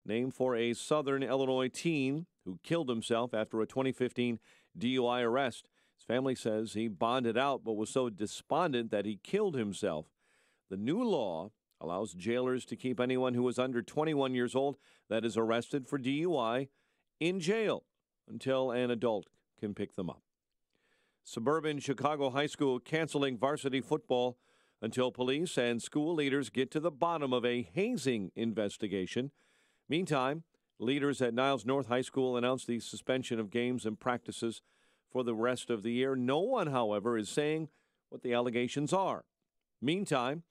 named for a Southern Illinois teen who killed himself after a 2015 DUI arrest. His family says he bonded out but was so despondent that he killed himself. The new law allows jailers to keep anyone who is under 21 years old that is arrested for DUI in jail until an adult can pick them up. Suburban Chicago High School canceling varsity football until police and school leaders get to the bottom of a hazing investigation. Meantime, leaders at Niles North High School announced the suspension of games and practices for the rest of the year. No one, however, is saying what the allegations are. Meantime,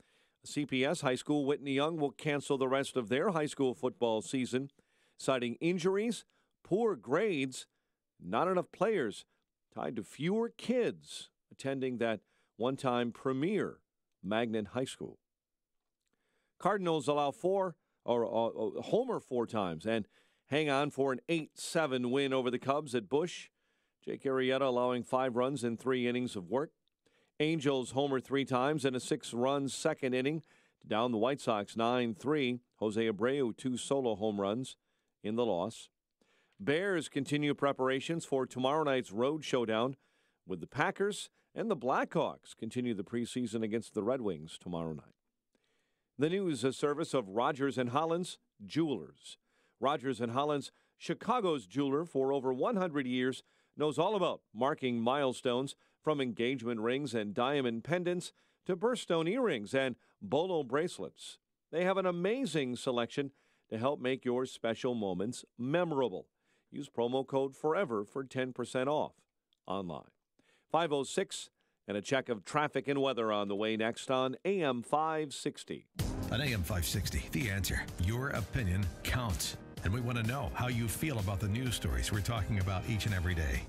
CPS High School Whitney Young will cancel the rest of their high school football season, citing injuries, poor grades, not enough players, tied to fewer kids attending that one-time premier Magnet High School. Cardinals allow homer 4 times and hang on for an 8-7 win over the Cubs at Busch. Jake Arrieta allowing 5 runs in 3 innings of work. Angels homer 3 times in a 6-run second inning to down the White Sox 9-3. Jose Abreu 2 solo home runs in the loss. Bears continue preparations for tomorrow night's road showdown with the Packers, and the Blackhawks continue the preseason against the Red Wings tomorrow night. The news service of Rodgers and Hollins Jewelers. Rodgers and Hollins, Chicago's jeweler for over 100 years, knows all about marking milestones, from engagement rings and diamond pendants to birthstone earrings and bolo bracelets. They have an amazing selection to help make your special moments memorable. Use promo code FOREVER for 10% off online. 5:06 and a check of traffic and weather on the way next on AM 560. On AM 560, The Answer. Your opinion counts. And we want to know how you feel about the news stories we're talking about each and every day.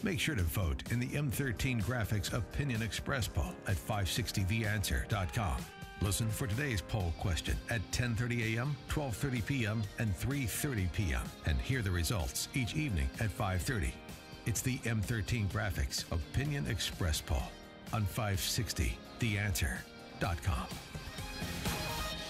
Make sure to vote in the M13 Graphics Opinion Express poll at 560theanswer.com. Listen for today's poll question at 10:30 a.m., 12:30 p.m., and 3:30 p.m. and hear the results each evening at 5:30. It's the M13 Graphics Opinion Express poll on 560theanswer.com.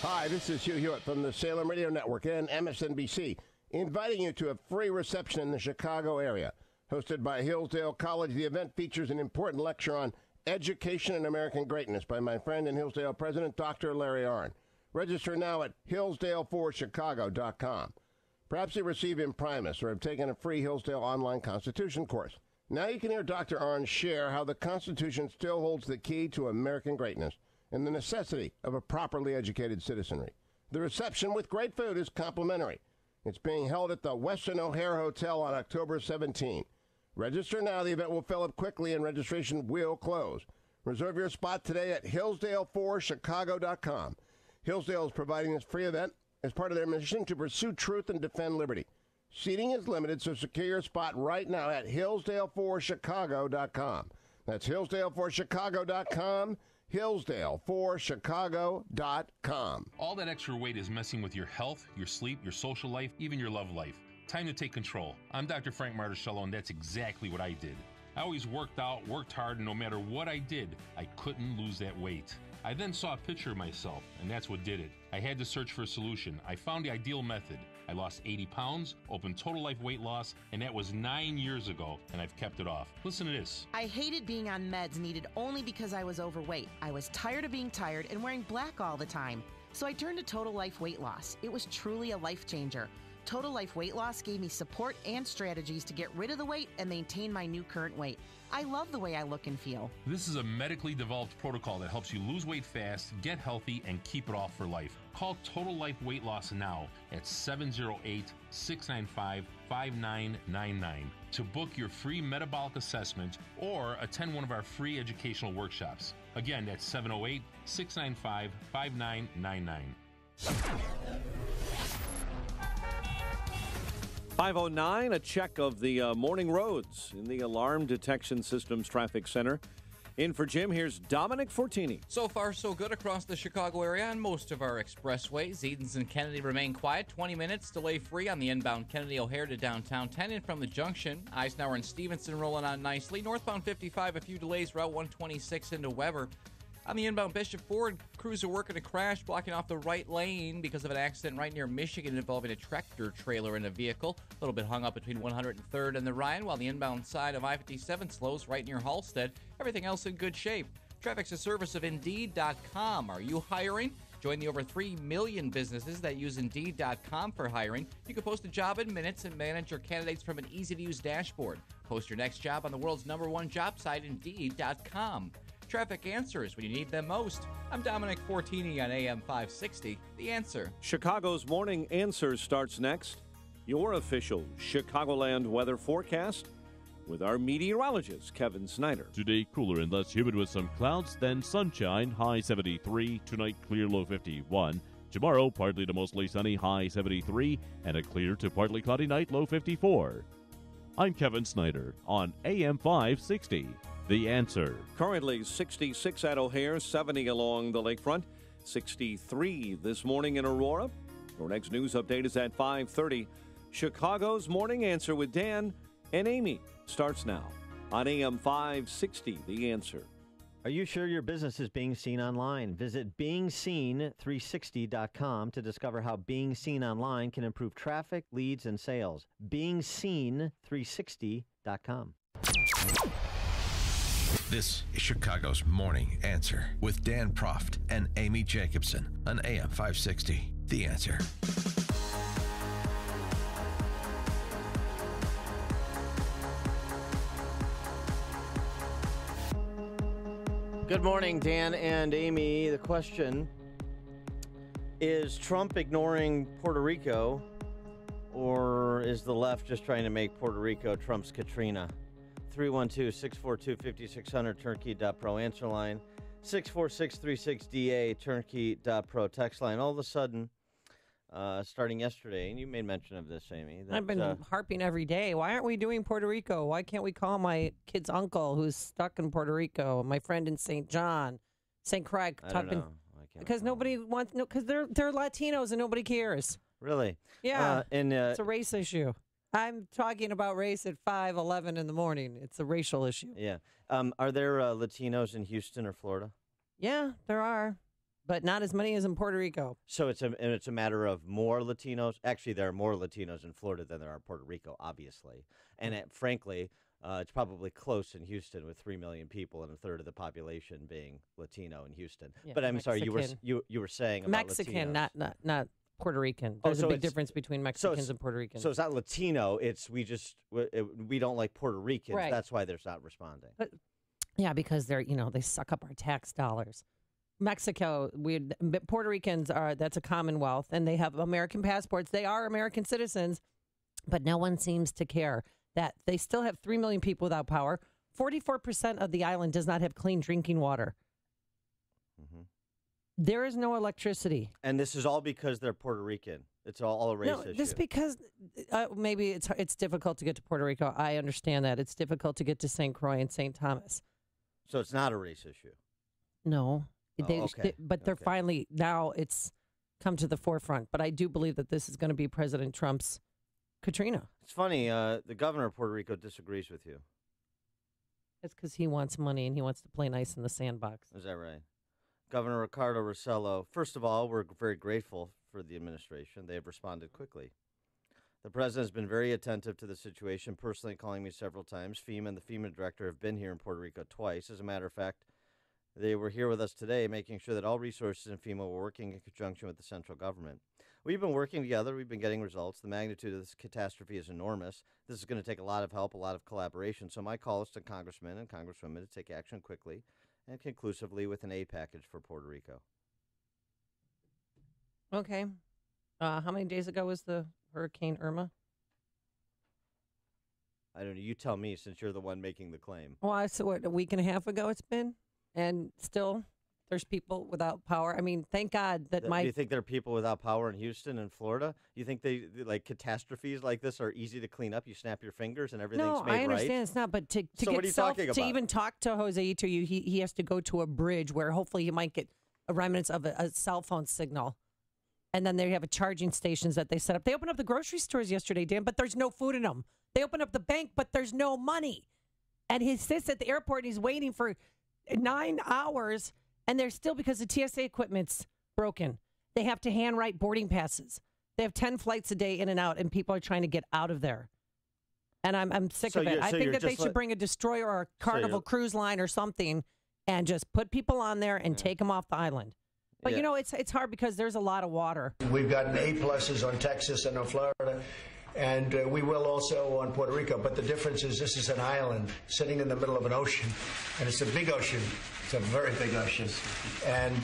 Hi, this is Hugh Hewitt from the Salem Radio Network and MSNBC, inviting you to a free reception in the Chicago area. Hosted by Hillsdale College, the event features an important lecture on education and American greatness by my friend and Hillsdale president, Dr. Larry Arnn. Register now at hillsdale4chicago.com. Perhaps you receive imprimis or have taken a free Hillsdale online Constitution course. Now you can hear Dr. Arnn share how the Constitution still holds the key to American greatness and the necessity of a properly educated citizenry. The reception with great food is complimentary. It's being held at the Westin O'Hare Hotel on October 17. Register now. The event will fill up quickly and registration will close. Reserve your spot today at hillsdale4chicago.com. Hillsdale is providing this free event as part of their mission to pursue truth and defend liberty. Seating is limited, so secure your spot right now at hillsdale4chicago.com. That's hillsdale4chicago.com, hillsdale4chicago.com. All that extra weight is messing with your health, your sleep, your social life, even your love life. Time to take control. I'm Dr. Frank Marticello, and that's exactly what I did. I always worked out, worked hard, and no matter what I did, I couldn't lose that weight. I then saw a picture of myself, and that's what did it. I had to search for a solution. I found the ideal method. I lost 80 pounds, opened Total Life Weight Loss, and that was 9 years ago, and I've kept it off. Listen to this. I hated being on meds needed only because I was overweight. I was tired of being tired and wearing black all the time. So I turned to Total Life Weight Loss. It was truly a life changer. Total Life Weight Loss gave me support and strategies to get rid of the weight and maintain my new current weight. I love the way I look and feel. This is a medically developed protocol that helps you lose weight fast, get healthy, and keep it off for life. Call Total Life Weight Loss now at 708-695-5999 to book your free metabolic assessment or attend one of our free educational workshops. Again, that's 708-695-5999. 5:09, a check of the morning roads in the Alarm Detection Systems Traffic Center. In for Jim, here's Dominic Fortini. So far, so good across the Chicago area on most of our expressways. Edens and Kennedy remain quiet. 20 minutes delay-free on the inbound Kennedy O'Hare to downtown. 10 in from the junction. Eisenhower and Stevenson rolling on nicely. Northbound 55, a few delays. Route 126 into Weber. On the inbound Bishop Ford, crews are working a crash, blocking off the right lane because of an accident right near Michigan involving a tractor trailer and a vehicle. A little bit hung up between 103rd and the Ryan, while the inbound side of I-57 slows right near Halstead. Everything else in good shape. Traffic's a service of Indeed.com. Are you hiring? Join the over 3 million businesses that use Indeed.com for hiring. You can post a job in minutes and manage your candidates from an easy-to-use dashboard. Post your next job on the world's #1 job site, Indeed.com. Traffic answers when you need them most. I'm Dominic Fortini on AM 560, The Answer. Chicago's Morning Answer starts next. Your official Chicagoland weather forecast with our meteorologist, Kevin Snyder. Today, cooler and less humid with some clouds, then sunshine, high 73. Tonight, clear, low 51. Tomorrow, partly to mostly sunny, high 73. And a clear to partly cloudy night, low 54. I'm Kevin Snyder on AM 560. The Answer. Currently 66 at O'Hare, 70 along the lakefront, 63 this morning in Aurora. Your next news update is at 5:30. Chicago's Morning Answer with Dan and Amy starts now on AM 560, The Answer. Are you sure your business is being seen online? Visit beingseen360.com to discover how being seen online can improve traffic, leads, and sales. beingseen360.com. This is Chicago's Morning Answer with Dan Proft and Amy Jacobson on AM 560. The Answer. Good morning, Dan and Amy. The question is Trump ignoring Puerto Rico, or is the left just trying to make Puerto Rico Trump's Katrina? 312-642-5600, turnkey.pro answer line. 64636DA, turnkey.pro text line. All of a sudden, starting yesterday, and you made mention of this, Amy. That, I've been harping every day. Why aren't we doing Puerto Rico? Why can't we call my kid's uncle who's stuck in Puerto Rico, my friend in St. John, St. Croix? I don't know. Because nobody wants, because they're Latinos and nobody cares. Really? Yeah, it's a race issue. I'm talking about race at 5:11 in the morning. It's a racial issue. Yeah. Are there Latinos in Houston or Florida? Yeah, there are, but not as many as in Puerto Rico. So it's a matter of more Latinos. Actually, there are more Latinos in Florida than there are in Puerto Rico, obviously. And frankly, it's probably close in Houston with 3 million people and a third of the population being Latino in Houston. Yeah, but I'm sorry, you were saying about Mexican, Latinos. not Puerto Rican. There's a big difference between Mexicans and Puerto Ricans. So it's not Latino. It's we don't like Puerto Ricans. Right. That's why they're not responding. But, yeah, because they suck up our tax dollars. Mexico, Puerto Ricans that's a commonwealth, and they have American passports. They are American citizens, but no one seems to care that they still have 3 million people without power. 44% of the island does not have clean drinking water. Mm-hmm. There is no electricity. And this is all because they're Puerto Rican. It's all a race issue. Just because maybe it's difficult to get to Puerto Rico. I understand that. It's difficult to get to St. Croix and St. Thomas. So it's not a race issue? No. Okay. But they're finally, now it's come to the forefront. But I do believe that this is going to be President Trump's Katrina. It's funny. The governor of Puerto Rico disagrees with you. It's because he wants money and he wants to play nice in the sandbox. Is that right? Governor Ricardo Rossello, first of all, we're very grateful for the administration. They have responded quickly. The president has been very attentive to the situation, personally calling me several times. FEMA and the FEMA director have been here in Puerto Rico twice. As a matter of fact, they were here with us today, making sure that all resources in FEMA were working in conjunction with the central government. We've been working together. We've been getting results. The magnitude of this catastrophe is enormous. This is going to take a lot of help, a lot of collaboration. So my call is to congressmen and congresswomen to take action quickly and conclusively with an aid package for Puerto Rico. Okay. How many days ago was the Hurricane Irma? I don't know. You tell me, since you're the one making the claim. Well, a week and a half ago it's been, and still there's people without power. I mean, thank God that Do you think there are people without power in Houston and Florida? You think they like catastrophes like this are easy to clean up? You snap your fingers and everything's made right? No, I understand it's not, but to even talk to Jose Ito, he has to go to a bridge where hopefully he might get a remnants of a cell phone signal. And then they have charging stations that they set up. They opened up the grocery stores yesterday, Dan, but there's no food in them. They opened up the bank, but there's no money. And he sits at the airport and he's waiting for 9 hours And they're still, because the TSA equipment's broken, they have to handwrite boarding passes. They have 10 flights a day in and out, and people are trying to get out of there. And I'm sick of it. I think that they should bring a destroyer or a Carnival cruise line or something and just put people on there and take them off the island. But, it's hard because there's a lot of water. We've gotten A+ on Texas and on Florida, and we will also on Puerto Rico. But the difference is this is an island sitting in the middle of an ocean, and it's a big ocean. It's a very big ocean. And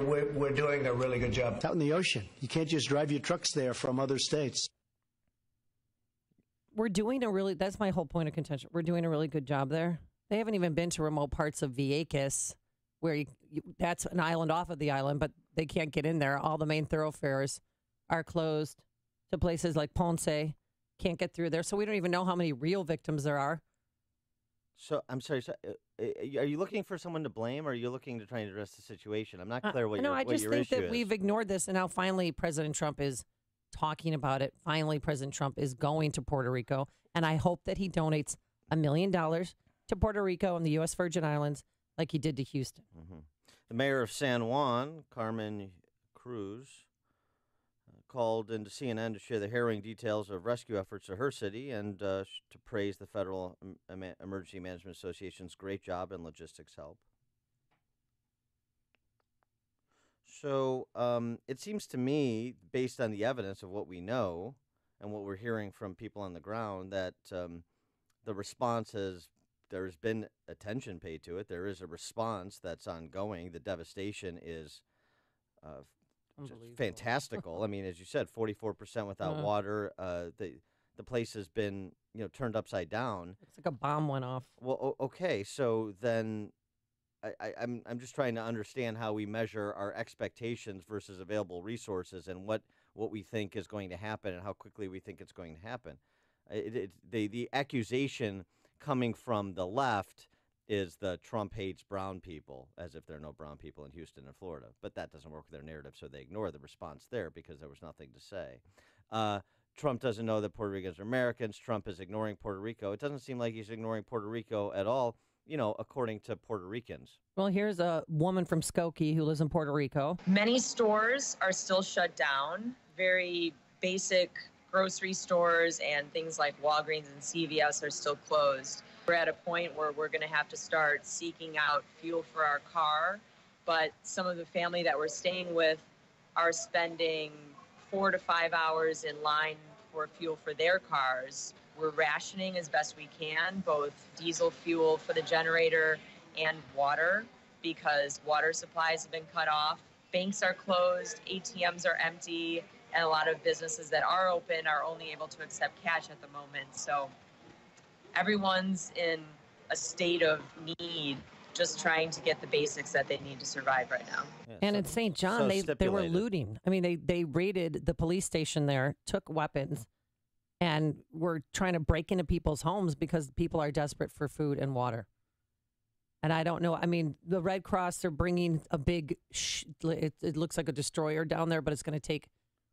we're doing a really good job. Out in the ocean. You can't just drive your trucks there from other states. We're doing that's my whole point of contention. We're doing a really good job there. They haven't even been to remote parts of Vieques, where that's an island off of the island, but they can't get in there. All the main thoroughfares are closed to places like Ponce. Can't get through there. So we don't even know how many real victims there are. So, I'm sorry, are you looking for someone to blame, or are you looking to try and address the situation? I'm not clear what your issue is. No, I just think that we've ignored this, and now finally President Trump is talking about it. Finally, President Trump is going to Puerto Rico, and I hope that he donates $1 million to Puerto Rico and the U.S. Virgin Islands like he did to Houston. Mm-hmm. The mayor of San Juan, Carmen Cruz, called into CNN to share the harrowing details of rescue efforts of her city and to praise the Federal Emergency Management Association's great job in logistics help. So it seems to me, based on the evidence of what we know and what we're hearing from people on the ground, that the response there's been attention paid to it. There is a response that's ongoing. The devastation is fantastical. I mean, as you said, 44% without water. The place has been turned upside down. It's like a bomb went off. Well, okay, so then I'm just trying to understand how we measure our expectations versus available resources and what we think is going to happen and how quickly we think it's going to happen. The accusation coming from the left is the Trump hates brown people, as if there are no brown people in Houston and Florida. But that doesn't work with their narrative, so they ignore the response there because there was nothing to say. Trump doesn't know that Puerto Ricans are Americans. Trump is ignoring Puerto Rico. It doesn't seem like he's ignoring Puerto Rico at all, according to Puerto Ricans. Well, here's a woman from Skokie who lives in Puerto Rico. Many stores are still shut down. Very basic grocery stores and things like Walgreens and CVS are still closed. We're at a point where we're going to have to start seeking out fuel for our car, but some of the family that we're staying with are spending 4 to 5 hours in line for fuel for their cars. We're rationing as best we can, both diesel fuel for the generator and water, because water supplies have been cut off. Banks are closed, ATMs are empty, and a lot of businesses that are open are only able to accept cash at the moment. So everyone's in a state of need, just trying to get the basics that they need to survive right now. Yeah, and in St. John, they were looting. I mean, they raided the police station there, took weapons, and were trying to break into people's homes because people are desperate for food and water. And I don't know. I mean, the Red Cross, they're bringing a big, it looks like a destroyer down there, but it's going to take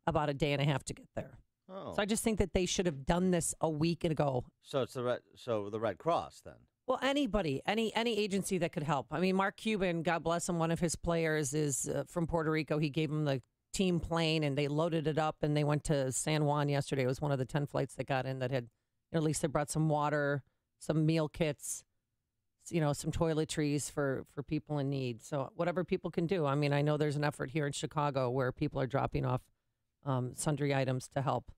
about a day and a half to get there. Oh. So I just think that they should have done this a week ago. So it's the Red Cross then? Well, anybody, any agency that could help. I mean, Mark Cuban, God bless him, one of his players is from Puerto Rico. He gave him the team plane, and they loaded it up, and they went to San Juan yesterday. It was one of the 10 flights that got in that had, at least they brought some water, some meal kits, some toiletries for people in need. So whatever people can do. I mean, I know there's an effort here in Chicago where people are dropping off sundry items to help.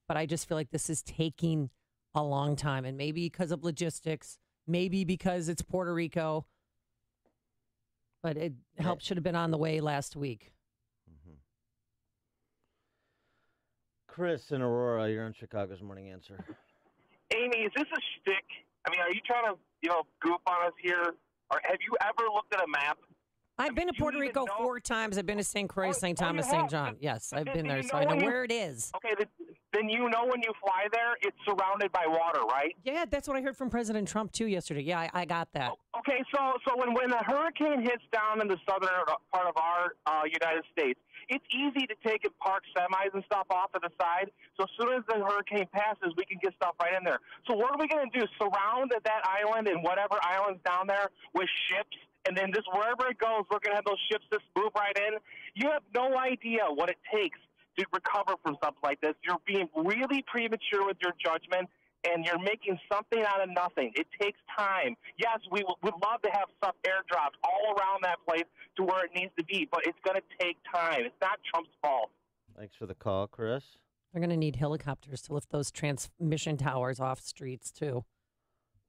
But I just feel like this is taking a long time, and maybe because of logistics, maybe because it's Puerto Rico, but help should have been on the way last week. Mm-hmm. Chris in Aurora, you're on Chicago's Morning Answer. Amy, is this a shtick? I mean, are you trying to, goof on us here? Or have you ever looked at a map? I've been to Puerto Rico 4 times. I've been to St. Croix, St. Thomas, St. John. Yes, I've been there, so I know where it is. Okay, then you know when you fly there, it's surrounded by water, right? Yeah, that's what I heard from President Trump, too, yesterday. Yeah, I got that. Okay, so when a hurricane hits down in the southern part of our United States, it's easy to take and park semis and stuff off to the side. So as soon as the hurricane passes, we can get stuff right in there. So what are we going to do? Surround that island and whatever islands down there with ships and then just wherever it goes, looking at those ships just move right in. You have no idea what it takes to recover from something like this. You're being really premature with your judgment, and you're making something out of nothing. It takes time. Yes, we would love to have stuff airdropped all around that place to where it needs to be, but it's going to take time. It's not Trump's fault. Thanks for the call, Chris. They're going to need helicopters to lift those transmission towers off streets, too.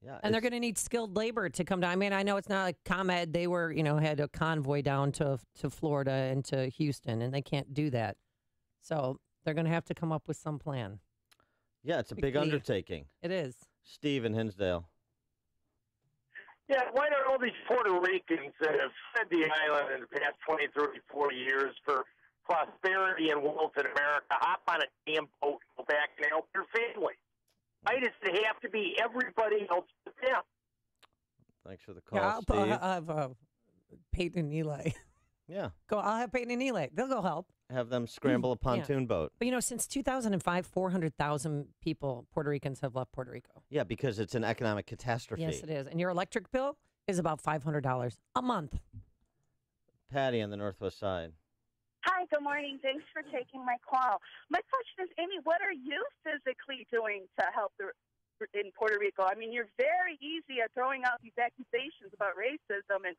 Yeah, and they're going to need skilled labor to come down. I mean, I know it's not like ComEd. They were, had a convoy down to Florida and to Houston, and they can't do that. So they're going to have to come up with some plan. Yeah, it's a big undertaking. It is. Steve in Hillsdale. Yeah, why don't all these Puerto Ricans that have fed the island in the past 20, 30, 40 years for prosperity and wealth in America hop on a damn boat and go back and help their families? Why does it have to be everybody else but them? Thanks for the call, Yeah, Steve. I'll have Peyton and Eli. Yeah. I'll have Peyton and Eli. They'll go help. Have them scramble a pontoon boat. But, since 2005, 400,000 people, Puerto Ricans, have left Puerto Rico. Yeah, because it's an economic catastrophe. Yes, it is. And your electric bill is about $500 a month. Patty on the northwest side. Hi, good morning. Thanks for taking my call. My question is, Amy, what are you physically doing to help in Puerto Rico? I mean, you're very easy at throwing out these accusations about racism and,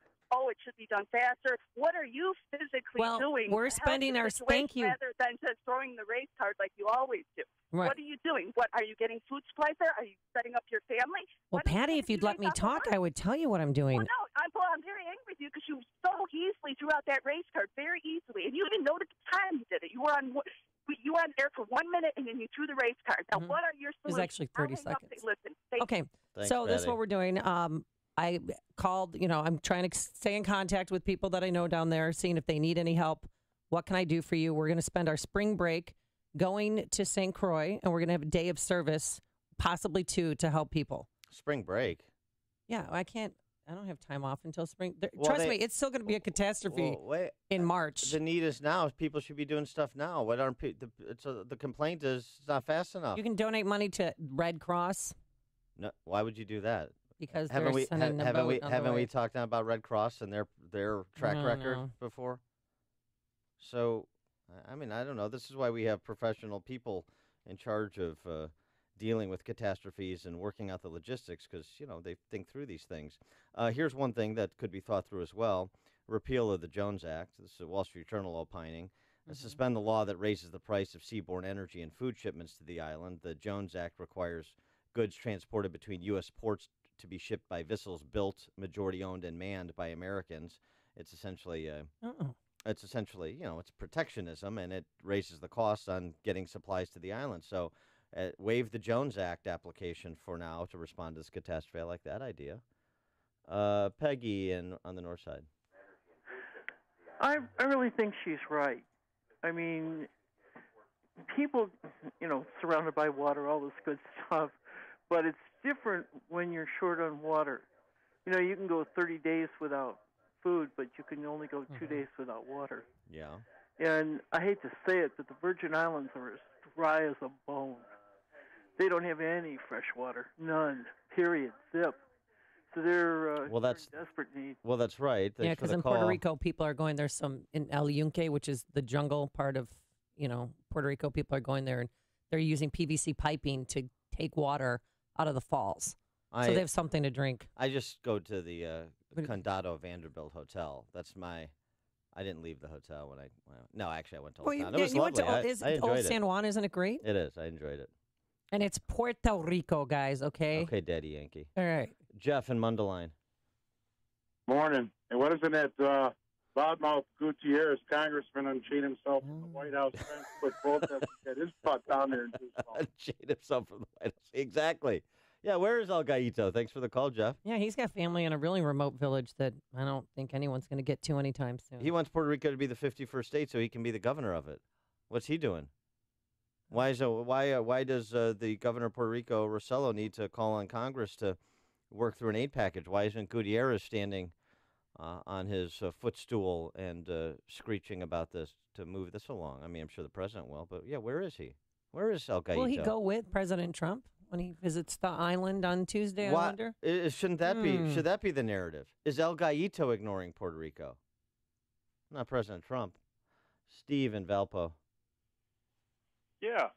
it should be done faster. What are you physically doing? We're spending our thank you. Rather than just throwing the race card like you always do. Right. What are you doing? Are you getting food supplies there? Are you setting up your family? Well, Patty, if you'd let me talk, I would tell you what I'm doing. Well, no, I'm very angry with you because you so easily threw out that race card, very easily. And you didn't know at the time you did it. You were on air for 1 minute, and then you threw the race card. Now, what are your solutions? It was actually 30 seconds. Listen, okay, Thanks, so this is Patty. what we're doing. I called, I'm trying to stay in contact with people that I know down there, seeing if they need any help. What can I do for you? We're going to spend our spring break going to St. Croix, and we're going to have a day of service, possibly two, to help people. Spring break? Yeah, I don't have time off until spring. Trust me, it's still going to be a catastrophe in March. The need is now. People should be doing stuff now. What aren't the complaint is it's not fast enough. You can donate money to Red Cross. No, why would you do that? Because haven't we haven't we talked now about Red Cross and their track record before? So, I mean, I don't know. This is why we have professional people in charge of dealing with catastrophes and working out the logistics because, they think through these things. Here's one thing that could be thought through as well. Repeal of the Jones Act. This is a Wall Street Journal opining. Suspend the law that raises the price of seaborne energy and food shipments to the island. The Jones Act requires goods transported between U.S. ports to be shipped by vessels built, majority-owned, and manned by Americans. It's essentially... it's protectionism, and it raises the costs on getting supplies to the island. So waive the Jones Act application for now to respond to this catastrophe. I like that idea. Peggy on the north side. I really think she's right. I mean, people, surrounded by water, all this good stuff, but it's different when you're short on water. You can go 30 days without food, but you can only go 2 days without water. Yeah. And I hate to say it, but the Virgin Islands are as dry as a bone. They don't have any fresh water. None. Period. Zip. So they're in desperate need. Well, that's right. Yeah, because in Puerto Rico, people are going there. In El Yunque, which is the jungle part of, Puerto Rico, people are going there, and they're using PVC piping to take water out of the falls. So they have something to drink. I just go to the Condado Vanderbilt Hotel. I didn't leave the hotel when I went. No, actually, I went to Old Town. It was lovely. I enjoyed Old it. San Juan, isn't it great? It is. I enjoyed it. And it's Puerto Rico, guys, okay? Okay, Daddy Yankee. All right. Jeff in Mundelein. Morning. And what isn't that loudmouth Gutierrez, congressman, unchained himself from the White House, trying to put protesters, get his butt down there and do something. Unchained himself from the White House. Exactly. Yeah, where is El Gaito? Thanks for the call, Jeff. Yeah, he's got family in a really remote village that I don't think anyone's going to get to anytime soon. He wants Puerto Rico to be the 51st state so he can be the governor of it. What's he doing? Why does the governor of Puerto Rico, Rossello, need to call on Congress to work through an aid package? Why isn't Gutierrez standing on his footstool and screeching about this to move this along? I mean, I'm sure the president will, but yeah, where is he? Where is El Gaito? Will he go with President Trump? when he visits the island on Tuesday, I wonder? Shouldn't that be? Should that be the narrative? Is El Gallito ignoring Puerto Rico? Not President Trump. Steve in Valpo. Yeah.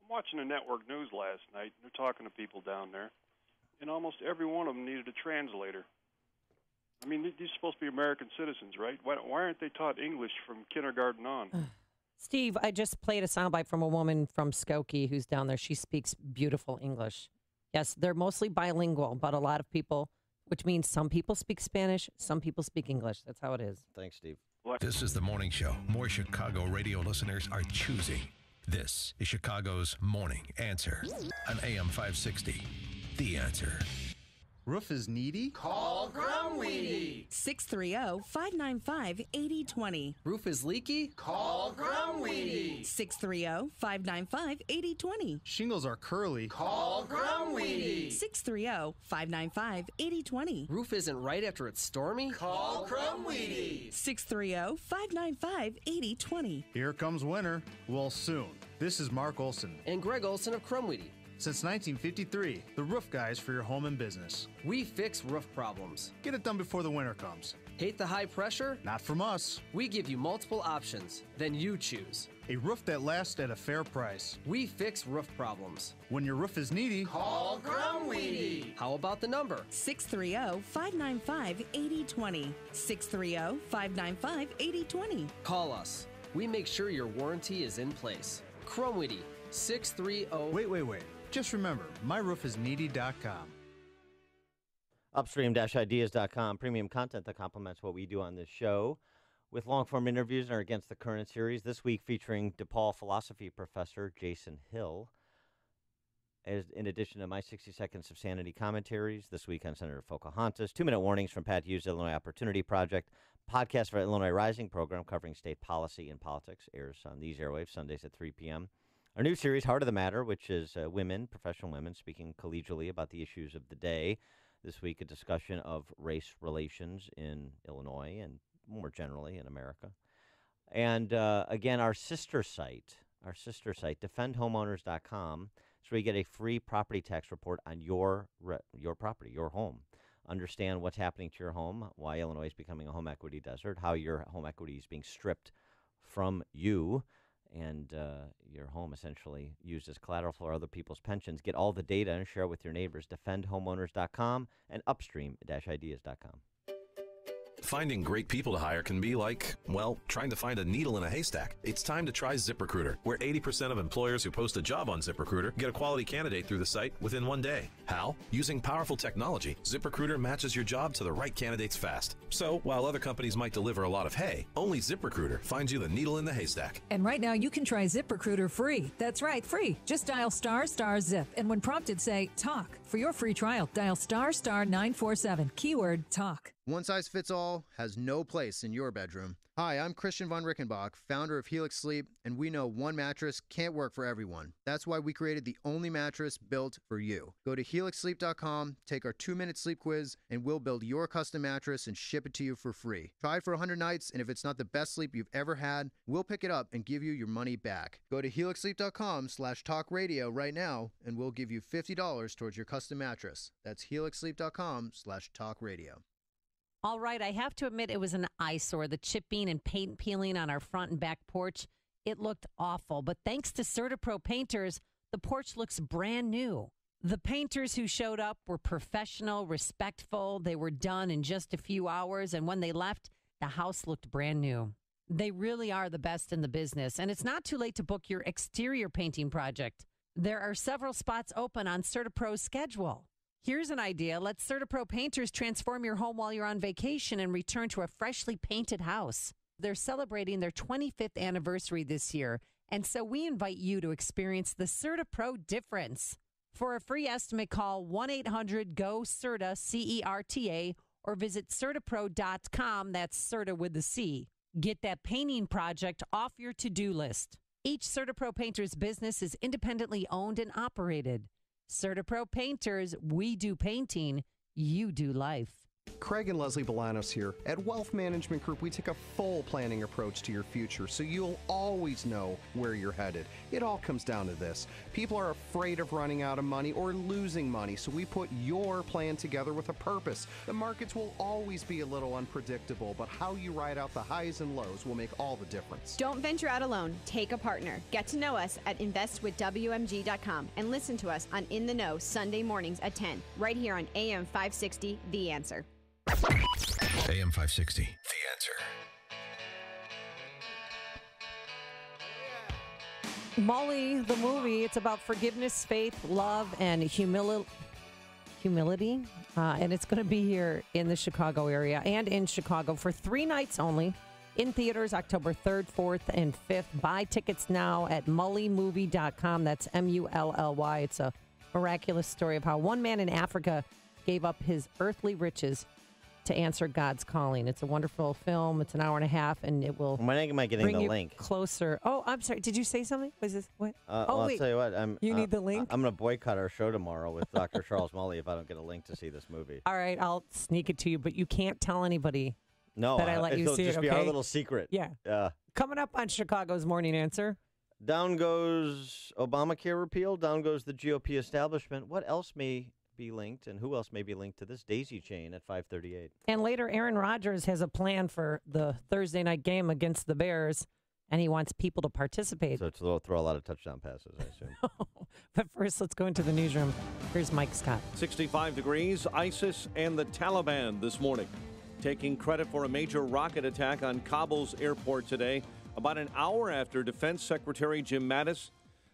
I'm watching the network news last night. They're talking to people down there, and almost every one of them needed a translator. I mean, these are supposed to be American citizens, right? Why aren't they taught English from kindergarten on? Steve, I just played a soundbite from a woman from Skokie who's down there. She speaks beautiful English. Yes, they're mostly bilingual, but a lot of people, which means some people speak Spanish, some people speak English. That's how it is. Thanks, Steve. This is the morning show more Chicago radio listeners are choosing. This is Chicago's Morning Answer on AM 560. The Answer. Roof is needy? Call Grumweedy. 630-595-8020. Roof is leaky? Call Grumweedy. 630-595-8020. Shingles are curly? Call Grumweedy. 630-595-8020. Roof isn't right after it's stormy? Call Grumweedy. 630-595-8020. Here comes winter. Well, soon. This is Mark Olson. And Greg Olson of Crumweedy. Since 1953, the roof guys for your home and business. We fix roof problems. Get it done before the winter comes. Hate the high pressure? Not from us. We give you multiple options. Then you choose. A roof that lasts at a fair price. We fix roof problems. When your roof is needy, call Grumweedy. How about the number? 630-595-8020. 630-595-8020. Call us. We make sure your warranty is in place. Crumweedy. 630. Wait. Just remember, myroofisneedy.com. Upstream-ideas.com, premium content that complements what we do on this show, with long-form interviews and our Against the Current series, this week featuring DePaul philosophy professor Jason Hill, in addition to my 60 Seconds of Sanity commentaries, this week on Senator Pocahontas, 2-minute warnings from Pat Hughes' Illinois Opportunity Project, podcast for Illinois Rising program covering state policy and politics, airs on these airwaves Sundays at 3 p.m., our new series, Heart of the Matter, which is women, professional women, speaking collegially about the issues of the day. This week, a discussion of race relations in Illinois and more generally in America. And again, our sister site, defendhomeowners.com, is where you get a free property tax report on your property, your home. Understand what's happening to your home, why Illinois is becoming a home equity desert, how your home equity is being stripped from you, and your home essentially used as collateral for other people's pensions. Get all the data and share it with your neighbors. Defendhomeowners.com and upstream-ideas.com. Finding great people to hire can be like, well, trying to find a needle in a haystack. It's time to try ZipRecruiter, where 80% of employers who post a job on ZipRecruiter get a quality candidate through the site within one day. How? Using powerful technology, ZipRecruiter matches your job to the right candidates fast. So, while other companies might deliver a lot of hay, only ZipRecruiter finds you the needle in the haystack. And right now, you can try ZipRecruiter free. That's right, free. Just dial **zip, and when prompted, say TALK. For your free trial, dial *947, keyword TALK. One size fits all has no place in your bedroom. Hi, I'm Christian von Rickenbach, founder of Helix Sleep, and we know one mattress can't work for everyone. That's why we created the only mattress built for you. Go to helixsleep.com, take our 2-minute sleep quiz, and we'll build your custom mattress and ship it to you for free. Try it for 100 nights, and if it's not the best sleep you've ever had, we'll pick it up and give you your money back. Go to helixsleep.com/talkradio right now, and we'll give you $50 towards your custom mattress. That's helixsleep.com/talkradio. All right, I have to admit it was an eyesore. The chipping and paint peeling on our front and back porch, it looked awful. But thanks to CertaPro painters, the porch looks brand new. The painters who showed up were professional, respectful. They were done in just a few hours. And when they left, the house looked brand new. They really are the best in the business. And it's not too late to book your exterior painting project. There are several spots open on CertaPro's schedule. Here's an idea. Let CertaPro painters transform your home while you're on vacation and return to a freshly painted house. They're celebrating their 25th anniversary this year, and so we invite you to experience the CertaPro difference. For a free estimate, call 1-800-GO-CERTA, C-E-R-T-A, or visit CertaPro.com, that's Certa with the C. Get that painting project off your to-do list. Each CertaPro painter's business is independently owned and operated. CertaPro painters, we do painting, you do life. Craig and Leslie Bolanos here. At Wealth Management Group, we take a full planning approach to your future, so you'll always know where you're headed. It all comes down to this. People are afraid of running out of money or losing money, so we put your plan together with a purpose. The markets will always be a little unpredictable, but how you ride out the highs and lows will make all the difference. Don't venture out alone. Take a partner. Get to know us at investwithwmg.com and listen to us on In the Know Sunday mornings at 10, right here on AM 560, The Answer. AM 560, The Answer. Molly, the movie, it's about forgiveness, faith, love, and humility. And it's going to be here in the Chicago area and in Chicago for 3 nights only. In theaters October 3rd, 4th, and 5th. Buy tickets now at mullymovie.com. That's MULLY. It's a miraculous story of how one man in Africa gave up his earthly riches to answer God's calling. It's a wonderful film. It's an hour and a half, and it will When am I getting bring the you link? closer. Oh, I'm sorry. Did you say something? Was this what? Well, I'll wait. tell you what. You need the link? I'm going to boycott our show tomorrow with Dr. Charles Mully if I don't get a link to see this movie. All right, I'll sneak it to you, but you can't tell anybody No, that I let you it'll see just it, be okay? our little secret. Yeah. Coming up on Chicago's Morning Answer. Down goes Obamacare repeal. Down goes the GOP establishment. What else may be linked, and who else may be linked to this daisy chain at 538? And later, Aaron Rodgers has a plan for the Thursday night game against the Bears, and he wants people to participate. So to throw a lot of touchdown passes, I assume. But first, let's go into the newsroom. Here's Mike Scott. 65 degrees, ISIS and the Taliban this morning, taking credit for a major rocket attack on Kabul's airport today, about an hour after Defense Secretary Jim Mattis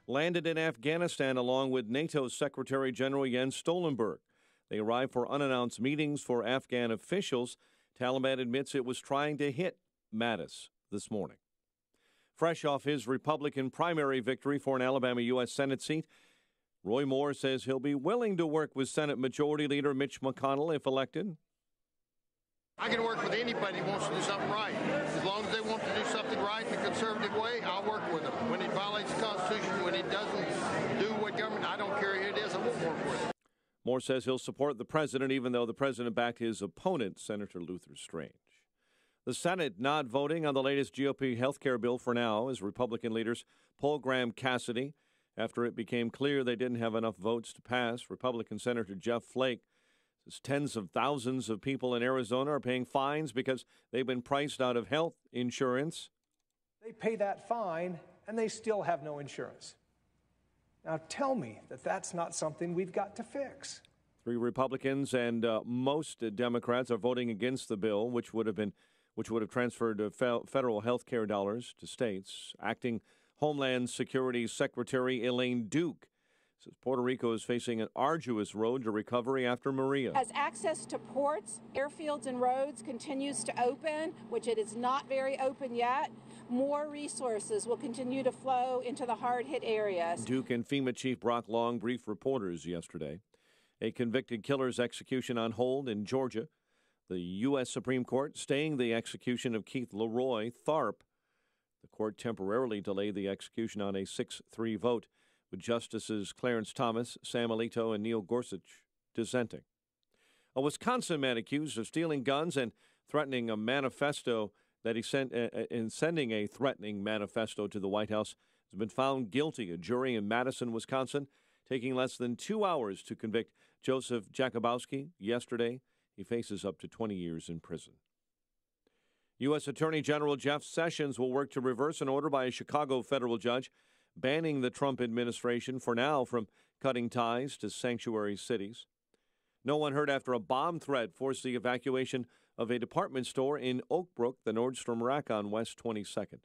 landed in Afghanistan along with NATO Secretary General Jens Stoltenberg. They arrived for unannounced meetings for Afghan officials. Taliban admits it was trying to hit Mattis this morning. Fresh off his Republican primary victory for an Alabama U.S. Senate seat, Roy Moore says he'll be willing to work with Senate Majority Leader Mitch McConnell if elected. I can work with anybody who wants to do something right. As long as they want to do something right in a conservative way, I'll work with them. When it violates the Constitution, when it doesn't do what government, I don't care who it is, I won't work with it. Moore says he'll support the president, even though the president backed his opponent, Senator Luther Strange. The Senate not voting on the latest GOP health care bill for now as Republican leaders pull Graham Cassidy after it became clear they didn't have enough votes to pass. Republican Senator Jeff Flake says tens of thousands of people in Arizona are paying fines because they've been priced out of health insurance. They pay that fine, and they still have no insurance. Now tell me that that's not something we've got to fix. 3 Republicans and most Democrats are voting against the bill, which would have transferred federal health care dollars to states. Acting Homeland Security Secretary Elaine Duke says Puerto Rico is facing an arduous road to recovery after Maria. As access to ports, airfields, and roads continues to open, which it is not very open yet, more resources will continue to flow into the hard-hit areas. Duke and FEMA Chief Brock Long briefed reporters yesterday. A convicted killer's execution on hold in Georgia. The U.S. Supreme Court staying the execution of Keith Leroy Tharp. The court temporarily delayed the execution on a 6-3 vote, with Justices Clarence Thomas, Sam Alito, and Neil Gorsuch dissenting. A Wisconsin man accused of stealing guns and threatening a manifesto that he sent in sending a threatening manifesto to the White House has been found guilty. A jury in Madison, Wisconsin, taking less than 2 hours to convict Joseph Jakubowski yesterday. He faces up to 20 years in prison. U.S. Attorney General Jeff Sessions will work to reverse an order by a Chicago federal judge banning the Trump administration for now from cutting ties to sanctuary cities. No one hurt after a bomb threat forced the evacuation of a department store in Oak Brook, the Nordstrom Rack on West 22nd.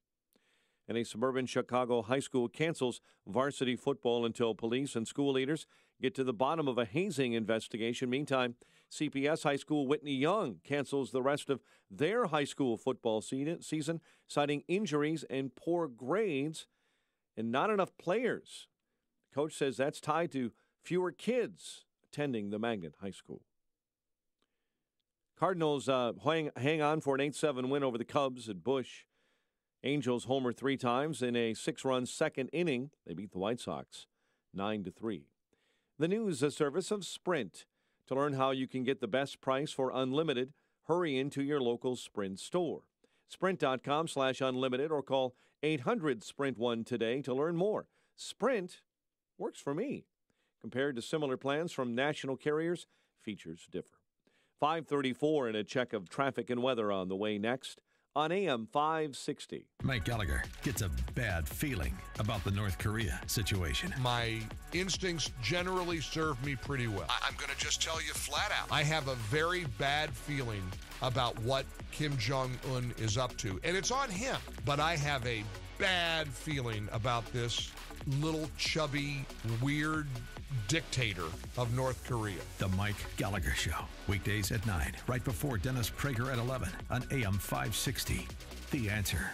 And a suburban Chicago high school cancels varsity football until police and school leaders get to the bottom of a hazing investigation. Meantime, CPS High School Whitney Young cancels the rest of their high school football season, citing injuries and poor grades and not enough players. Coach says that's tied to fewer kids attending the Magnet High School. Cardinals hang on for an 8-7 win over the Cubs at Busch. Angels homer 3 times in a 6-run second inning. They beat the White Sox 9-3. The news service of Sprint. To learn how you can get the best price for unlimited, hurry into your local Sprint store. Sprint.com/unlimited or call 800-SPRINT-1 today to learn more. Sprint works for me. Compared to similar plans from national carriers, features differ. 5:34 and a check of traffic and weather on the way next on AM 560. Mike Gallagher gets a bad feeling about the North Korea situation. My instincts generally serve me pretty well. I'm going to just tell you flat out, I have a very bad feeling about what Kim Jong-un is up to. And it's on him. But I have a bad feeling about this little chubby, weird dictator of North Korea. The Mike Gallagher Show. Weekdays at 9, right before Dennis Prager at 11 on AM 560. The Answer.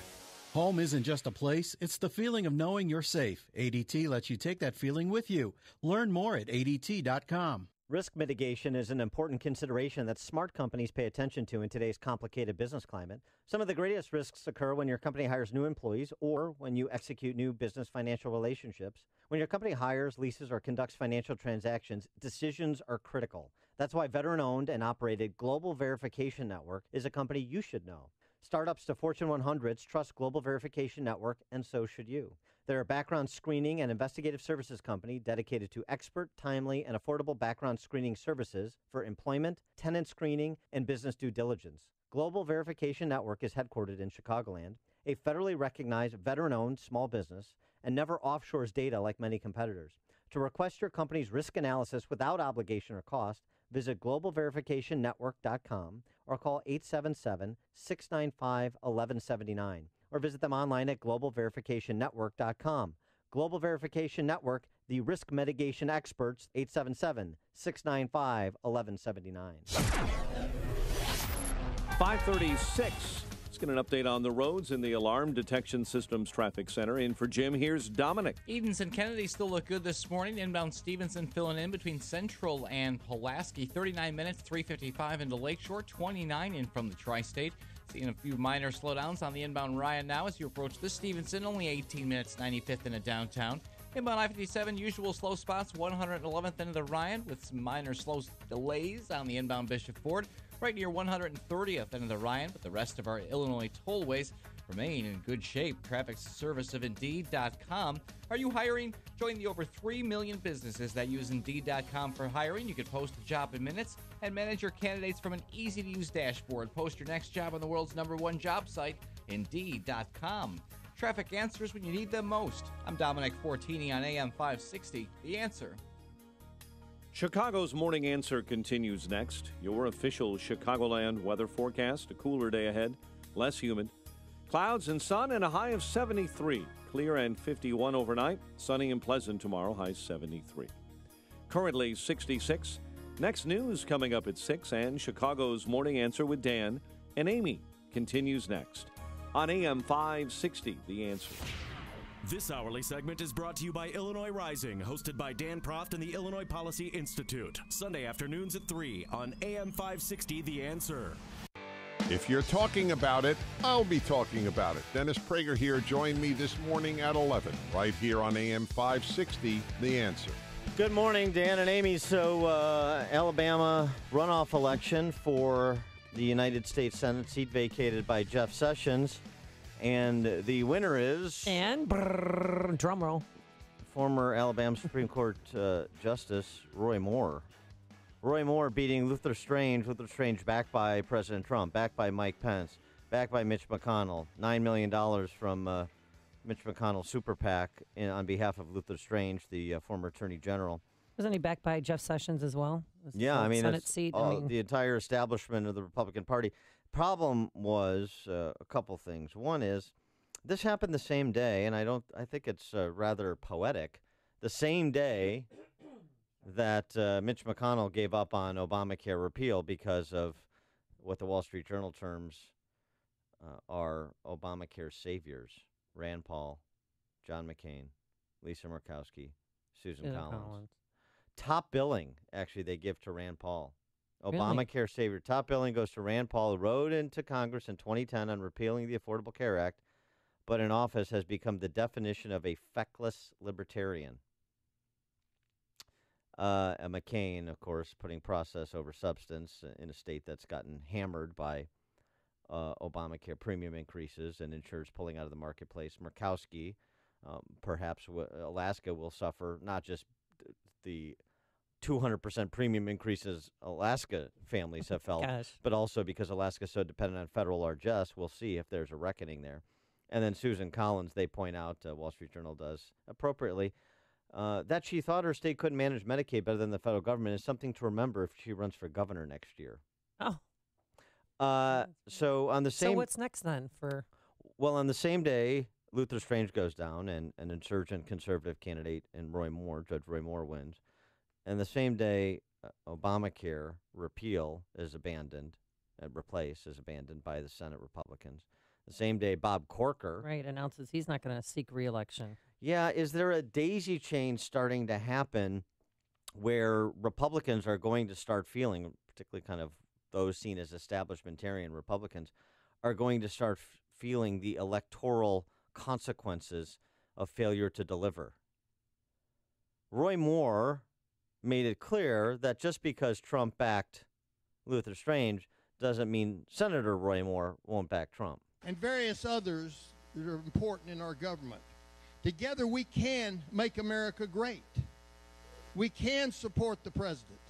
Home isn't just a place, it's the feeling of knowing you're safe. ADT lets you take that feeling with you. Learn more at ADT.com. Risk mitigation is an important consideration that smart companies pay attention to in today's complicated business climate. Some of the greatest risks occur when your company hires new employees or when you execute new business financial relationships. When your company hires, leases, or conducts financial transactions, decisions are critical. That's why veteran-owned and operated Global Verification Network is a company you should know. Startups to Fortune 100s trust Global Verification Network, and so should you. They're a background screening and investigative services company dedicated to expert, timely, and affordable background screening services for employment, tenant screening, and business due diligence. Global Verification Network is headquartered in Chicagoland, a federally recognized veteran-owned small business, and never offshores data like many competitors. To request your company's risk analysis without obligation or cost, visit globalverificationnetwork.com or call 877-695-1179 or visit them online at globalverificationnetwork.com. Global Verification Network, the risk mitigation experts, 877-695-1179. 5:36. Let's get an update on the roads in the Alarm Detection Systems Traffic Center. In for Jim, here's Dominic. Edens and Kennedy still look good this morning. Inbound Stevenson filling in between Central and Pulaski. 39 minutes, 3:55 into Lakeshore. 29 in from the Tri-State. Seeing a few minor slowdowns on the inbound Ryan now as you approach the Stevenson. Only 18 minutes, 95th into downtown. Inbound I-57, usual slow spots, 111th into the Ryan with some minor slow delays on the inbound Bishop Ford. Right near 130th into the Ryan, but the rest of our Illinois tollways remain in good shape. Traffic service of Indeed.com. Are you hiring? Join the over 3 million businesses that use Indeed.com for hiring. You can post a job in minutes and manage your candidates from an easy-to-use dashboard. Post your next job on the world's #1 job site, Indeed.com. Traffic answers when you need them most. I'm Dominic Fortini on AM 560. The Answer. Chicago's Morning Answer continues next. Your official Chicagoland weather forecast. A cooler day ahead, less humid. Clouds and sun and a high of 73. Clear and 51 overnight. Sunny and pleasant tomorrow, high 73. Currently 66. Next news coming up at 6, and Chicago's Morning Answer with Dan and Amy continues next on AM 560, The Answer. This hourly segment is brought to you by Illinois Rising, hosted by Dan Proft and the Illinois Policy Institute. Sunday afternoons at 3 on AM 560, The Answer. If you're talking about it, I'll be talking about it. Dennis Prager here. Join me this morning at 11, right here on AM 560, The Answer. Good morning, Dan and Amy. So, Alabama runoff election for the United States Senate seat vacated by Jeff Sessions. And the winner is... And, drum roll. Former Alabama Supreme Court Justice Roy Moore. Roy Moore beating Luther Strange. Luther Strange backed by President Trump, backed by Mike Pence, backed by Mitch McConnell. $9 million from Mitch McConnell's super PAC on behalf of Luther Strange, the former Attorney General. Wasn't he backed by Jeff Sessions as well? Yeah, I mean, Senate seat. The entire establishment of the Republican Party. Problem was a couple things. One is this happened the same day, and I think it's rather poetic. The same day that Mitch McConnell gave up on Obamacare repeal because of what the Wall Street Journal terms are Obamacare saviors: Rand Paul, John McCain, Lisa Murkowski, Susan Collins. Top billing, actually, they give to Rand Paul. Obamacare savior. Top billing goes to Rand Paul, who rode into Congress in 2010 on repealing the Affordable Care Act, but in office has become the definition of a feckless libertarian. And McCain, of course, putting process over substance in a state that's gotten hammered by Obamacare premium increases and insurers pulling out of the marketplace. Murkowski, perhaps Alaska will suffer not just the 200% premium increases Alaska families have felt, but also because Alaska is so dependent on federal largesse. We'll see if there's a reckoning there. And then Susan Collins, they point out, Wall Street Journal does appropriately, that she thought her state couldn't manage Medicaid better than the federal government is something to remember if she runs for governor next year. Oh. So on the same. So what's next then for? Well, on the same day, Luther Strange goes down, and an insurgent conservative candidate in Judge Roy Moore wins. And the same day, Obamacare repeal is abandoned, replaced is abandoned by the Senate Republicans. The same day, Bob Corker announces he's not going to seek re-election. Yeah, is there a daisy chain starting to happen where Republicans are going to start feeling, particularly kind of those seen as establishmentarian Republicans, are going to start feeling the electoral consequences of failure to deliver? Roy Moore made it clear that just because Trump backed Luther Strange doesn't mean Senator Roy Moore won't back Trump. And various others that are important in our government. Together we can make America great. We can support the president.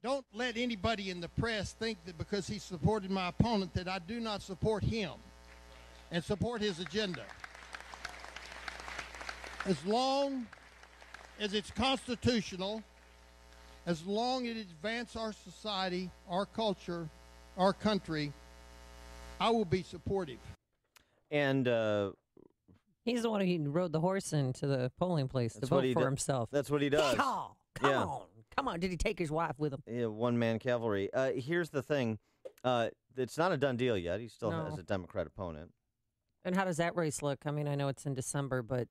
Don't let anybody in the press think that because he supported my opponent that I do not support him and support his agenda. As long as it's constitutional, as long as it advances our society, our culture, our country, I will be supportive. And he's the one who rode the horse into the polling place to vote for himself. That's what he does. Come on. Did he take his wife with him? Yeah, one-man cavalry. Here's the thing. It's not a done deal yet. He still has a Democrat opponent. And how does that race look? I mean, I know it's in December, but...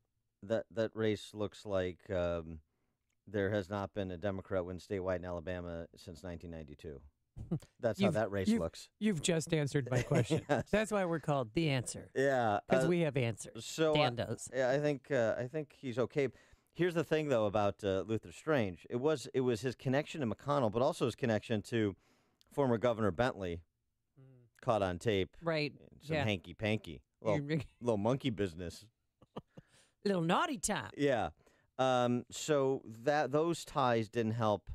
That race looks like there has not been a Democrat win statewide in Alabama since 1992. That's how that race looks. You've just answered my question. Yes. That's why we're called The Answer. Yeah. Because we have answers. So Dan does. I think he's okay. Here's the thing, though, about Luther Strange. It was his connection to McConnell, but also his connection to former Governor Bentley, caught on tape. Right. Some hanky-panky. Little monkey business. Little naughty time. Yeah. So those ties didn't help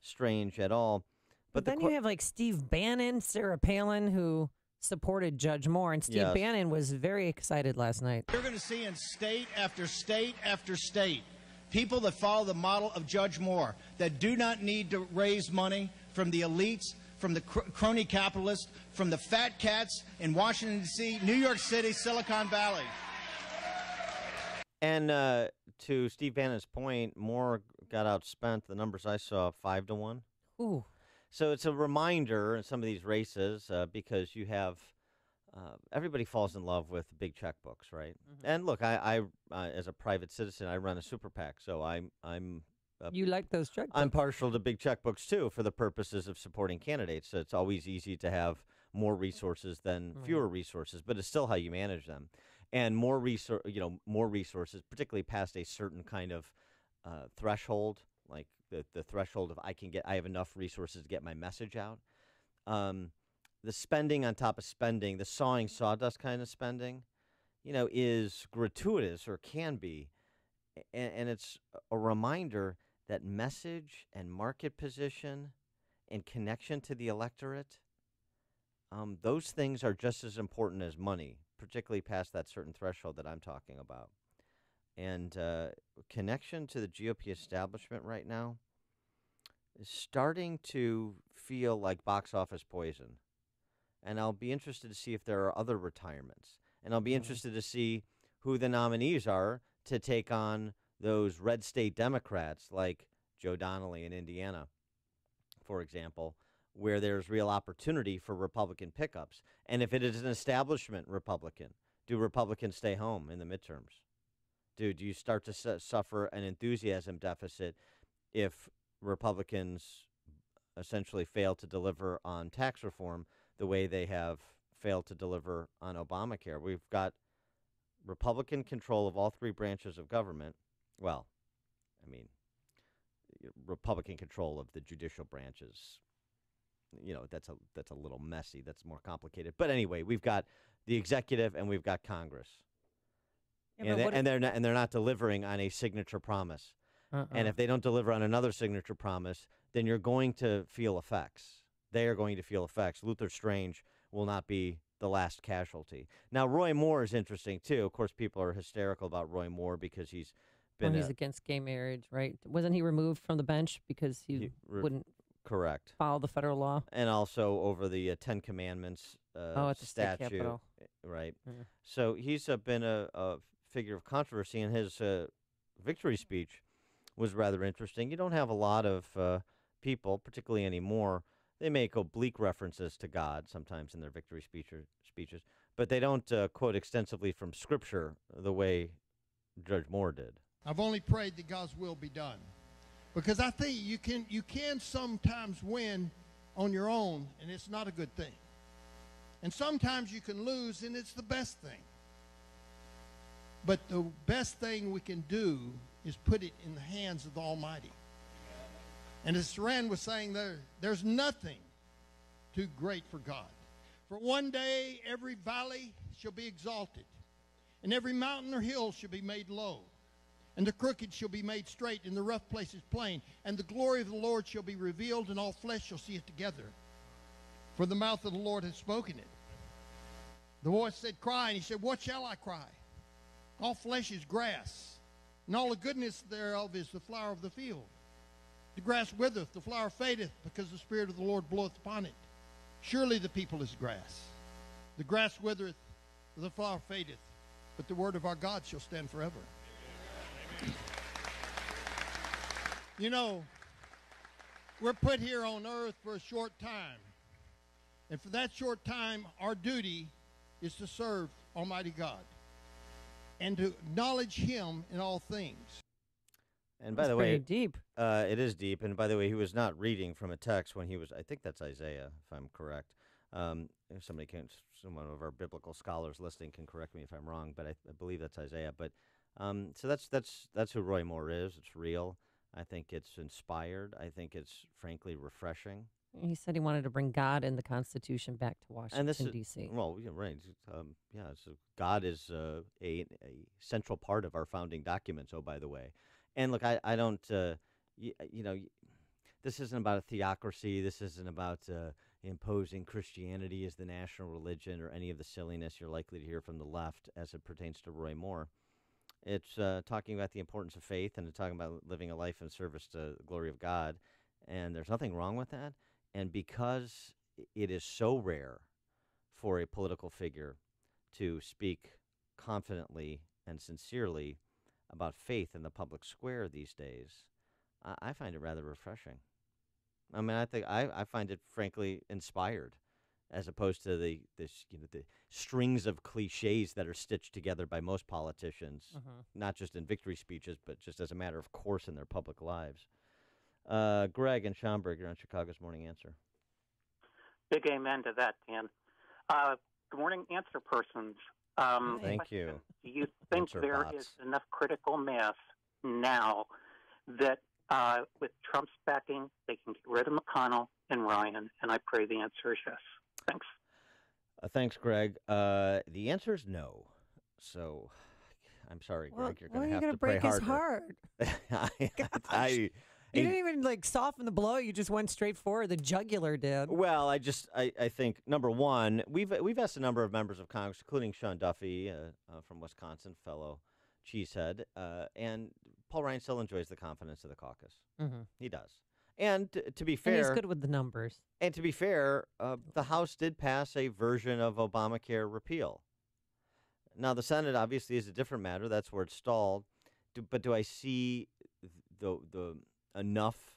Strange at all. But then you have like Steve Bannon, Sarah Palin, who supported Judge Moore. And Steve Bannon was very excited last night. You're going to see in state after state after state people that follow the model of Judge Moore, that do not need to raise money from the elites, from the crony capitalists, from the fat cats in Washington, D.C., New York City, Silicon Valley. And to Steve Bannon's point, Moore got outspent. The numbers I saw, 5-1. Ooh. So it's a reminder in some of these races because you have everybody falls in love with big checkbooks, right? Mm-hmm. And look, I as a private citizen, I run a super PAC, so I'm you like those checkbooks? I'm partial to big checkbooks too, for the purposes of supporting candidates. So it's always easy to have more resources than fewer resources, but it's still how you manage them. And more resources, particularly past a certain kind of threshold, like the threshold of I have enough resources to get my message out. The spending on top of spending, the sawing sawdust kind of spending, is gratuitous or can be. And it's a reminder that message and market position and connection to the electorate, those things are just as important as money, particularly past that certain threshold that I'm talking about. And connection to the GOP establishment right now is starting to feel like box office poison. And I'll be interested to see if there are other retirements. And I'll be interested to see who the nominees are to take on those red state Democrats like Joe Donnelly in Indiana, for example, where there's real opportunity for Republican pickups. And if it is an establishment Republican, do Republicans stay home in the midterms? Do you start to suffer an enthusiasm deficit if Republicans essentially fail to deliver on tax reform the way they have failed to deliver on Obamacare? We've got Republican control of all three branches of government. Well, I mean, Republican control of the judicial branches. That's a little messy. That's more complicated. But anyway, we've got the executive and we've got Congress, and they're not delivering on a signature promise. And if they don't deliver on another signature promise, then you're going to feel effects. They are going to feel effects. Luther Strange will not be the last casualty. Now, Roy Moore is interesting too. Of course, people are hysterical about Roy Moore because he's he's against gay marriage, right? Wasn't he removed from the bench because he wouldn't follow the federal law? And also over the Ten Commandments at the state statue, capitol. right? So he's been a figure of controversy, and his victory speech was rather interesting. You don't have a lot of people, particularly anymore. They make oblique references to God sometimes in their victory speeches, but they don't quote extensively from Scripture the way Judge Moore did. I've only prayed that God's will be done, because I think you can sometimes win on your own, and it's not a good thing. And sometimes you can lose, and it's the best thing. But the best thing we can do is put it in the hands of the Almighty. And as Saran was saying, there's nothing too great for God. For one day every valley shall be exalted, and every mountain or hill shall be made low, and the crooked shall be made straight, and the rough places plain, and the glory of the Lord shall be revealed, and all flesh shall see it together. For the mouth of the Lord has spoken it. The voice said, cry, and he said, what shall I cry? All flesh is grass, and all the goodness thereof is the flower of the field. The grass withereth, the flower fadeth, because the Spirit of the Lord bloweth upon it. Surely the people is grass. The grass withereth, the flower fadeth, but the word of our God shall stand forever. You know, we're put here on earth for a short time. And for that short time, our duty is to serve Almighty God and to acknowledge Him in all things. And by the way, deep. It is deep. And by the way, he was not reading from a text when he was. I think that's Isaiah, if I'm correct. If someone of our biblical scholars listening can correct me if I'm wrong, but I believe that's Isaiah. But so that's who Roy Moore is. It's real. I think it's inspired. I think it's frankly refreshing. He said he wanted to bring God and the Constitution back to Washington, D.C. Well, yeah, right. So God is a central part of our founding documents. Oh, by the way. And look, I don't, this isn't about a theocracy. This isn't about imposing Christianity as the national religion or any of the silliness you're likely to hear from the left as it pertains to Roy Moore. It's talking about the importance of faith and talking about living a life in service to the glory of God. And there's nothing wrong with that. And because it is so rare for a political figure to speak confidently and sincerely about faith in the public square these days, I find it rather refreshing. I mean, I find it frankly inspired, as opposed to the strings of cliches that are stitched together by most politicians, not just in victory speeches, but just as a matter of course in their public lives. Greg and Schaumburg, you're on Chicago's Morning Answer. Big amen to that, Dan. Good morning, answer persons. Thank you. Do you think there is enough critical mass now that with Trump's backing, they can get rid of McConnell and Ryan? And I pray the answer is yes. Thanks. Thanks, Greg. The answer is no. So I'm sorry, Greg. You're going to have to pray harder. Break his heart. You didn't even soften the blow. You just went straight for the jugular, did. Well, I think number one, we've asked a number of members of Congress, including Sean Duffy from Wisconsin, fellow cheesehead, and Paul Ryan still enjoys the confidence of the caucus. Mm-hmm. He does. And to be fair, and he's good with the numbers. And to be fair, the House did pass a version of Obamacare repeal. Now the Senate obviously is a different matter. That's where it stalled. But do I see the enough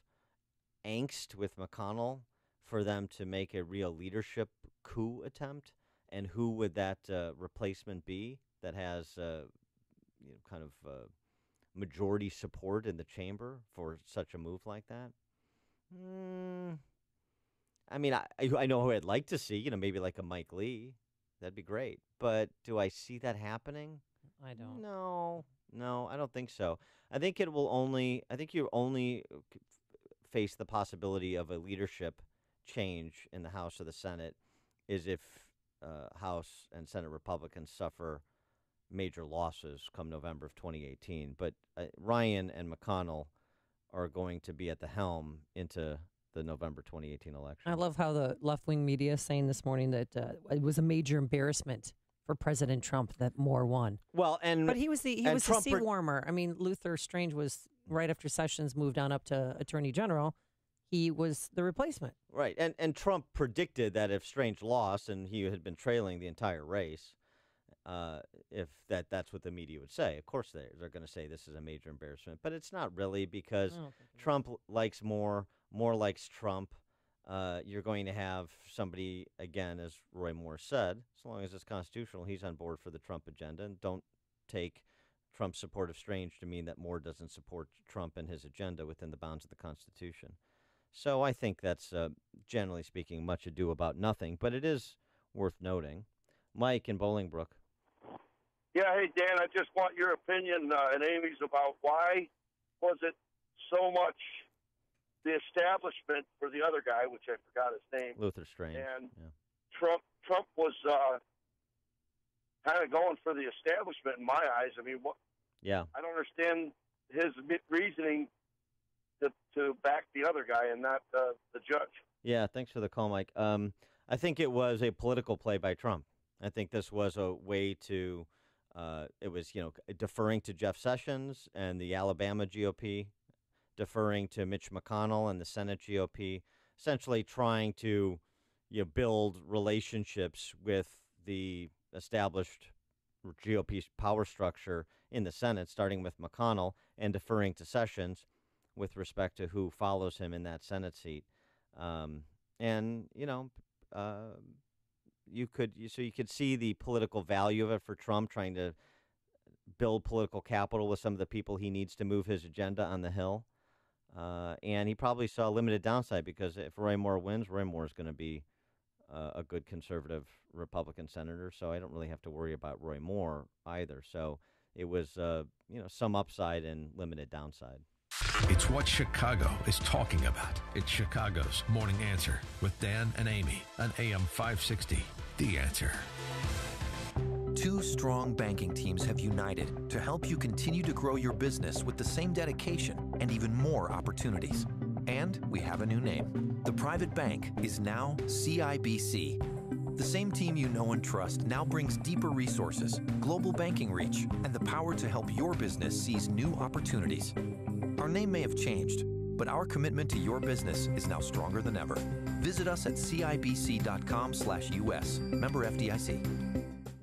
angst with McConnell for them to make a real leadership coup attempt? And who would that replacement be that has kind of majority support in the chamber for such a move like that? I mean, I know who I'd like to see, maybe like a Mike Lee. That'd be great. But do I see that happening? I don't. No, I don't think so. I think you're only face the possibility of a leadership change in the House or the Senate is if House and Senate Republicans suffer major losses come November of 2018. But Ryan and McConnell are going to be at the helm into the November 2018 election. I love how the left-wing media is saying this morning that it was a major embarrassment for President Trump that Moore won. Well, but he was the sea warmer. I mean, Luther Strange was right after Sessions moved on up to Attorney General. He was the replacement. Right, and Trump predicted that if Strange lost and he had been trailing the entire race, if that's what the media would say. Of course, they're going to say this is a major embarrassment, but it's not really, because Trump likes Moore likes Trump. You're going to have somebody, again, as Roy Moore said, as long as it's constitutional, he's on board for the Trump agenda, and don't take Trump's support of Strange to mean that Moore doesn't support Trump and his agenda within the bounds of the Constitution. So I think that's, generally speaking, much ado about nothing, but it is worth noting. Mike in Bolingbrook. Yeah, hey, Dan, I just want your opinion and Amy's about why was it so much the establishment for the other guy, which I forgot his name. Luther Strange. And Trump was kind of going for the establishment in my eyes. I mean, Yeah. I don't understand his reasoning to back the other guy and not the judge. Yeah, thanks for the call, Mike. I think it was a political play by Trump. I think this was a way to, it was, deferring to Jeff Sessions and the Alabama GOP, deferring to Mitch McConnell and the Senate GOP, essentially trying to build relationships with the established GOP power structure in the Senate, starting with McConnell and deferring to Sessions with respect to who follows him in that Senate seat. You could see the political value of it for Trump, trying to build political capital with some of the people he needs to move his agenda on the Hill. And he probably saw a limited downside, because if Roy Moore wins, Roy Moore is going to be a good conservative Republican senator. So I don't really have to worry about Roy Moore either. So it was, some upside and limited downside. It's what Chicago is talking about. It's Chicago's Morning Answer with Dan and Amy on AM 560. The Answer. Two strong banking teams have united to help you continue to grow your business with the same dedication and even more opportunities. And we have a new name. The private bank is now CIBC. The same team you know and trust now brings deeper resources, global banking reach, and the power to help your business seize new opportunities. Our name may have changed, but our commitment to your business is now stronger than ever. Visit us at cibc.com/US. Member FDIC.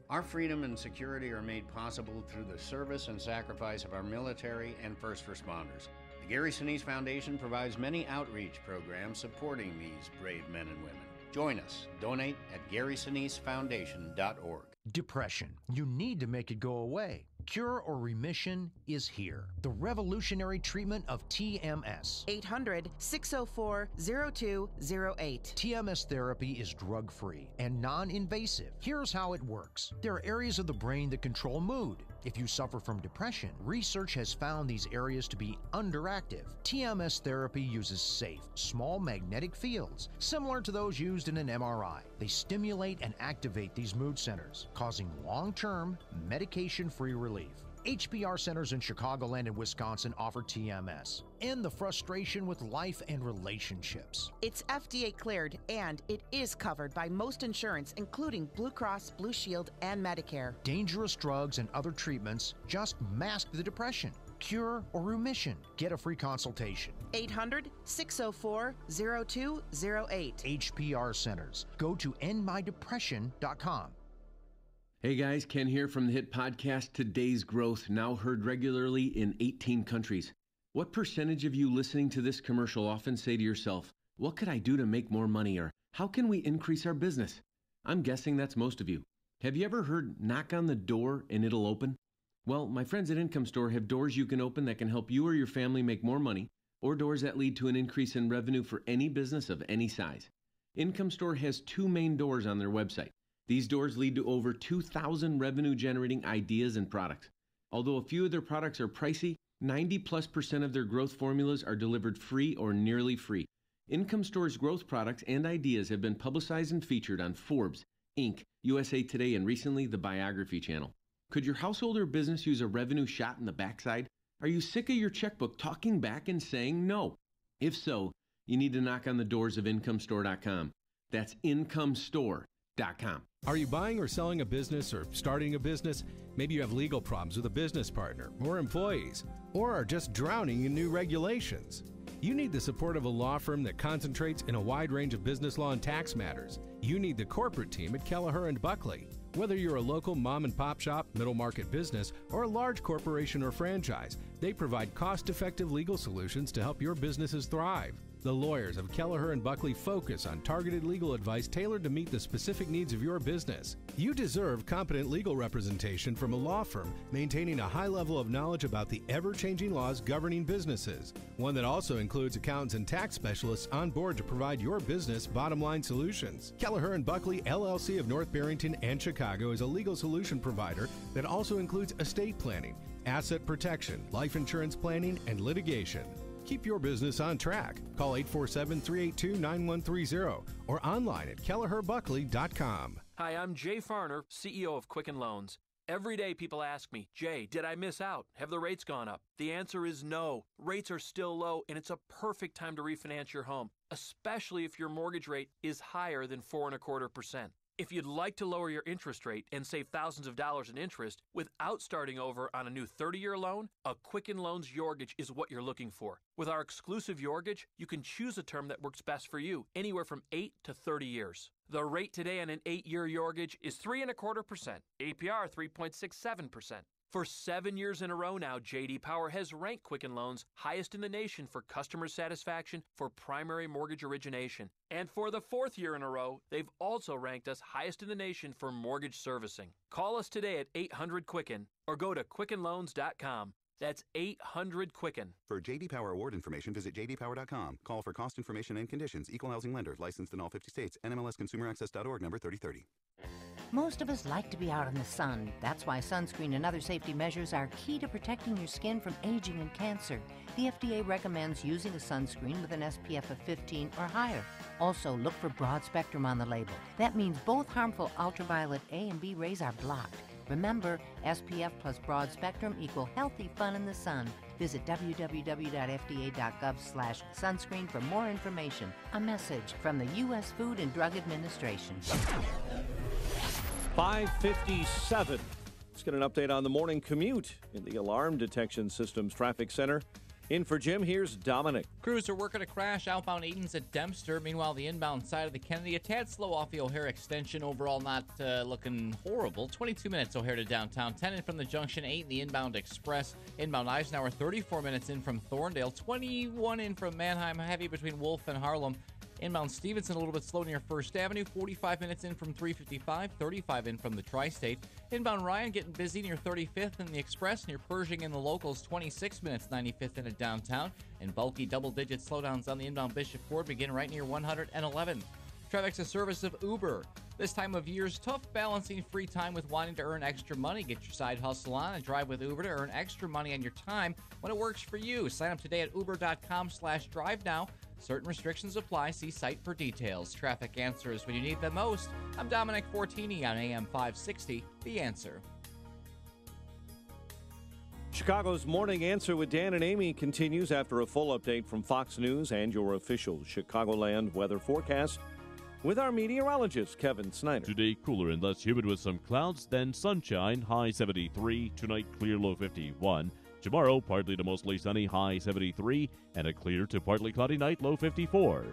Our freedom and security are made possible through the service and sacrifice of our military and first responders. The Gary Sinise Foundation provides many outreach programs supporting these brave men and women. Join us. Donate at GarySiniseFoundation.org. Depression. You need to make it go away. Cure or remission is here. The revolutionary treatment of TMS. 800-604-0208. TMS therapy is drug-free and non-invasive. Here's how it works. There are areas of the brain that control mood. If you suffer from depression, research has found these areas to be underactive. TMS therapy uses safe, small magnetic fields, similar to those used in an MRI. They stimulate and activate these mood centers, causing long-term, medication-free relief. HBR centers in Chicagoland and Wisconsin offer TMS. End the frustration with life and relationships. It's FDA cleared, and it is covered by most insurance, including Blue Cross, Blue Shield, and Medicare. Dangerous drugs and other treatments just mask the depression. Cure or remission. Get a free consultation. 800-604-0208. HBR centers. Go to endmydepression.com. Hey guys, Ken here from the hit podcast Today's Growth, now heard regularly in 18 countries. What percentage of you listening to this commercial often say to yourself, what could I do to make more money, or how can we increase our business? I'm guessing that's most of you. Have you ever heard knock on the door and it'll open? Well, my friends at Income Store have doors you can open that can help you or your family make more money, or doors that lead to an increase in revenue for any business of any size. Income Store has two main doors on their website. These doors lead to over 2,000 revenue-generating ideas and products. Although a few of their products are pricey, 90+% of their growth formulas are delivered free or nearly free. Income Store's growth products and ideas have been publicized and featured on Forbes, Inc., USA Today, and recently the Biography Channel. Could your household or business use a revenue shot in the backside? Are you sick of your checkbook talking back and saying no? If so, you need to knock on the doors of IncomeStore.com. That's IncomeStore.com. Are you buying or selling a business or starting a business? Maybe you have legal problems with a business partner or employees, or are just drowning in new regulations. You need the support of a law firm that concentrates in a wide range of business law and tax matters. You need the corporate team at Kelleher & Buckley. Whether you're a local mom and pop shop, middle market business, or a large corporation or franchise, they provide cost-effective legal solutions to help your businesses thrive. The lawyers of Kelleher & Buckley focus on targeted legal advice tailored to meet the specific needs of your business. You deserve competent legal representation from a law firm maintaining a high level of knowledge about the ever-changing laws governing businesses. One that also includes accountants and tax specialists on board to provide your business bottom-line solutions. Kelleher & Buckley, LLC of North Barrington and Chicago is a legal solution provider that also includes estate planning, asset protection, life insurance planning, and litigation. Keep your business on track. Call 847-382-9130 or online at kelleherbuckley.com. Hi, I'm Jay Farner, CEO of Quicken Loans. Every day people ask me, Jay, did I miss out? Have the rates gone up? The answer is no. Rates are still low, and it's a perfect time to refinance your home, especially if your mortgage rate is higher than 4.25%. If you'd like to lower your interest rate and save thousands of dollars in interest without starting over on a new 30-year loan, a Quicken Loans Yorgage is what you're looking for. With our exclusive Yorgage, you can choose a term that works best for you, anywhere from 8 to 30 years. The rate today on an 8-year Yorgage is 3.25%, APR 3.67%. For 7 years in a row now, J.D. Power has ranked Quicken Loans highest in the nation for customer satisfaction for primary mortgage origination. And for the 4th year in a row, they've also ranked us highest in the nation for mortgage servicing. Call us today at 800-QUICKEN or go to QuickenLoans.com. That's 800-QUICKEN. For J.D. Power award information, visit jdpower.com. Call for cost information and conditions. Equal housing lender. Licensed in all 50 states. NMLSConsumerAccess.org, number 3030. Most of us like to be out in the sun. That's why sunscreen and other safety measures are key to protecting your skin from aging and cancer. The FDA recommends using a sunscreen with an SPF of 15 or higher. Also, look for broad spectrum on the label. That means both harmful ultraviolet A and B rays are blocked. Remember, SPF plus broad spectrum equal healthy fun in the sun. Visit www.fda.gov/sunscreen for more information. A message from the U.S. Food and Drug Administration. 5:57. Let's get an update on the morning commute in the Alarm Detection Systems Traffic Center. In for Jim, here's Dominic. Crews are working a crash outbound Aiden's at Dempster. Meanwhile, the inbound side of the Kennedy, a tad slow off the O'Hare extension. Overall, not looking horrible. 22 minutes O'Hare to downtown. 10 in from the junction, 8 in the inbound express. Inbound Eisenhower, 34 minutes in from Thorndale. 21 in from Manheim, heavy between Wolf and Harlem. Inbound Stevenson a little bit slow near First Avenue, 45 minutes in from 355, 35 in from the Tri-State. Inbound Ryan getting busy near 35th in the Express, near Pershing in the locals, 26 minutes, 95th in at downtown. And bulky double-digit slowdowns on the inbound Bishop Ford begin right near 111. Traffic's a service of Uber. This time of year's tough balancing free time with wanting to earn extra money. Get your side hustle on and drive with Uber to earn extra money on your time when it works for you. Sign up today at uber.com/drive now. Certain restrictions apply. See site for details. Traffic answers when you need them most. I'm Dominic Fortini on AM 560, The Answer. Chicago's Morning Answer with Dan and Amy continues after a full update from Fox News and your official Chicagoland weather forecast with our meteorologist, Kevin Snyder. Today, cooler and less humid with some clouds, then sunshine, high 73. Tonight, clear, low 51. Tomorrow, partly to mostly sunny, high 73, and a clear to partly cloudy night, low 54.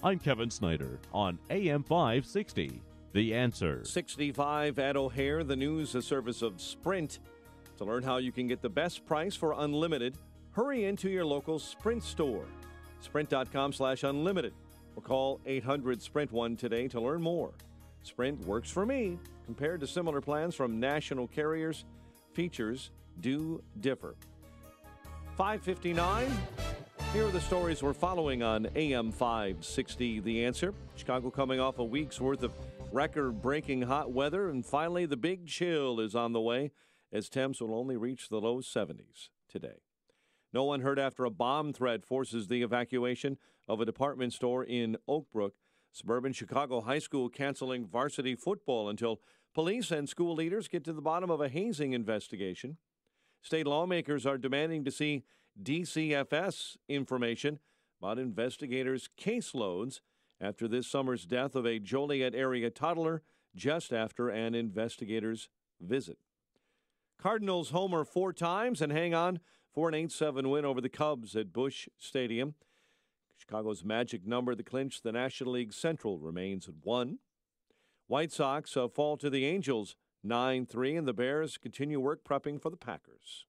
I'm Kevin Snyder on AM 560, The Answer. 65 at O'Hare, the news, a service of Sprint. To learn how you can get the best price for unlimited, hurry into your local Sprint store. Sprint.com/unlimited or call 800-SPRINT-1 today to learn more. Sprint works for me. Compared to similar plans from national carriers, features do differ. 5:59. Here are the stories we're following on AM 560, The Answer. Chicago coming off a week's worth of record-breaking hot weather, and finally the big chill is on the way as temps will only reach the low 70s today. No one hurt after a bomb threat forces the evacuation of a department store in Oak Brook. Suburban Chicago High School canceling varsity football until police and school leaders get to the bottom of a hazing investigation. State lawmakers are demanding to see DCFS information about investigators' caseloads after this summer's death of a Joliet area toddler just after an investigator's visit. Cardinals homer 4 times and hang on for an 8-7 win over the Cubs at Busch Stadium. Chicago's magic number to clinch the National League Central remains at 1. White Sox fall to the Angels 9-3, and the Bears continue work prepping for the Packers.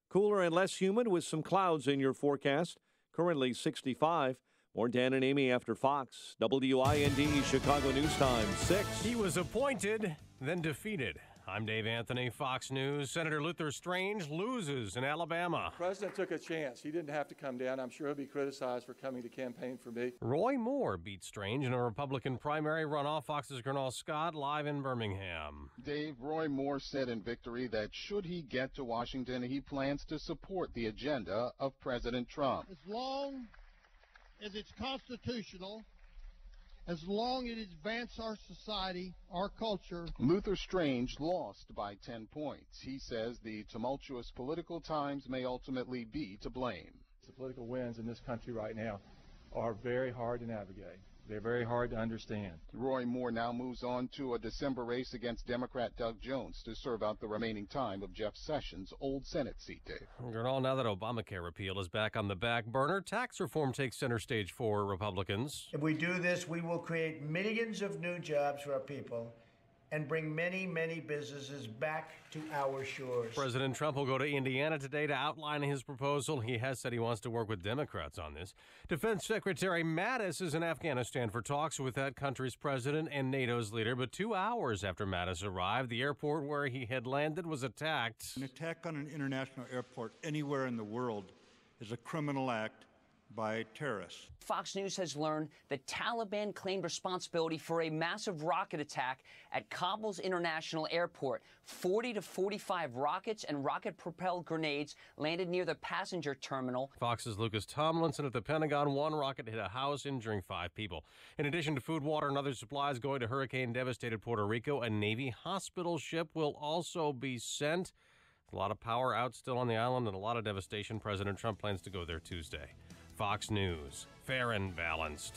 Cooler and less humid with some clouds in your forecast. Currently 65. More Dan and Amy after Fox. WIND Chicago News Time 6. He was appointed, then defeated. I'm Dave Anthony, Fox News. Senator Luther Strange loses in Alabama. The president took a chance. He didn't have to come down. I'm sure he'll be criticized for coming to campaign for me. Roy Moore beat Strange in a Republican primary runoff. Fox's Gernal Scott live in Birmingham. Dave, Roy Moore said in victory that should he get to Washington, he plans to support the agenda of President Trump. As long as it's constitutional, as long as it advances our society, our culture. Luther Strange lost by 10 points. He says the tumultuous political times may ultimately be to blame. The political winds in this country right now are very hard to navigate. They're very hard to understand. Roy Moore now moves on to a December race against Democrat Doug Jones to serve out the remaining time of Jeff Sessions' old Senate seat, Dave. Gernal, now that Obamacare repeal is back on the back burner, tax reform takes center stage for Republicans. If we do this, we will create millions of new jobs for our people and bring many, many businesses back to our shores. President Trump will go to Indiana today to outline his proposal. He has said he wants to work with Democrats on this. Defense Secretary Mattis is in Afghanistan for talks with that country's president and NATO's leader. But 2 hours after Mattis arrived, the airport where he had landed was attacked. An attack on an international airport anywhere in the world is a criminal act by terrorists. Fox News has learned the Taliban claimed responsibility for a massive rocket attack at Kabul's international airport. 40 to 45 rockets and rocket-propelled grenades landed near the passenger terminal. Fox's Lucas Tomlinson at the Pentagon. 1 rocket hit a house, injuring 5 people. In addition to food, water, and other supplies going to hurricane-devastated Puerto Rico, a Navy hospital ship will also be sent. A lot of power out still on the island and a lot of devastation. President Trump plans to go there Tuesday. Fox News, fair and balanced.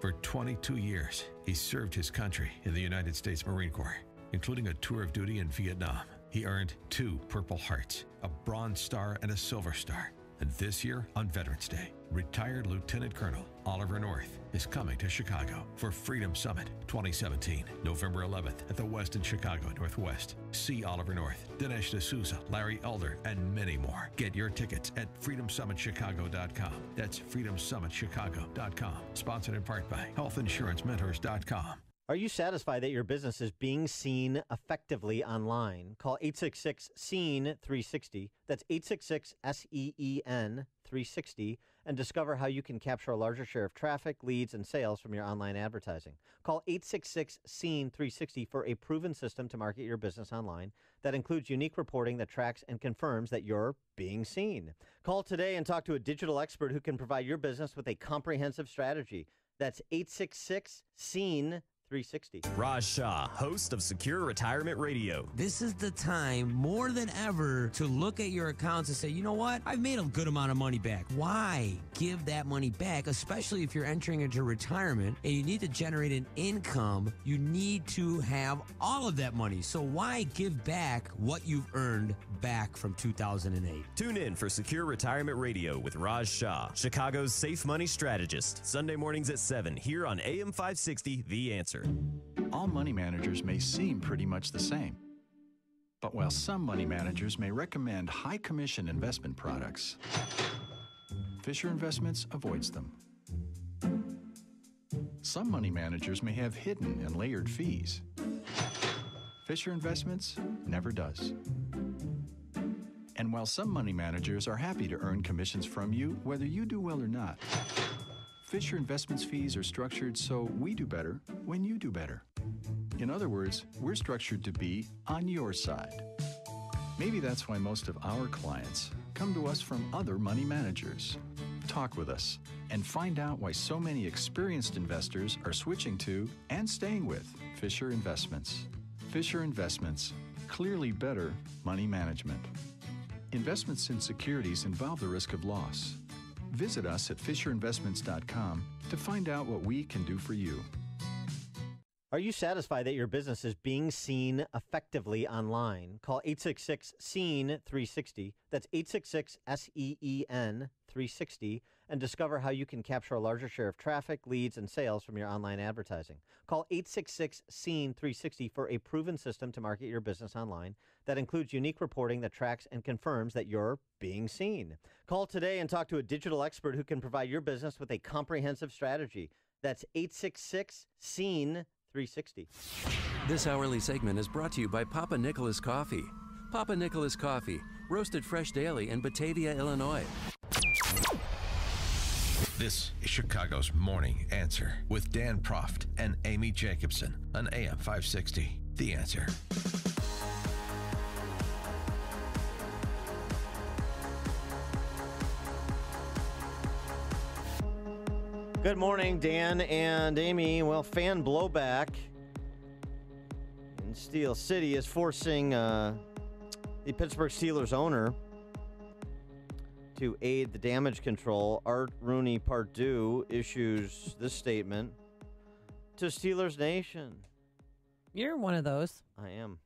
For 22 years, he served his country in the United States Marine Corps, including a tour of duty in Vietnam. He earned 2 Purple Hearts, a Bronze Star, and a Silver Star. And this year, on Veterans Day, retired Lieutenant Colonel Oliver North is coming to Chicago for Freedom Summit 2017, November 11th at the Westin Chicago Northwest. See Oliver North, Dinesh D'Souza, Larry Elder, and many more. Get your tickets at freedomsummitchicago.com. That's freedomsummitchicago.com. Sponsored in part by healthinsurancementors.com. Are you satisfied that your business is being seen effectively online? Call 866-SEEN-360. That's 866-SEEN-360 and discover how you can capture a larger share of traffic, leads, and sales from your online advertising. Call 866-SEEN-360 for a proven system to market your business online that includes unique reporting that tracks and confirms that you're being seen. Call today and talk to a digital expert who can provide your business with a comprehensive strategy. That's 866-SEEN-360. Raj Shah, host of Secure Retirement Radio. This is the time more than ever to look at your accounts and say, you know what? I've made a good amount of money back. Why give that money back, especially if you're entering into retirement and you need to generate an income? You need to have all of that money. So why give back what you've earned back from 2008? Tune in for Secure Retirement Radio with Raj Shah, Chicago's safe money strategist. Sunday mornings at 7 here on AM 560, The Answer. All money managers may seem pretty much the same. But while some money managers may recommend high commission investment products, Fisher Investments avoids them. Some money managers may have hidden and layered fees. Fisher Investments never does. And while some money managers are happy to earn commissions from you, whether you do well or not, Fisher Investments fees are structured so we do better when you do better. In other words, we're structured to be on your side. Maybe that's why most of our clients come to us from other money managers. Talk with us and find out why so many experienced investors are switching to and staying with Fisher Investments. Fisher Investments, clearly better money management. Investments in securities involve the risk of loss. Visit us at FisherInvestments.com to find out what we can do for you. Are you satisfied that your business is being seen effectively online? Call 866-SEEN-360. That's 866-SEEN-360 and discover how you can capture a larger share of traffic, leads, and sales from your online advertising. Call 866-SEEN-360 for a proven system to market your business online that includes unique reporting that tracks and confirms that you're being seen. Call today and talk to a digital expert who can provide your business with a comprehensive strategy. That's 866-SEEN-360. This hourly segment is brought to you by Papa Nicholas Coffee. Papa Nicholas Coffee, roasted fresh daily in Batavia, Illinois. This is Chicago's Morning Answer with Dan Proft and Amy Jacobson on AM 560. The Answer. Good morning, Dan and Amy. Well, fan blowback in Steel City is forcing the Pittsburgh Steelers owner to aid the damage control. Art Rooney Pardue issues this statement to Steelers Nation. You're one of those. I am.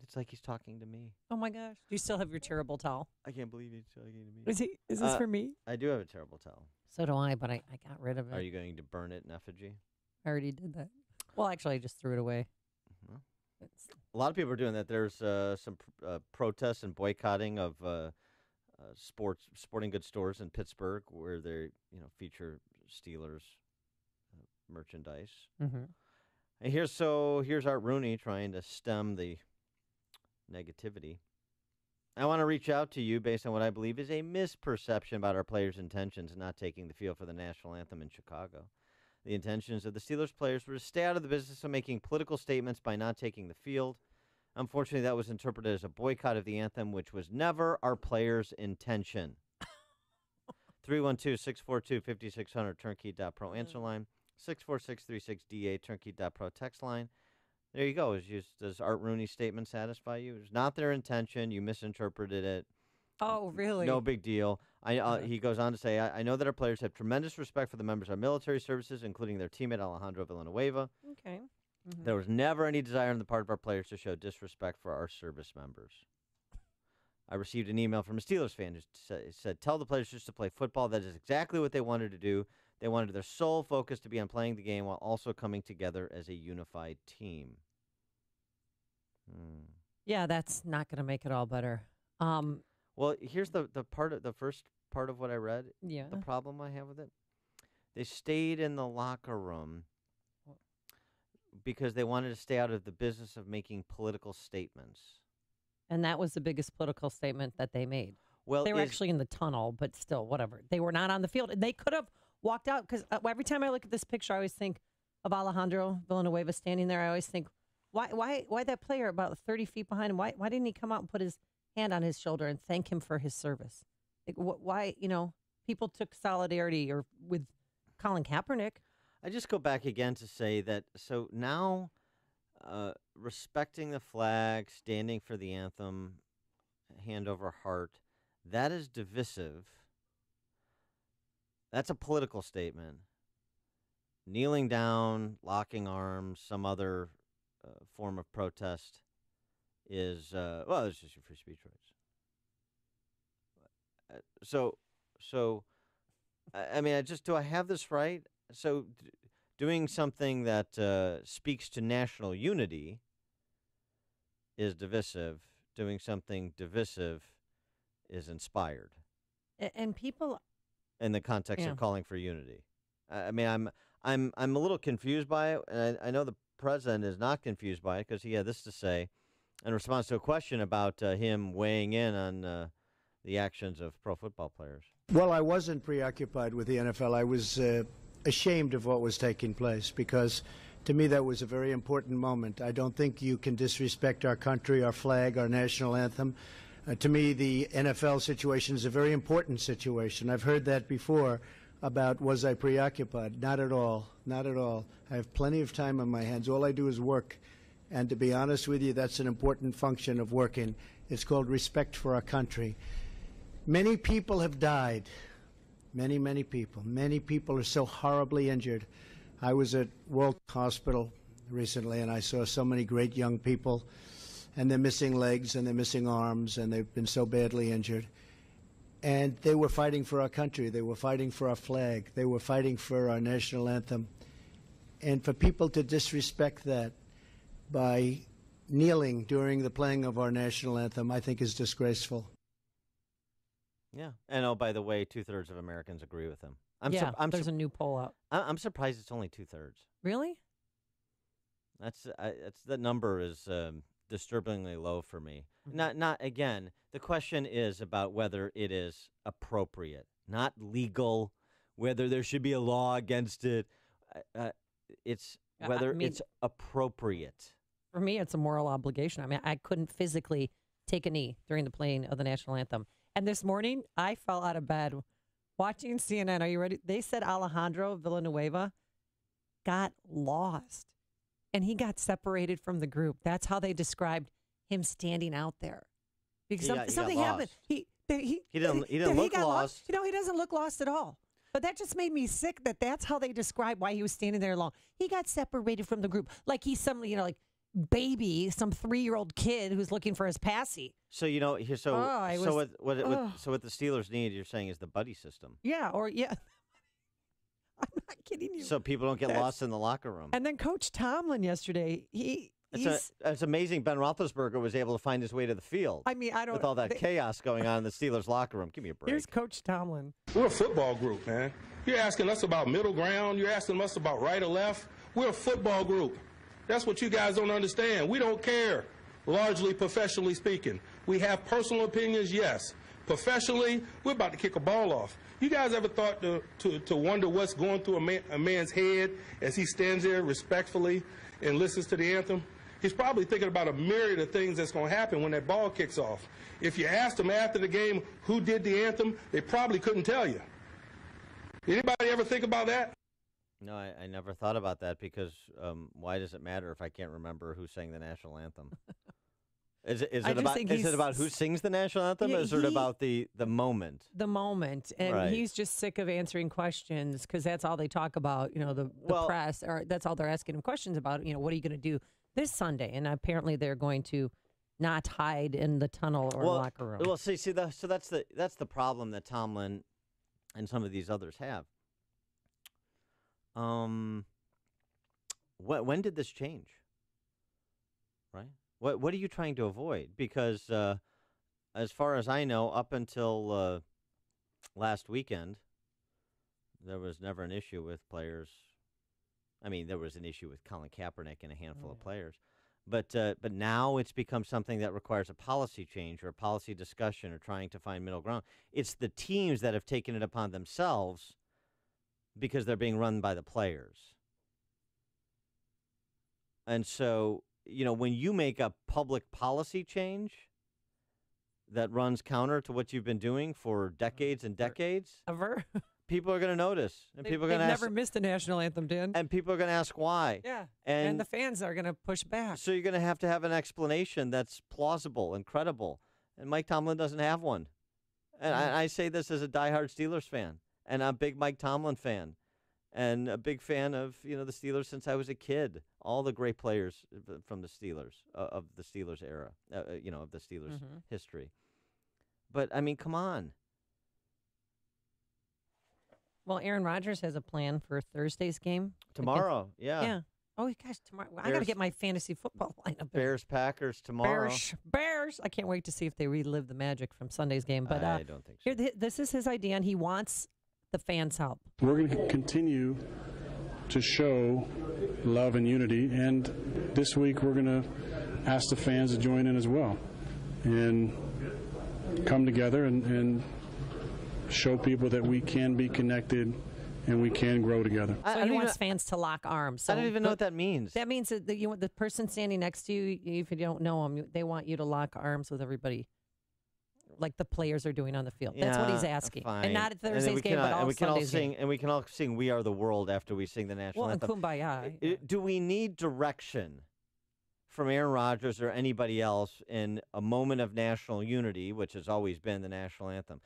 It's like he's talking to me. Oh, my gosh. Do you still have your terrible towel? I can't believe he's talking to me. Is this for me? I do have a terrible towel. So do I, but I got rid of it. Are you going to burn it in effigy? I already did that. Well, actually, I just threw it away. Mm-hmm. A lot of people are doing that. There's some protests and boycotting of sporting goods stores in Pittsburgh where they feature Steelers merchandise. Mm-hmm. And here's Art Rooney trying to stem the negativity. I want to reach out to you based on what I believe is a misperception about our players' intentions in not taking the field for the national anthem in Chicago. The intentions of the Steelers players were to stay out of the business of making political statements by not taking the field. Unfortunately, that was interpreted as a boycott of the anthem, which was never our players' intention. 312-642-5600, turnkey.pro answer line, 64636DA, turnkey.pro text line. There you go. Does Art Rooney's statement satisfy you? It's not their intention. You misinterpreted it. Oh, really? No big deal. He goes on to say, I know that our players have tremendous respect for the members of our military services, including their teammate Alejandro Villanueva. Okay. Mm-hmm. There was never any desire on the part of our players to show disrespect for our service members. I received an email from a Steelers fan who said, tell the players just to play football. That is exactly what they wanted to do. They wanted their sole focus to be on playing the game while also coming together as a unified team. Yeah, that's not going to make it all better. Well, here's the first part of what I read. Yeah. The problem I have with it. They stayed in the locker room because they wanted to stay out of the business of making political statements. And that was the biggest political statement that they made. Well, they were actually in the tunnel, but still, whatever. They were not on the field. They could have walked out, because every time I look at this picture, I always think of Alejandro Villanueva standing there. I always think, why that player about 30 feet behind him? Why didn't he come out and put his hand on his shoulder and thank him for his service? Like, why, people took solidarity with Colin Kaepernick. I just go back again to say that, so now respecting the flag, standing for the anthem, hand over heart, that is divisive. That's a political statement. Kneeling down, locking arms, some other form of protest is, it's just your free speech rights. Do I have this right? So doing something that speaks to national unity is divisive. Doing something divisive is inspired. And people, in the context of calling for unity. I'm a little confused by it, and I know the president is not confused by it because he had this to say in response to a question about him weighing in on the actions of pro football players. Well, I wasn't preoccupied with the NFL. I was ashamed of what was taking place because To me, that was a very important moment. I don't think you can disrespect our country, our flag, our national anthem. To me, the NFL situation is a very important situation. I've heard that before about was I preoccupied. Not at all. Not at all. I have plenty of time on my hands. All I do is work. And to be honest with you, that's an important function of working. It's called respect for our country. Many people have died. Many, many people. Many people are so horribly injured. I was at World Hospital recently, and I saw so many great young people, and they're missing legs, and they're missing arms, and they've been so badly injured. And they were fighting for our country. They were fighting for our flag. They were fighting for our national anthem. And for people to disrespect that by kneeling during the playing of our national anthem, I think is disgraceful. Yeah. And, oh, by the way, 2/3 of Americans agree with him. There's a new poll out. I'm surprised it's only 2/3. Really? That number is disturbingly low for me. Not again. The question is about whether it is appropriate, not legal. Whether there should be a law against it. It's whether it's appropriate. For me, it's a moral obligation. I mean, I couldn't physically take a knee during the playing of the national anthem. And this morning, I fell out of bed watching CNN. Are you ready? They said Alejandro Villanueva got lost, and he got separated from the group. That's how they described him standing out there. Because something happened. He didn't look lost. You know, he doesn't look lost at all. But that just made me sick that that's how they describe why he was standing there alone. He got separated from the group. Like he's some, like baby, some 3-year-old kid who's looking for his passy. So, what the Steelers need, you're saying, is the buddy system. Yeah, I'm not kidding you. So people don't get lost in the locker room. And then Coach Tomlin yesterday, it's amazing Ben Roethlisberger was able to find his way to the field. I mean, with all that chaos going on in the Steelers locker room. Give me a break. Here's Coach Tomlin. We're a football group, man. You're asking us about middle ground. You're asking us about right or left. We're a football group. That's what you guys don't understand. We don't care, largely professionally speaking. We have personal opinions, yes. Professionally, we're about to kick a ball off. You guys ever thought to wonder what's going through a man's head as he stands there respectfully and listens to the anthem? He's probably thinking about a myriad of things that's going to happen when that ball kicks off. If you asked them after the game who did the anthem, they probably couldn't tell you. Anybody ever think about that? No, I never thought about that because why does it matter if I can't remember who sang the national anthem? Is it about who sings the national anthem, or is it about the moment? The moment, and he's just sick of answering questions because that's all they talk about. The press, or that's all they're asking him questions about. What are you going to do this Sunday? And apparently they're going to not hide in the tunnel or locker room. Well, so that's the problem that Tomlin and some of these others have. When did this change? Right? What are you trying to avoid? Because as far as I know, up until last weekend, there was never an issue with players. I mean, there was an issue with Colin Kaepernick and a handful of players. But now it's become something that requires a policy change or a policy discussion or trying to find middle ground. It's the teams that have taken it upon themselves because they're being run by the players. And so, when you make a public policy change that runs counter to what you've been doing for decades and decades, people are going to notice. And people are going to never missed the national anthem, Dan. And people are going to ask why. Yeah. And the fans are going to push back. So you're going to have an explanation that's plausible and credible. And Mike Tomlin doesn't have one. And I say this as a diehard Steelers fan. And I'm a big Mike Tomlin fan. And a big fan of, the Steelers since I was a kid. All the great players from the Steelers, of the Steelers era, of the Steelers history. But, I mean, come on. Well, Aaron Rodgers has a plan for Thursday's game. Tomorrow, yeah. Oh, gosh, tomorrow. I got to get my fantasy football lineup. Bears-Packers tomorrow. Bears. I can't wait to see if they relive the magic from Sunday's game. But I don't think so. Here, this is his idea, and he wants the fans' help. We're going to continue to show love and unity, and this week we're going to ask the fans to join in as well and come together and show people that we can be connected and we can grow together. So he wants fans to lock arms. So, I don't even know what that means. That means that the person standing next to you, if you don't know him, they want you to lock arms with everybody, like the players are doing on the field. That's what he's asking. Fine. And not at Thursday's game, but all Sunday's game. And we can all sing "We Are the World" after we sing the national anthem. And Kumbaya. Do we need direction from Aaron Rodgers or anybody else in a moment of national unity, which has always been the national anthem?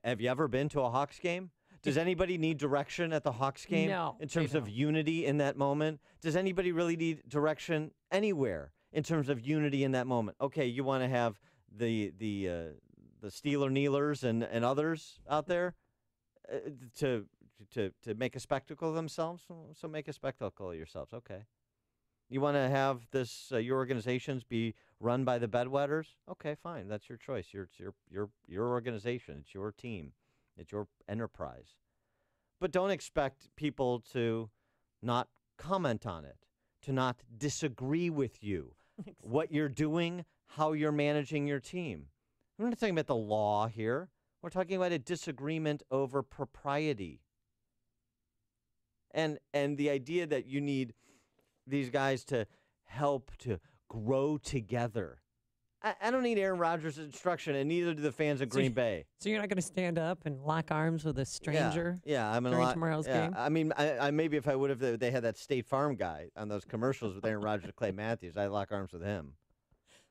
Have you ever been to a Hawks game? Does anybody need direction at the Hawks game in terms of unity in that moment? Does anybody really need direction anywhere in terms of unity in that moment? Okay, you want to have the Steeler kneelers and others out there to make a spectacle of themselves? So make a spectacle of yourselves. Okay. You want to have this your organizations be run by the bedwetters? Okay, fine. That's your choice. It's your organization. It's your team. It's your enterprise. But don't expect people to not comment on it, to not disagree with you, what you're doing, how you're managing your team. We're not talking about the law here. We're talking about a disagreement over propriety. And the idea that you need these guys to help to grow together. I don't need Aaron Rodgers' instruction, and neither do the fans of Green Bay. So you're not going to stand up and lock arms with a stranger during tomorrow's game? I mean, I maybe if I would have, they had that State Farm guy on those commercials with Aaron Rodgers and Clay Matthews, I'd lock arms with him.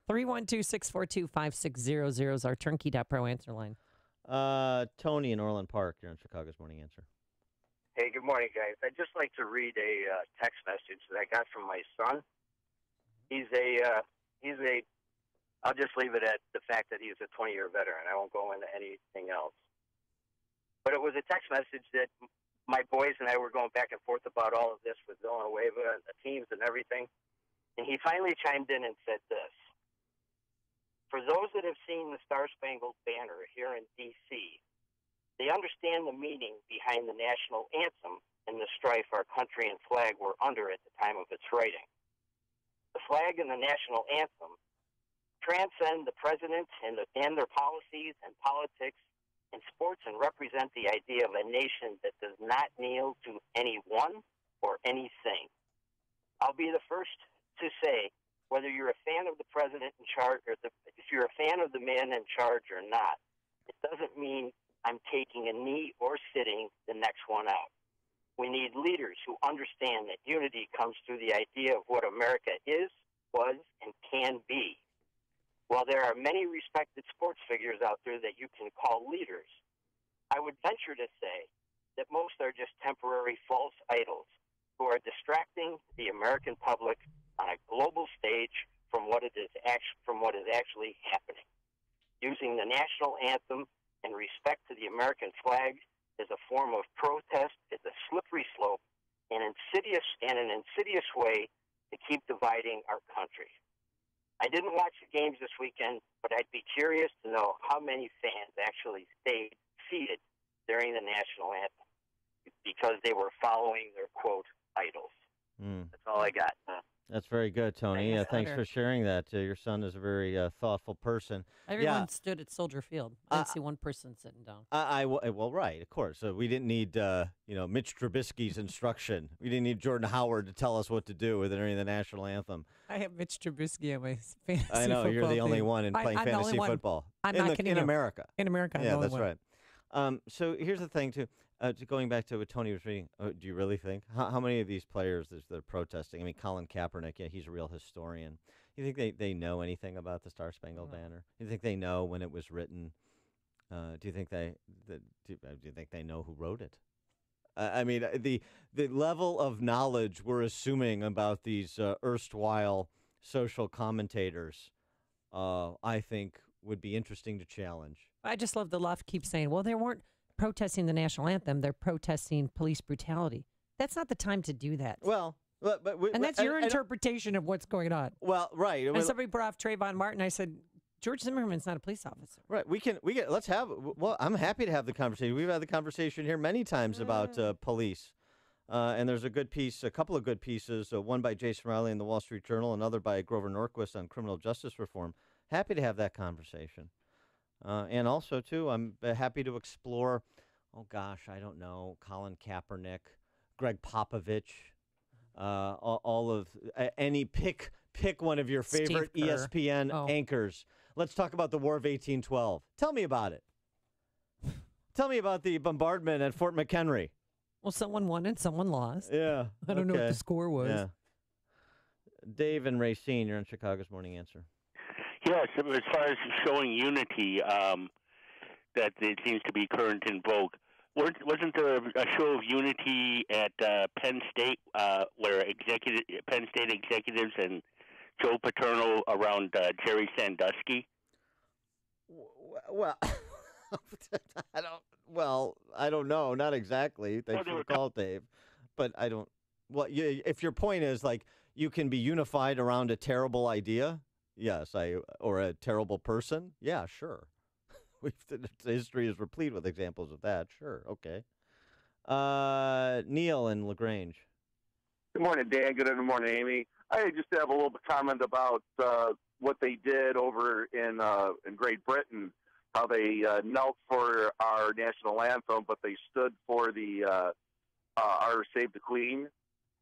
312-642-5600 is our turnkey.pro answer line. Tony in Orland Park, you're on Chicago's Morning Answer. Hey, good morning, guys. I'd just like to read a text message that I got from my son. I'll just leave it at the fact that he's a 20-year veteran. I won't go into anything else. But it was a text message that my boys and I were going back and forth about all of this with Villanueva and the teams and everything. And he finally chimed in and said this. For those that have seen the Star-Spangled Banner here in D.C., they understand the meaning behind the national anthem and the strife our country and flag were under at the time of its writing. The flag and the national anthem transcend the president and their policies and politics and sports and represent the idea of a nation that does not kneel to anyone or anything. I'll be the first to say, whether you're a fan of the president in charge or if you're a fan of the man in charge or not, it doesn't mean I'm taking a knee or sitting the next one out. We need leaders who understand that unity comes through the idea of what America is, was, and can be. While there are many respected sports figures out there that you can call leaders, I would venture to say that most are just temporary false idols who are distracting the American public on a global stage from what is actually happening. Using the national anthem and respect to the American flag as a form of protest is a slippery slope and an insidious way to keep dividing our country. I didn't watch the games this weekend, but I'd be curious to know how many fans actually stayed seated during the national anthem because they were following their, quote, idols. That's all I got. That's very good, Tony. Thanks for sharing that. Your son is a very thoughtful person. Everyone stood at Soldier Field. I didn't see one person sitting down. Well, right, of course. So we didn't need, Mitch Trubisky's instruction. We didn't need Jordan Howard to tell us what to do during the national anthem. I have Mitch Trubisky on my fantasy football I know, you're the only team. one playing fantasy football. I'm not kidding in you. America. In America, I'm yeah, the only that's one. right. So here's the thing, too. Going back to what Tony was reading, do you really think? How many of these players that are protesting? I mean, Colin Kaepernick, he's a real historian. You think they know anything about the Star-Spangled Banner? You think they know when it was written? Do you think they know who wrote it? I mean, the level of knowledge we're assuming about these erstwhile social commentators, I think, would be interesting to challenge. I just love the left keeps saying, well, they weren't protesting the national anthem. They're protesting police brutality. That's not the time to do that. Well, and that's your interpretation of what's going on. Well, right. And somebody brought off Trayvon Martin. I said, George Zimmerman's not a police officer. Right. Let's have, I'm happy to have the conversation. We've had the conversation here many times about police. And there's a couple of good pieces, one by Jason Riley in the Wall Street Journal, another by Grover Norquist on criminal justice reform. Happy to have that conversation. And also, too, I'm happy to explore Oh, gosh, I don't know. Colin Kaepernick, Greg Popovich, all of any pick one of your favorite ESPN anchors. Let's talk about the War of 1812. Tell me about it. Tell me about the bombardment at Fort McHenry. Well, someone won and someone lost. Yeah. I don't know what the score was. Yeah. Dave and Racine, you're on Chicago's Morning Answer. Yes, as far as showing unity, that it seems to be current in vogue. Wasn't there a show of unity at Penn State where Penn State executives and Joe Paterno around Jerry Sandusky? Well, I don't know. Not exactly. Thanks for the call, Dave. But I don't. Well, if your point is like you can be unified around a terrible idea, yes, or a terrible person, yeah, sure. History is replete with examples of that. Sure, okay. Neil in LaGrange. Good morning, Dan. Good morning, Amy. I just have a little comment about what they did over in Great Britain, how they knelt for our national anthem, but they stood for the our Save the Queen.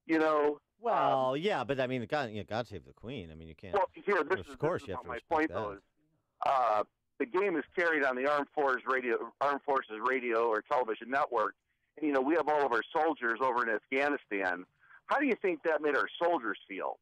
You know. Well, yeah, but I mean, God save the Queen. I mean, you can't. Well, here, of course, you have to my respect point that. though is the game is carried on the Armed Forces radio or television network, and you know we have all of our soldiers over in Afghanistan. How do you think that made our soldiers feel?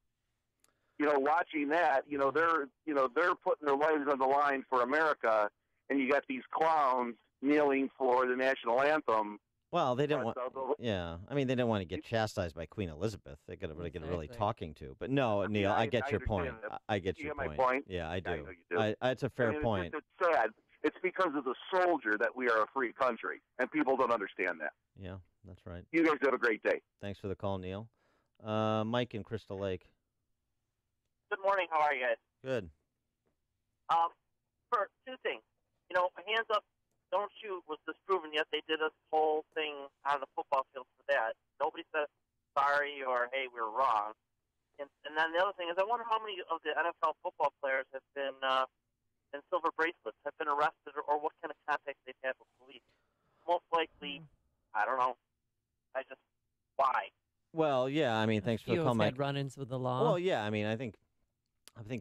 You know, watching that, they're putting their lives on the line for America, and you got these clowns kneeling for the national anthem. Well, they didn't want. Yeah, I mean, they didn't want to get chastised by Queen Elizabeth. They got to really get really talking to. But no, Neil, I get your point. I get your point. My point. Yeah, I do. I know you do. It's a fair point. It's sad. It's because of the soldier that we are a free country, and people don't understand that. Yeah, that's right. You guys have a great day. Thanks for the call, Neil. Mike in Crystal Lake. Good morning. How are you guys? Good. For two things, hands up, don't shoot was disproven, yet they did a whole thing on the football field for that. Nobody said sorry or, hey, we were wrong. And then the other thing is I wonder how many of the NFL football players have been in silver bracelets, have been arrested, or what kind of contact they've had with police. Most likely, I don't know. Why? Well, yeah, I mean, thanks for the call, Mike. Had run-ins with the law. Well, yeah, I mean, I think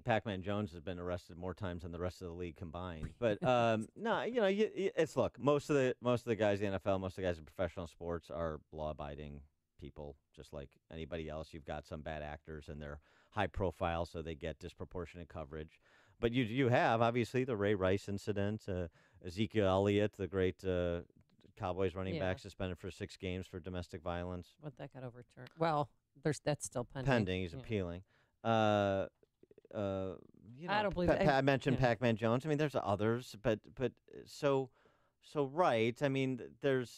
Pac-Man Jones has been arrested more times than the rest of the league combined. But no, it's look. Most of the guys in the NFL, most of the guys in professional sports are law-abiding people, just like anybody else. You've got some bad actors, and they're high profile, so they get disproportionate coverage. But you have obviously the Ray Rice incident, Ezekiel Elliott, the great Cowboys running back, suspended for 6 games for domestic violence. But that got overturned. Well, that's still pending. Pending. He's appealing. I don't believe I mentioned Pac-Man Jones. I mean, there's others, but so right. I mean, there's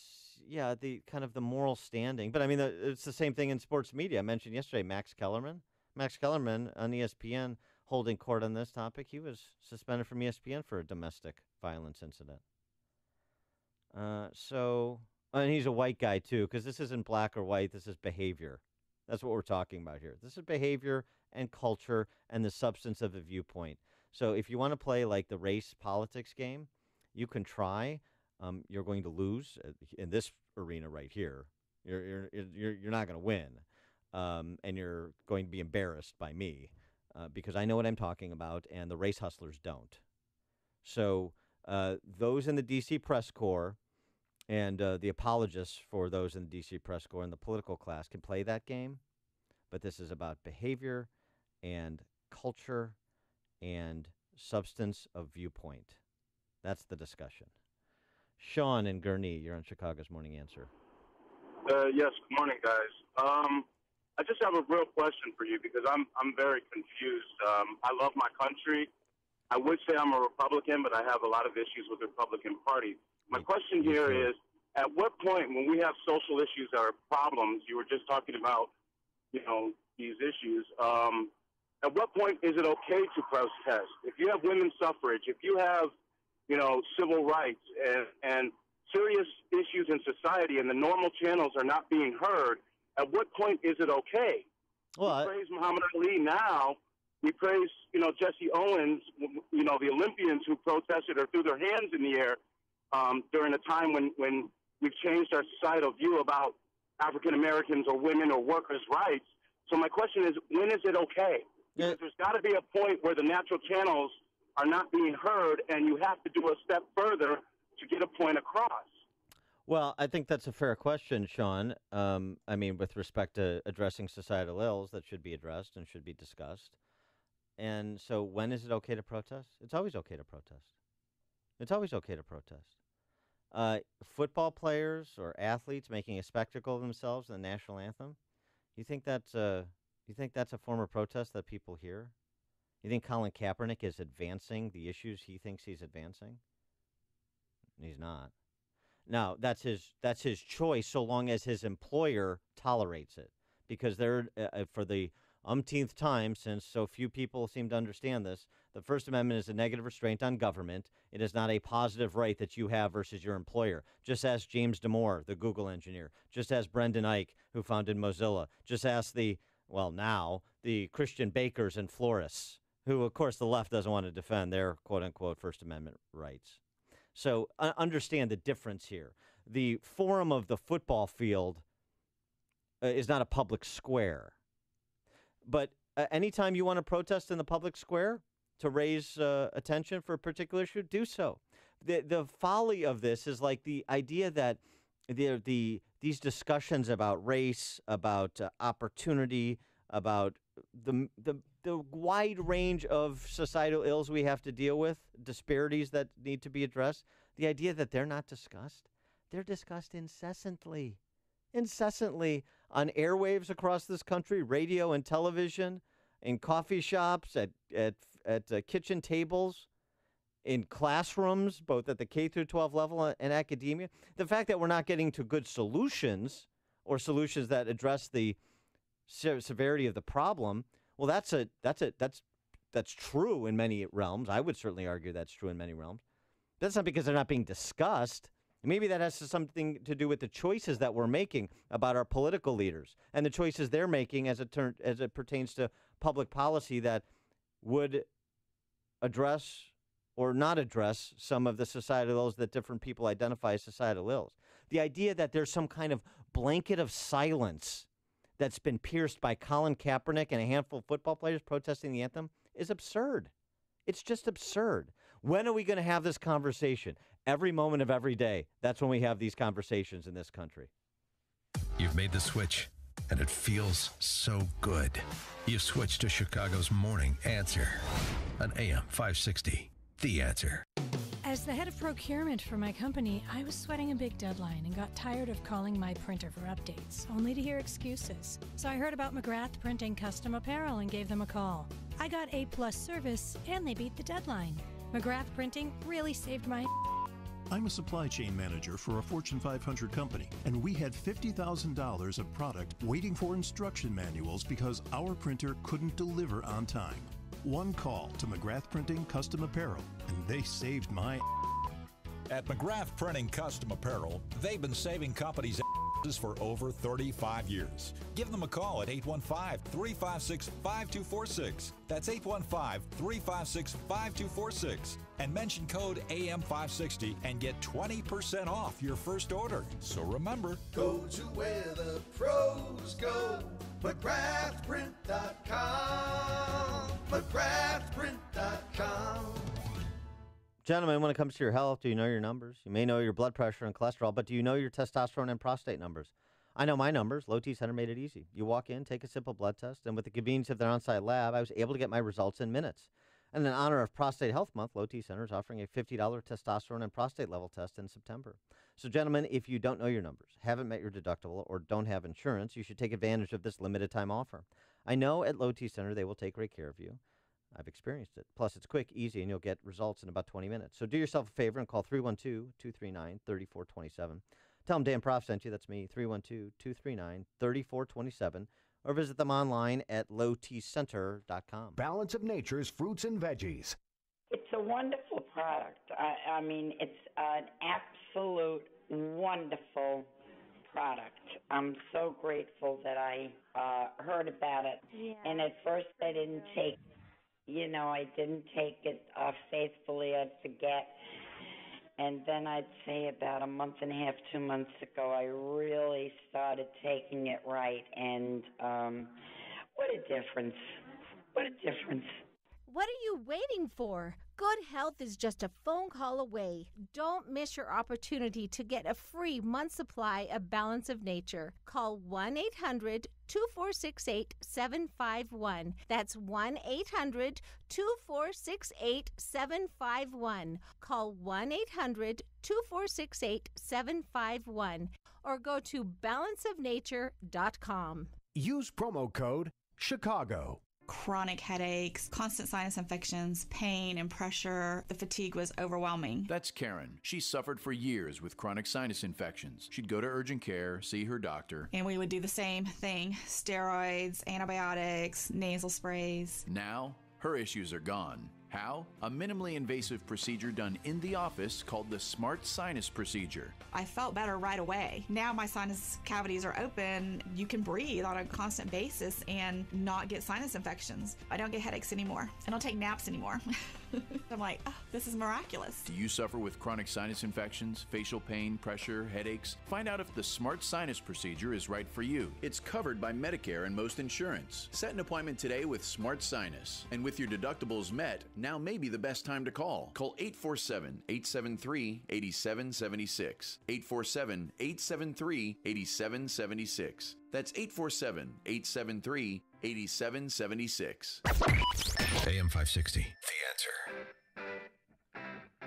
the kind of the moral standing. But I mean, it's the same thing in sports media. I mentioned yesterday Max Kellerman on ESPN holding court on this topic. He was suspended from ESPN for a domestic violence incident. And he's a white guy too, because this isn't black or white. This is behavior. That's what we're talking about here. This is behavior and culture and the substance of a viewpoint. So if you want to play like the race politics game, you can try. You're going to lose in this arena right here. You're not going to win, and you're going to be embarrassed by me because I know what I'm talking about, and the race hustlers don't. So those in the D.C. press corps and the apologists for those in the D.C. press corps and the political class can play that game, but this is about behavior and culture and substance of viewpoint. That's the discussion. Sean in Gurnee, you're on Chicago's Morning Answer. Yes, good morning, guys. I just have a real question for you because I'm very confused. I love my country. I would say I'm a Republican, but I have a lot of issues with the Republican Party. My question here is, at what point when we have social issues that are problems, you were just talking about, these issues, at what point is it okay to protest? If you have women's suffrage, if you have, civil rights and serious issues in society and the normal channels are not being heard, at what point is it okay? Well, we praise Muhammad Ali now. We praise, Jesse Owens, the Olympians who protested or threw their hands in the air during a time when we've changed our societal view about African Americans or women or workers' rights. So my question is, when is it okay? Because there's got to be a point where the natural channels are not being heard, and you have to do a step further to get a point across. Well, I think that's a fair question, Sean. I mean, with respect to addressing societal ills that should be addressed and should be discussed. And so when is it okay to protest? It's always okay to protest. It's always okay to protest. Football players or athletes making a spectacle of themselves in the national anthem, you think that's a form of protest that people hear? You think Colin Kaepernick is advancing the issues he thinks he's advancing? He's not. Now, that's his choice so long as his employer tolerates it. Because they're, for the umpteenth time, since so few people seem to understand this, the First Amendment is a negative restraint on government. It is not a positive right that you have versus your employer. Just ask James Damore, the Google engineer. Just ask Brendan Eich, who founded Mozilla. Just ask the Christian bakers and florists, who, of course, the left doesn't want to defend their quote-unquote First Amendment rights. So understand the difference here. The forum of the football field is not a public square. But anytime you want to protest in the public square to raise attention for a particular issue, do so. The folly of this is like the idea that these discussions about race, about opportunity, about the wide range of societal ills we have to deal with, disparities that need to be addressed, the idea that they're not discussed, they're discussed incessantly on airwaves across this country, radio and television, in coffee shops, at kitchen tables, in classrooms, both at the K through 12 level and academia. The fact that we're not getting to good solutions or solutions that address the severity of the problem, well, that's true in many realms. I would certainly argue that's true in many realms. That's not because they're not being discussed. Maybe that has something to do with the choices that we're making about our political leaders and the choices they're making as it pertains to public policy that would address or not address some of the societal ills that different people identify as societal ills. The idea that there's some kind of blanket of silence that's been pierced by Colin Kaepernick and a handful of football players protesting the anthem is absurd. It's just absurd. When are we going to have this conversation? Every moment of every day. That's when we have these conversations in this country. You've made the switch, and it feels so good. You've switched to Chicago's Morning Answer on AM 560. The Answer. As the head of procurement for my company, I was sweating a big deadline and got tired of calling my printer for updates, only to hear excuses. So I heard about McGrath Printing Custom Apparel and gave them a call. I got A+ service, and they beat the deadline. McGrath Printing really saved my... I'm a supply chain manager for a Fortune 500 company, and we had $50,000 of product waiting for instruction manuals because our printer couldn't deliver on time. One call to McGrath Printing Custom Apparel, and they saved my... At McGrath Printing Custom Apparel, they've been saving companies for over 35 years. Give them a call at 815-356-5246. That's 815-356-5246. And mention code AM560 and get 20% off your first order. So remember, go to where the pros go. McGrathPrint.com. McGrathPrint.com. Gentlemen, when it comes to your health, do you know your numbers? You may know your blood pressure and cholesterol, but do you know your testosterone and prostate numbers? I know my numbers. Low T Center made it easy. You walk in, take a simple blood test, and with the convenience of their on-site lab, I was able to get my results in minutes. And in honor of Prostate Health Month, Low T Center is offering a $50 testosterone and prostate level test in September. So, gentlemen, if you don't know your numbers, haven't met your deductible, or don't have insurance, you should take advantage of this limited time offer. I know at Low T Center they will take great care of you. I've experienced it. Plus, it's quick, easy, and you'll get results in about 20 minutes. So do yourself a favor and call 312-239-3427. Tell them Dan Prof sent you. That's me, 312-239-3427. Or visit them online at lowtcenter.com. Balance of Nature's fruits and veggies. It's a wonderful product. I mean, it's an absolute wonderful product. I'm so grateful that I heard about it. Yeah. And at first I didn't take I didn't take it faithfully. I'd forget. And then I'd say about a month and a half, 2 months ago, I really started taking it right. And what a difference. What a difference. What are you waiting for? Good health is just a phone call away. Don't miss your opportunity to get a free month supply of Balance of Nature. Call 1-800-2468-751. That's 1-800-2468-751. Call 1-800-2468-751 or go to balanceofnature.com. Use promo code Chicago. Chronic headaches, constant sinus infections, pain and pressure. The fatigue was overwhelming. That's Karen. She suffered for years with chronic sinus infections. She'd go to urgent care, see her doctor. And we would do the same thing. Steroids, antibiotics, nasal sprays. Now, her issues are gone. How? A minimally invasive procedure done in the office called the Smart Sinus Procedure. I felt better right away. Now my sinus cavities are open. You can breathe on a constant basis and not get sinus infections. I don't get headaches anymore. I don't take naps anymore. I'm like, oh, this is miraculous. Do you suffer with chronic sinus infections, facial pain, pressure, headaches? Find out if the Smart Sinus Procedure is right for you. It's covered by Medicare and most insurance. Set an appointment today with Smart Sinus. And with your deductibles met, now may be the best time to call. Call 847-873-8776. 847-873-8776. That's 847-873-8776. AM 560, The Answer.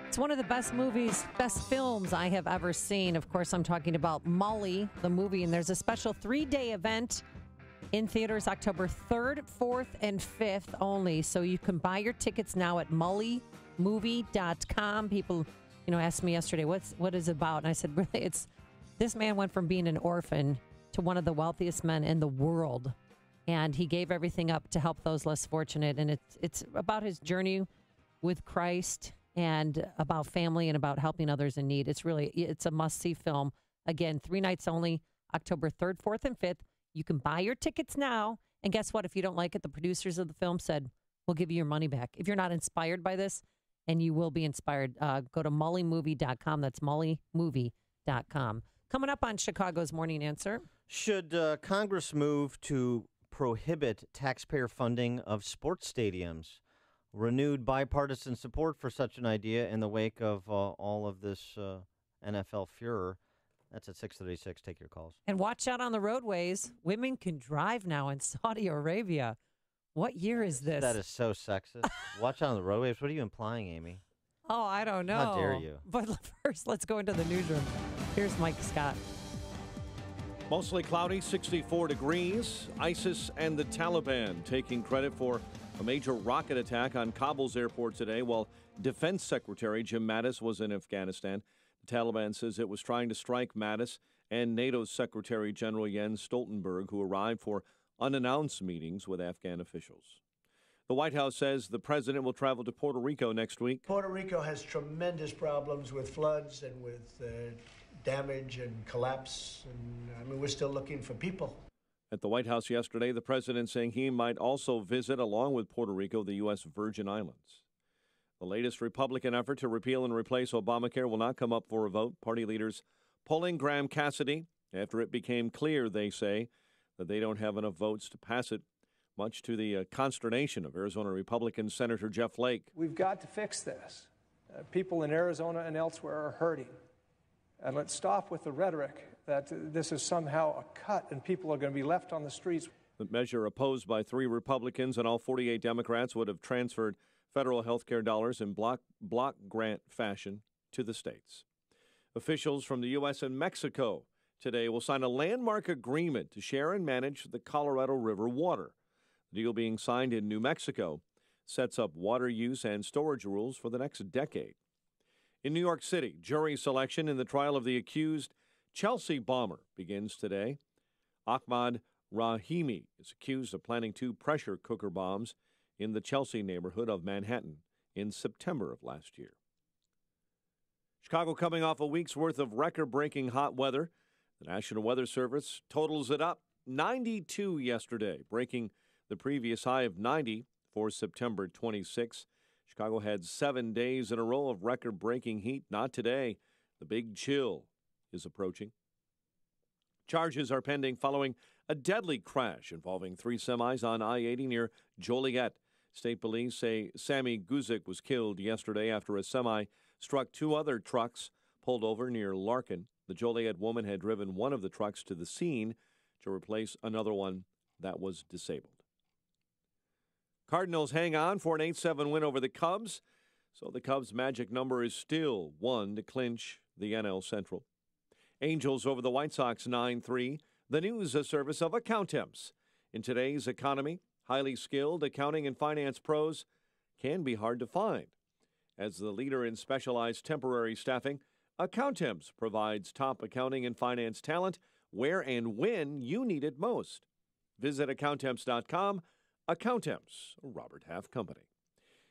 It's one of the best movies, best films I have ever seen. Of course, I'm talking about Mully, the movie, and there's a special 3-day event in theaters October 3rd, 4th, and 5th only. So you can buy your tickets now at mullymovie.com. People, asked me yesterday, what is it about? And I said, really, this man went from being an orphan to one of the wealthiest men in the world. And he gave everything up to help those less fortunate. And it's about his journey with Christ and about family and about helping others in need. It's a must-see film. Again, 3 nights only, October 3rd, 4th, and 5th. You can buy your tickets now. And guess what? If you don't like it, the producers of the film said, we'll give you your money back. If you're not inspired by this, and you will be inspired, go to mullymovie.com. That's mullymovie.com. Coming up on Chicago's Morning Answer. Should Congress move to prohibit taxpayer funding of sports stadiums? Renewed bipartisan support for such an idea in the wake of all of this NFL furor. That's at 6:36. Take your calls. And watch out on the roadways. Women can drive now in Saudi Arabia. What year is this? That is so sexist. Watch out on the roadways. What are you implying, Amy? Oh, I don't know. How dare you? But first, let's go into the newsroom. Here's Mike Scott. Mostly cloudy, 64 degrees. ISIS and the Taliban taking credit for a major rocket attack on Kabul's airport today while Defense Secretary Jim Mattis was in Afghanistan. The Taliban says it was trying to strike Mattis and NATO's Secretary General Jens Stoltenberg, who arrived for unannounced meetings with Afghan officials. The White House says the president will travel to Puerto Rico next week. Puerto Rico has tremendous problems with floods and with damage and collapse. And we're still looking for people. At the White House yesterday, the president saying he might also visit, along with Puerto Rico, the U.S. Virgin Islands. The latest Republican effort to repeal and replace Obamacare will not come up for a vote. Party leaders pulling Graham Cassidy after it became clear, they say, that they don't have enough votes to pass it, much to the consternation of Arizona Republican Senator Jeff Flake. We've got to fix this. People in Arizona and elsewhere are hurting. And let's stop with the rhetoric that this is somehow a cut and people are going to be left on the streets. The measure, opposed by 3 Republicans and all 48 Democrats, would have transferred federal health care dollars in block grant fashion to the states. Officials from the U.S. and Mexico today will sign a landmark agreement to share and manage the Colorado River water. The deal being signed in New Mexico sets up water use and storage rules for the next decade. In New York City, jury selection in the trial of the accused Chelsea bomber begins today. Ahmad Rahimi is accused of planning 2 pressure cooker bombs in the Chelsea neighborhood of Manhattan in September of last year. Chicago coming off a week's worth of record-breaking hot weather. The National Weather Service totals it up 92 yesterday, breaking the previous high of 90 for September 26. Chicago had 7 days in a row of record-breaking heat. Not today. The big chill is approaching. Charges are pending following a deadly crash involving 3 semis on I-80 near Joliet. State police say Sammy Guzik was killed yesterday after a semi struck 2 other trucks pulled over near Larkin. The Joliet woman had driven one of the trucks to the scene to replace another one that was disabled. Cardinals hang on for an 8-7 win over the Cubs, so the Cubs' magic number is still 1 to clinch the NL Central. Angels over the White Sox 9-3. The news a service of Accountemps. In today's economy, highly skilled accounting and finance pros can be hard to find. As the leader in specialized temporary staffing, Accountemps provides top accounting and finance talent where and when you need it most. Visit Accountemps.com. Accountemps, a Robert Half company.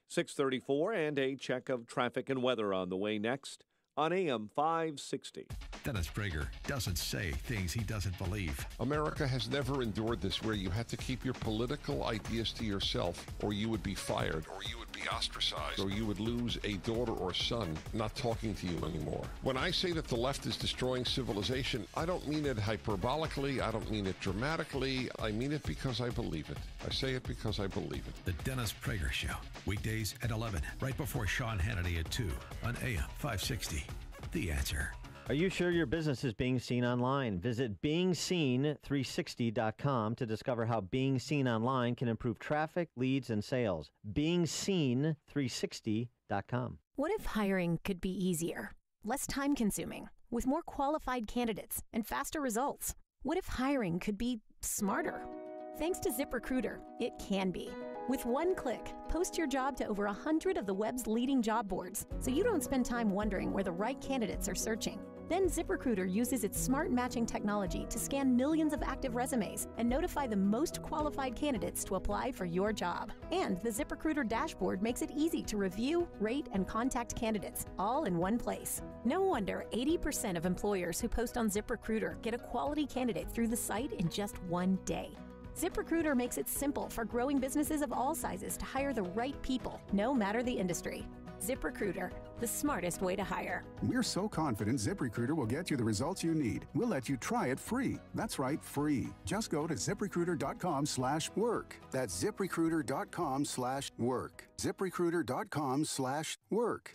6:34 and a check of traffic and weather on the way next on AM 560. Dennis Prager doesn't say things he doesn't believe. America has never endured this, where you had to keep your political ideas to yourself, or you would be fired, or you would be ostracized, or you would lose a daughter or son not talking to you anymore. When I say that the left is destroying civilization, I don't mean it hyperbolically, I don't mean it dramatically, I mean it because I believe it. I say it because I believe it. The Dennis Prager Show, weekdays at 11, right before Sean Hannity at 2 on AM 560. The Answer. Are you sure your business is being seen online? Visit beingseen360.com to discover how being seen online can improve traffic, leads, and sales. beingseen360.com. What if hiring could be easier, less time-consuming, with more qualified candidates and faster results? What if hiring could be smarter? Thanks to ZipRecruiter, it can be. With one click, post your job to over 100 of the web's leading job boards, so you don't spend time wondering where the right candidates are searching. Then ZipRecruiter uses its smart matching technology to scan millions of active resumes and notify the most qualified candidates to apply for your job. And the ZipRecruiter dashboard makes it easy to review, rate, and contact candidates, all in one place. No wonder 80% of employers who post on ZipRecruiter get a quality candidate through the site in just one day. ZipRecruiter makes it simple for growing businesses of all sizes to hire the right people, no matter the industry. ZipRecruiter, the smartest way to hire. We're so confident ZipRecruiter will get you the results you need. We'll let you try it free. That's right, free. Just go to ZipRecruiter.com/work. That's ZipRecruiter.com/work. ZipRecruiter.com/work.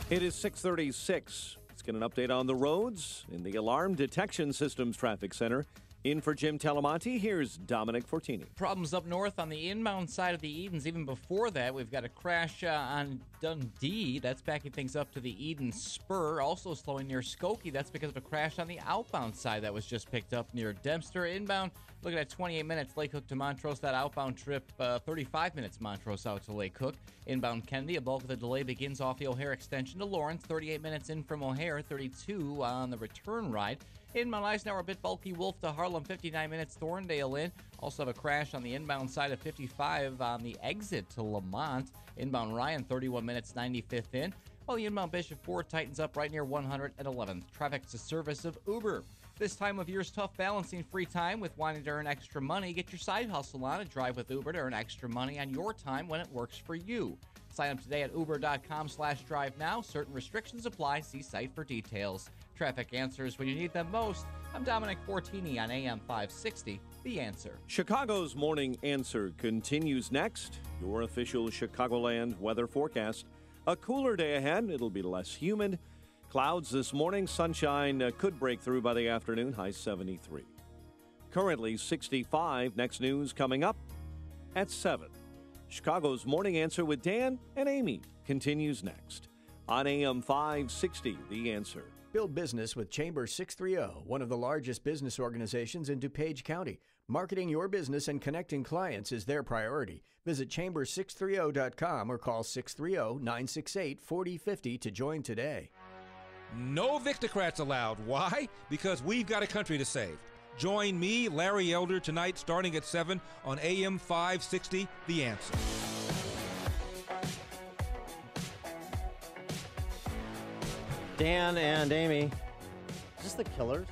It is 6:36. Let's get an update on the roads in the Alarm Detection Systems Traffic Center. In for Jim Talamonte, here's Dominic Fortini. Problems up north on the inbound side of the Edens. Even before that, we've got a crash on Dundee. That's backing things up to the Eden Spur. Also slowing near Skokie. That's because of a crash on the outbound side that was just picked up near Dempster. Inbound, looking at 28 minutes, Lake Hook to Montrose. That outbound trip, 35 minutes Montrose out to Lake Hook. Inbound Kennedy, a bulk of the delay begins off the O'Hare extension to Lawrence. 38 minutes in from O'Hare, 32 on the return ride. Inbound Eisenhower, a bit bulky, Wolf to Harlem, 59 minutes, Thorndale in. Also have a crash on the inbound side of 55 on the exit to Lamont. Inbound Ryan, 31 minutes, 95th in. While the inbound Bishop 4 tightens up right near 111th. Traffic's a service of Uber. This time of year's tough balancing free time with wanting to earn extra money. Get your side hustle on and drive with Uber to earn extra money on your time when it works for you. Sign up today at uber.com/drive now. Certain restrictions apply. See site for details. Traffic answers when you need them most. I'm Dominic Fortini on AM 560, The Answer. Chicago's Morning Answer continues next. Your official Chicagoland weather forecast. A cooler day ahead. It'll be less humid. Clouds this morning. Sunshine could break through by the afternoon. High 73. Currently 65. Next news coming up at 7. Chicago's Morning Answer with Dan and Amy continues next on AM 560, The Answer. Build business with Chamber 630, one of the largest business organizations in DuPage County. Marketing your business and connecting clients is their priority. Visit chamber630.com or call 630-968-4050 to join today. No Victocrats allowed. Why? Because we've got a country to save. Join me, Larry Elder, tonight starting at 7 on AM 560, The Answer. Dan and Amy. Is this the Killers?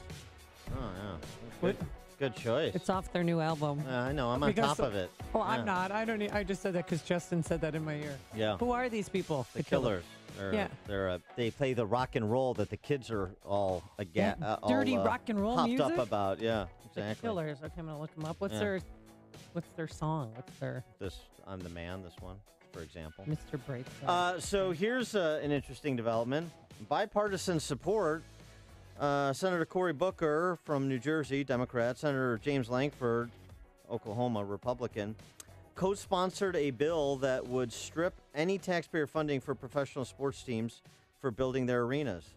Oh, yeah. What? Good choice. It's off their new album. I know. I'm on top of it. Oh, I'm not. I don't. I just said that because Justin said that in my ear. Yeah. Who are these people? The Killers. They play the rock and roll that the kids are all dirty rock and roll hopped music? up about. Yeah, exactly. The Killers. Okay, I'm gonna look them up. What's their song? What's their I'm the Man. This one, for example. Mr. Breakdown. So here's an interesting development. Bipartisan support. Senator Cory Booker from New Jersey, Democrat. Senator James Lankford, Oklahoma, Republican, co-sponsored a bill that would strip any taxpayer funding for professional sports teams for building their arenas.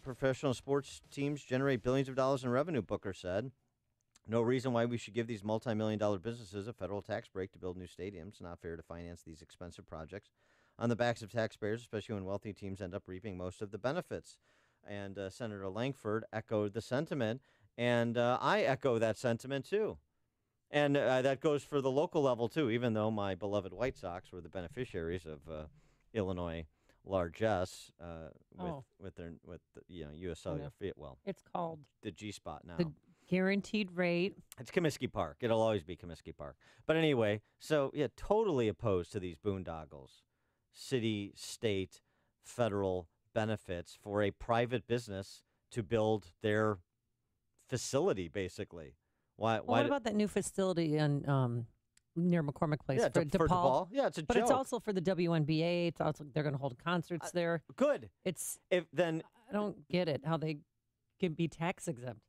Professional sports teams generate billions of dollars in revenue, Booker said. No reason why we should give these multi-million-dollar businesses a federal tax break to build new stadiums. Not fair to finance these expensive projects on the backs of taxpayers, especially when wealthy teams end up reaping most of the benefits. And Senator Lankford echoed the sentiment, and I echo that sentiment, too. And that goes for the local level, too, even though my beloved White Sox were the beneficiaries of Illinois largesse with U.S. Cellular. Well, it's called the G-Spot now. The guaranteed rate. It's Comiskey Park. It'll always be Comiskey Park. But anyway, so, totally opposed to these boondoggles. City, state, federal benefits for a private business to build their facility, basically. Why what about that new facility in near McCormick Place for DePaul? Yeah, it's a but joke. It's also for the WNBA. It's also they're going to hold concerts there. Good. I don't get it how they can be tax exempt.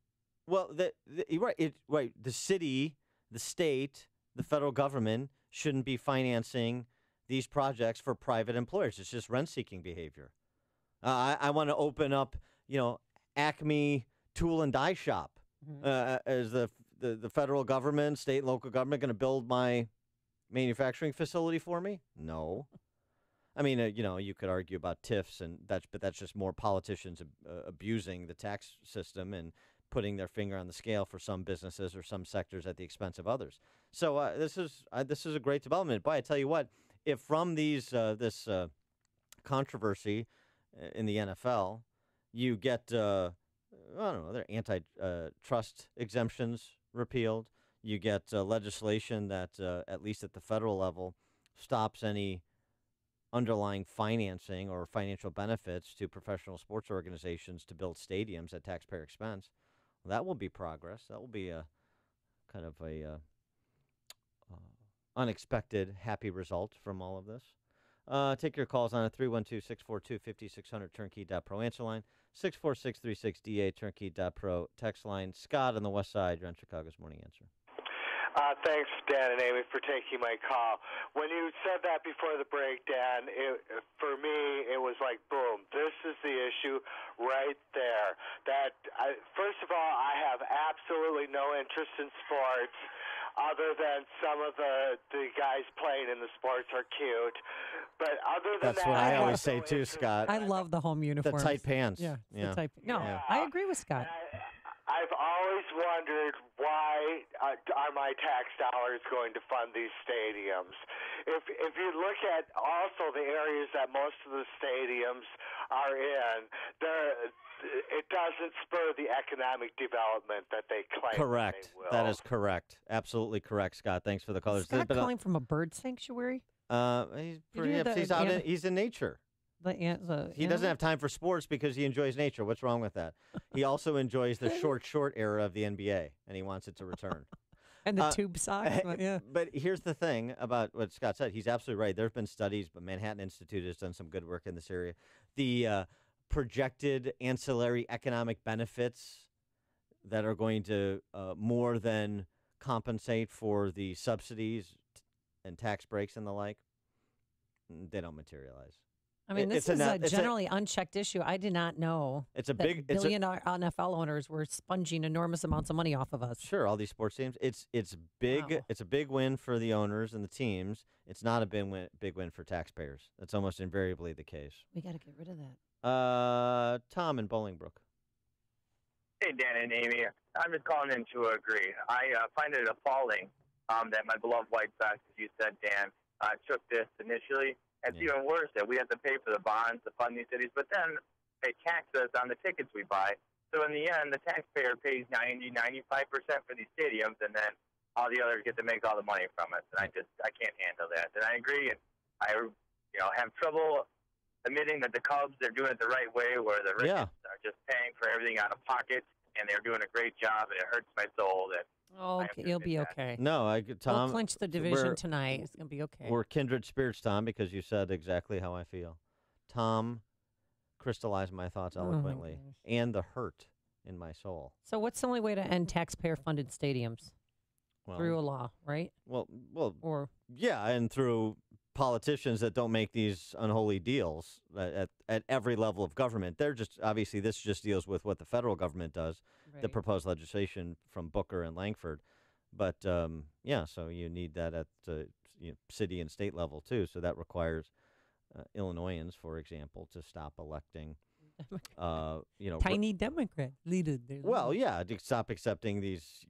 Well, you're right. Right. The city, the state, the federal government shouldn't be financing these projects for private employers. It's just rent-seeking behavior. I want to open up, Acme Tool and Die Shop. Is the federal government, state and local government going to build my manufacturing facility for me? No. I mean, you could argue about TIFs, but that's just more politicians abusing the tax system and putting their finger on the scale for some businesses or some sectors at the expense of others. So this is a great development. But I tell you what, if from this controversy in the NFL, you get their antitrust exemptions repealed, you get legislation that at least at the federal level stops any underlying financing or financial benefits to professional sports organizations to build stadiums at taxpayer expense. Well, that will be progress. That will be a kind of a unexpected happy result from all of this. Take your calls on a 312-642-5600 turnkey.pro answer line, 64636DA turnkey.pro text line. Scott on the west side, you're on Chicago's Morning Answer. Thanks, Dan and Amy, for taking my call. When you said that before the break, Dan, for me, it was like, boom, this is the issue right there. First of all, I have absolutely no interest in sports other than some of the guys playing in the sports are cute. But other than That's what I always say, too, Scott. I love the home uniforms. The tight pants. Yeah. I agree with Scott. I've always wondered why are my tax dollars going to fund these stadiums? If you look at also the areas that most of the stadiums are in, it doesn't spur the economic develiment that they claim. Correct. They will. That is correct. Absolutely correct, Scott. Thanks for the call. Is Scott calling from a bird sanctuary? He's in nature. He doesn't have time for sports because he enjoys nature. What's wrong with that? He also enjoys the short era of the NBA, and he wants it to return. And the tube socks. But here's the thing about what Scott said. He's absolutely right. There have been studies, but Manhattan Institute has done some good work in this area. The projected ancillary economic benefits that are going to more than compensate for the subsidies and tax breaks and the like, they don't materialize. I mean, this is a generally unchecked issue. I did not know that billionaire NFL owners were sponging enormous amounts of money off of us. Sure, all these sports teams. It's big. Wow. It's a big win for the owners and the teams. It's not a big win for taxpayers. That's almost invariably the case. We got to get rid of that. Tom in Bolingbrook. Hey, Dan and Amy. I'm just calling in to agree. I find it appalling that my beloved White Sox, as you said, Dan, took this initially. It's even worse that we have to pay for the bonds to fund these cities, but then they tax us on the tickets we buy. So in the end, the taxpayer pays 95% for these stadiums, and then all the others get to make all the money from it. And I can't handle that. And I agree. And I, have trouble admitting that the Cubs, they're doing it the right way, where the Ricketts are just paying for everything out of pocket, and they're doing a great job, and it hurts my soul that. Oh, okay, you'll be okay. No, Tom. We'll clinch the division tonight. It's going to be okay. We're kindred spirits, Tom, because you said exactly how I feel. Tom crystallized my thoughts eloquently and the hurt in my soul. So what's the only way to end taxpayer-funded stadiums? Through a law, right? Yeah, and through politicians that don't make these unholy deals at every level of government. They're just, obviously, this just deals with what the federal government does, the proposed legislation from Booker and Langford. But, so you need that at city and state level, too. So that requires Illinoisans, for example, to stop electing, tiny Democrat leaders. Well, yeah, to stop accepting these,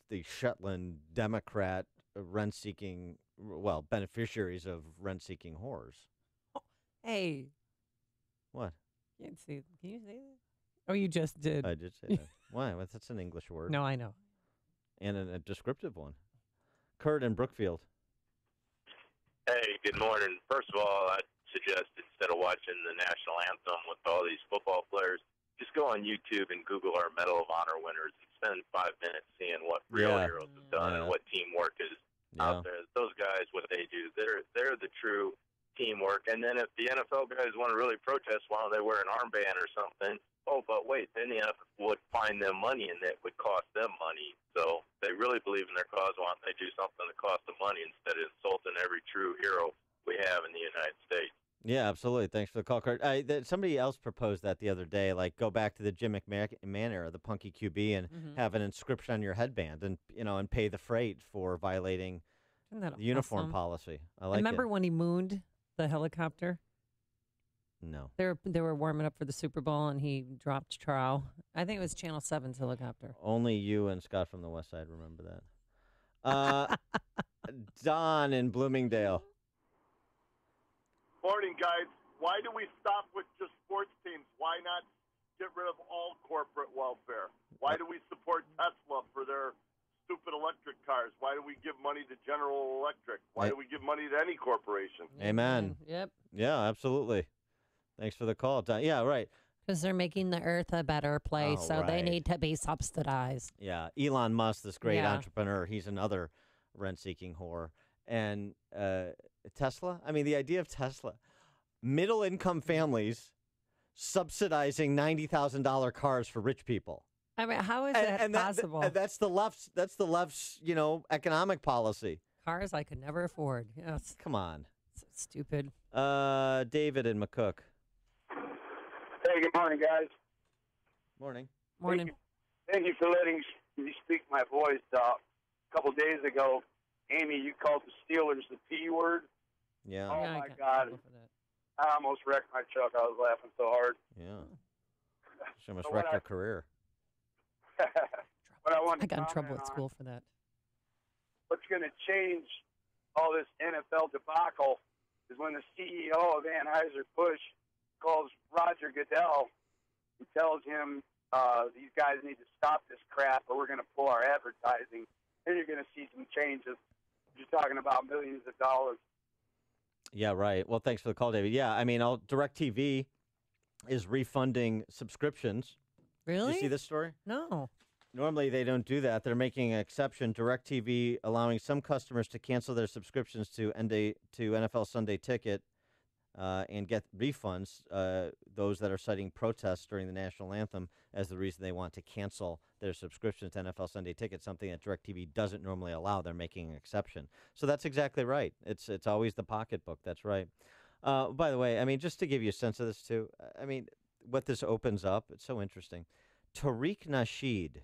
the Shetland Democrat rent-seeking, beneficiaries of rent-seeking whores. Hey. What? Can you say that? Oh, you just did. I did say that. Why? Well, that's an English word. No, I know. And a descriptive one. Kurt in Brookfield. Hey, good morning. First of all, I'd suggest instead of watching the national anthem with all these football players, just go on YouTube and Google our Medal of Honor winners and spend 5 minutes seeing what real heroes have done and what teamwork is out there. Those guys, what they do, they're the true teamwork. And then if the NFL guys want to really protest, why don't they wear an armband or something? Oh, but wait, then the NFL would find them money, and it would cost them money. So they really believe in their cause. Why don't they do something that costs them money instead of insulting every true hero we have in the United States? Yeah, absolutely. Thanks for the call, Kurt. Somebody else proposed that the other day, like go back to the Jim McMahon era, the punky QB, and have an inscription on your headband, and and pay the freight for violating the uniform policy. I like remember when he mooned the helicopter? No. They were warming up for the Super Bowl, and he dropped trow. I think it was Channel 7's helicopter. Only you and Scott from the West Side remember that. Don in Bloomingdale. Morning, guys. Why do we stop with just sports teams? Why not get rid of all corporate welfare? Why do we support Tesla for their stupid electric cars? Why do we give money to General Electric? Why do we give money to any corporation? Amen. Yep. Yeah, absolutely. Thanks for the call. Yeah, right. Because they're making the earth a better place, so they need to be subsidized. Yeah, Elon Musk, this great entrepreneur, he's another rent-seeking whore. And Tesla, I mean, the idea of Tesla, middle-income families subsidizing $90,000 cars for rich people. I mean, how is that possible? That's the left's. That's the left's. Economic policy. Cars I could never afford. Yes. Come on. So stupid. David in McCook. Hey, good morning, guys. Morning. Morning. Thank you for letting me speak my voice. A couple days ago, Amy, you called the Steelers the P word. Yeah. Oh my God. I almost wrecked my truck. I was laughing so hard. Yeah. She almost wrecked her career. But I got in trouble at school for that. What's going to change all this NFL debacle is when the CEO of Anheuser-Busch calls Roger Goodell and tells him these guys need to stop this crap or we're going to pull our advertising. Then you're going to see some changes. You're talking about millions of dollars. Yeah, right. Well, thanks for the call, David. Yeah, I mean, DirecTV is refunding subscriptions. Really? You see this story? No. Normally, they don't do that. They're making an exception. DirecTV allowing some customers to cancel their subscriptions to NFL Sunday Ticket and get refunds, those that are citing protests during the national anthem as the reason they want to cancel their subscription to NFL Sunday Ticket, something that DirecTV doesn't normally allow. They're making an exception. So that's exactly right. It's always the pocketbook. That's right. By the way, I mean, just to give you a sense of this, too, I mean, what this opens up, it's so interesting. Tariq Nasheed,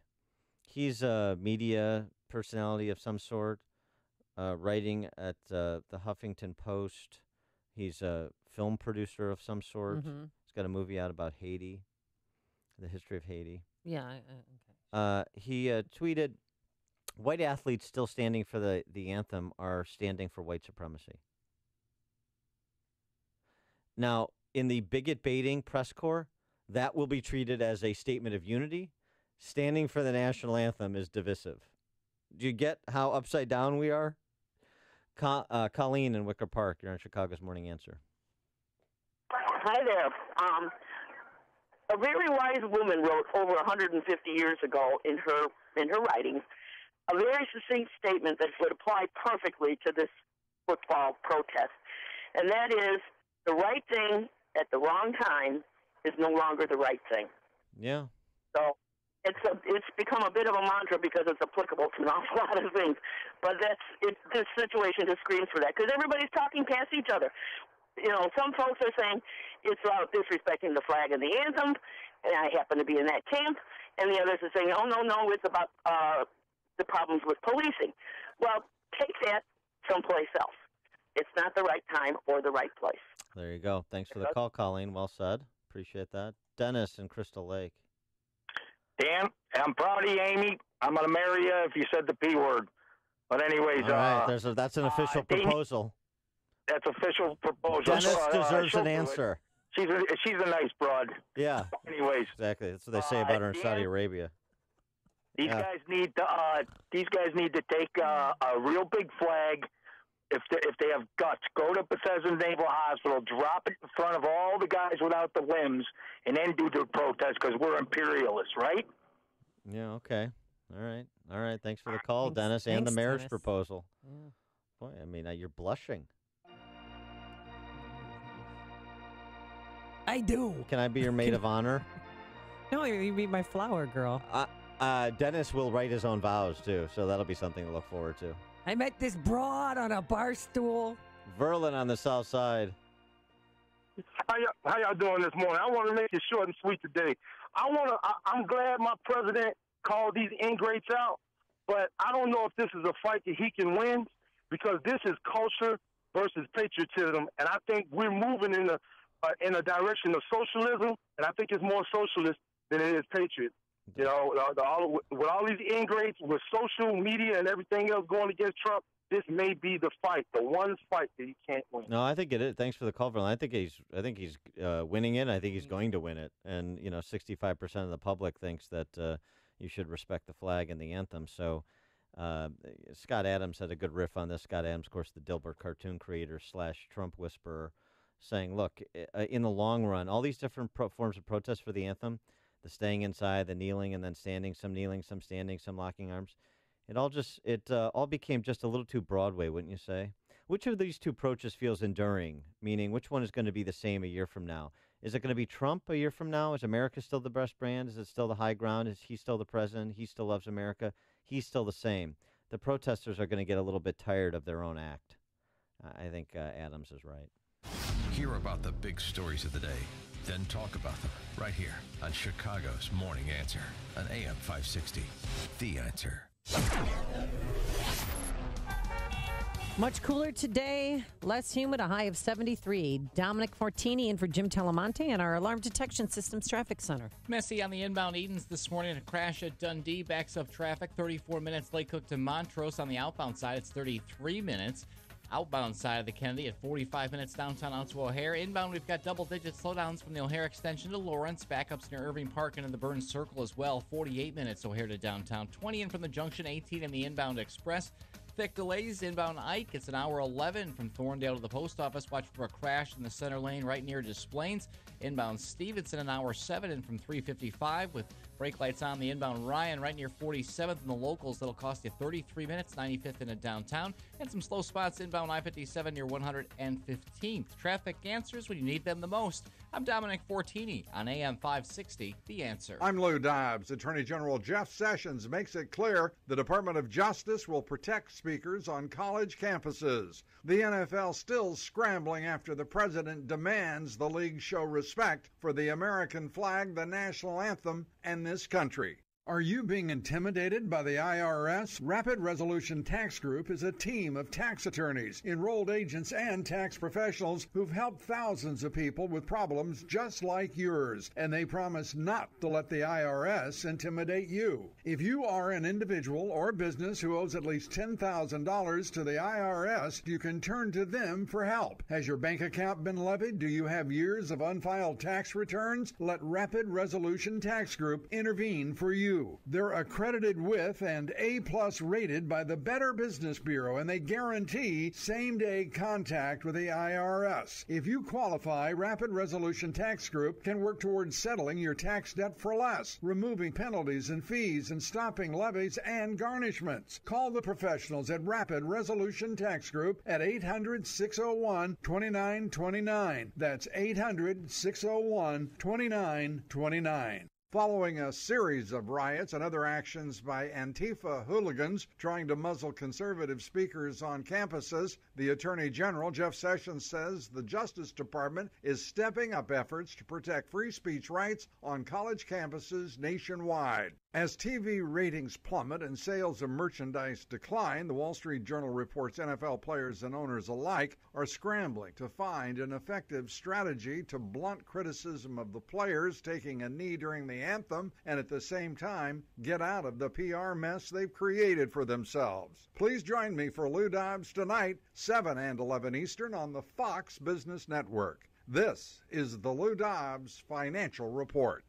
he's a media personality of some sort, writing at the Huffington Post. He's a film producer of some sort. Mm-hmm. He's got a movie out about Haiti, the history of Haiti. Yeah. Okay. He tweeted, white athletes still standing for the anthem are standing for white supremacy. Now, in the bigot baiting press corps, that will be treated as a statement of unity. Standing for the national anthem is divisive. Do you get how upside down we are? Colleen in Wicker Park, you're on Chicago's Morning Answer. Hi there. A very wise woman wrote over 150 years ago in her writings a very succinct statement that would apply perfectly to this football protest, and that is the right thing at the wrong time is no longer the right thing. Yeah. So it's become a bit of a mantra because it's applicable to an awful lot of things, but this situation just screams for that because everybody's talking past each other. You know, some folks are saying it's about disrespecting the flag and the anthem, and I happen to be in that camp. And the others are saying, oh, no, it's about the problems with policing. Well, take that someplace else. It's not the right time or the right place. There you go. Thanks for the call, Colleen. Well said. Appreciate that. Dennis in Crystal Lake. Dan, I'm proud of you, Amy. I'm going to marry you if you said the P word. But anyways, all right, that's an official proposal. That's official proposal. Dennis deserves an answer. She's a nice broad. Yeah. Anyways, exactly. That's what they say about her in Saudi Arabia. These guys need to take a real big flag. If they have guts, go to Bethesda Naval Hospital, drop it in front of all the guys without the limbs, and then do the protest because we're imperialists, right? Yeah. Okay. All right. Thanks for the call, Dennis, and the marriage proposal. Yeah. Boy, I mean, you're blushing. I do. Can I be your maid of honor? No, you be my flower girl. Dennis will write his own vows, too, so that'll be something to look forward to. I met this broad on a bar stool. Verlin on the south side. How y'all doing this morning? I want to make it short and sweet today. I'm glad my president called these ingrates out, but I don't know if this is a fight that he can win because this is culture versus patriotism, and I think we're moving in a direction of socialism, and I think it's more socialist than it is patriot. You know, with all these ingrates, with social media and everything else going against Trump, this may be the fight, the one fight that he can't win. No, I think it is. Thanks for the call, Verlin. I think he's winning it. I think he's going to win it. And 65% of the public thinks that you should respect the flag and the anthem. So Scott Adams had a good riff on this. Scott Adams, of course, the Dilbert cartoon creator / Trump whisperer, saying, look, in the long run, all these different forms of protest for the anthem, the staying inside, the kneeling and then standing, some kneeling, some standing, some locking arms. It all became just a little too Broadway, wouldn't you say? Which of these two approaches feels enduring? Meaning, which one is going to be the same a year from now? Is it going to be Trump a year from now? Is America still the best brand? Is it still the high ground? Is he still the president? He still loves America? He's still the same. The protesters are going to get a little bit tired of their own act. I think Adams is right. Hear about the big stories of the day, then talk about them right here on Chicago's Morning Answer on AM 560. The Answer. Much cooler today, less humid, a high of 73. Dominic Fortini in for Jim Telemonte and our Alarm Detection Systems Traffic Center. Messy on the inbound Edens this morning. A crash at Dundee backs up traffic. 34 minutes. Lake Cook to Montrose. On the outbound side, it's 33 minutes. Outbound side of the Kennedy at 45 minutes downtown out to O'Hare. Inbound, we've got double-digit slowdowns from the O'Hare extension to Lawrence. Backups near Irving Park and in the Burns Circle as well. 48 minutes O'Hare to downtown. 20 in from the junction, 18 in the inbound express. Thick delays inbound Ike. It's an hour 11 from Thorndale to the post office. Watch for a crash in the center lane right near Des Plaines. Inbound Stevenson, an hour 7 in from 355 with brake lights on. The inbound Ryan right near 47th in the locals. That'll cost you 33 minutes. 95th in a downtown. And some slow spots inbound I-57 near 115th. Traffic answers when you need them the most. I'm Dominic Fortini on AM 560, The Answer. I'm Lou Dobbs. Attorney General Jeff Sessions makes it clear the Department of Justice will protect speakers on college campuses. The NFL still scrambling after the president demands the league show respect for the American flag, the national anthem, and this country. Are you being intimidated by the IRS? Rapid Resolution Tax Group is a team of tax attorneys, enrolled agents, and tax professionals who've helped thousands of people with problems just like yours, and they promise not to let the IRS intimidate you. If you are an individual or business who owes at least $10,000 to the IRS, you can turn to them for help. Has your bank account been levied? Do you have years of unfiled tax returns? Let Rapid Resolution Tax Group intervene for you. They're accredited with and A+ rated by the Better Business Bureau, and they guarantee same-day contact with the IRS. If you qualify, Rapid Resolution Tax Group can work towards settling your tax debt for less, removing penalties and fees, and stopping levies and garnishments. Call the professionals at Rapid Resolution Tax Group at 800-601-2929. That's 800-601-2929. Following a series of riots and other actions by Antifa hooligans trying to muzzle conservative speakers on campuses, the Attorney General, Jeff Sessions, says the Justice Department is stepping up efforts to protect free speech rights on college campuses nationwide. As TV ratings plummet and sales of merchandise decline, the Wall Street Journal reports NFL players and owners alike are scrambling to find an effective strategy to blunt criticism of the players taking a knee during the anthem and at the same time get out of the PR mess they've created for themselves. Please join me for Lou Dobbs tonight, 7 and 11 Eastern on the Fox Business Network. This is the Lou Dobbs Financial Report.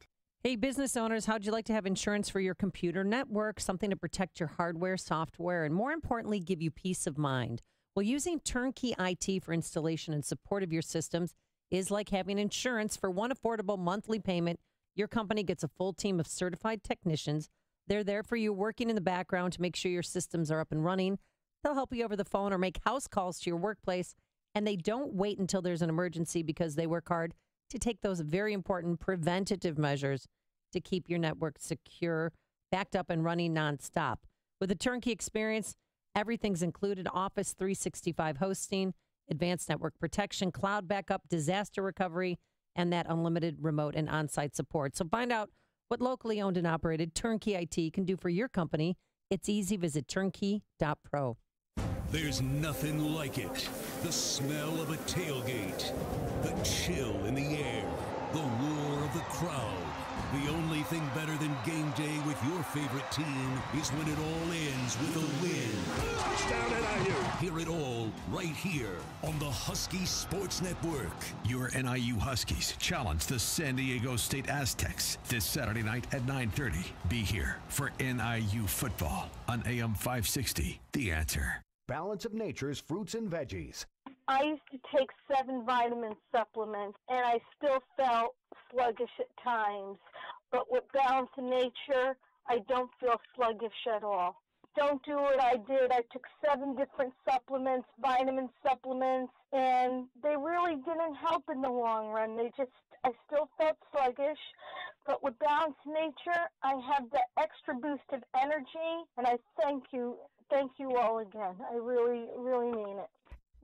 Hey, business owners, how'd you like to have insurance for your computer network, something to protect your hardware, software, and more importantly, give you peace of mind? Well, using Turnkey IT for installation and support of your systems is like having insurance. For one affordable monthly payment, your company gets a full team of certified technicians. They're there for you, working in the background to make sure your systems are up and running. They'll help you over the phone or make house calls to your workplace, and they don't wait until there's an emergency because they work hard to take those very important preventative measures to keep your network secure, backed up and running nonstop. With a turnkey experience, everything's included: Office 365 hosting, advanced network protection, cloud backup, disaster recovery, and that unlimited remote and on-site support. So find out what locally owned and operated Turnkey IT can do for your company. It's easy. Visit turnkey.pro. There's nothing like it. The smell of a tailgate, the chill in the air, the roar of the crowd. The only thing better than game day with your favorite team is when it all ends with a win. Touchdown NIU. Hear it all right here on the Husky Sports Network. Your NIU Huskies challenge the San Diego State Aztecs this Saturday night at 9:30. Be here for NIU football on AM 560. The Answer. Balance of Nature's fruits and veggies. I used to take 7 vitamin supplements, and I still felt sluggish at times. But with Balance of Nature, I don't feel sluggish at all. Don't do what I did. I took 7 different supplements, vitamin supplements, and they really didn't help in the long run. I still felt sluggish. But with Balance of Nature, I have the extra boost of energy, and I thank you. Thank you all again. I really, really mean it.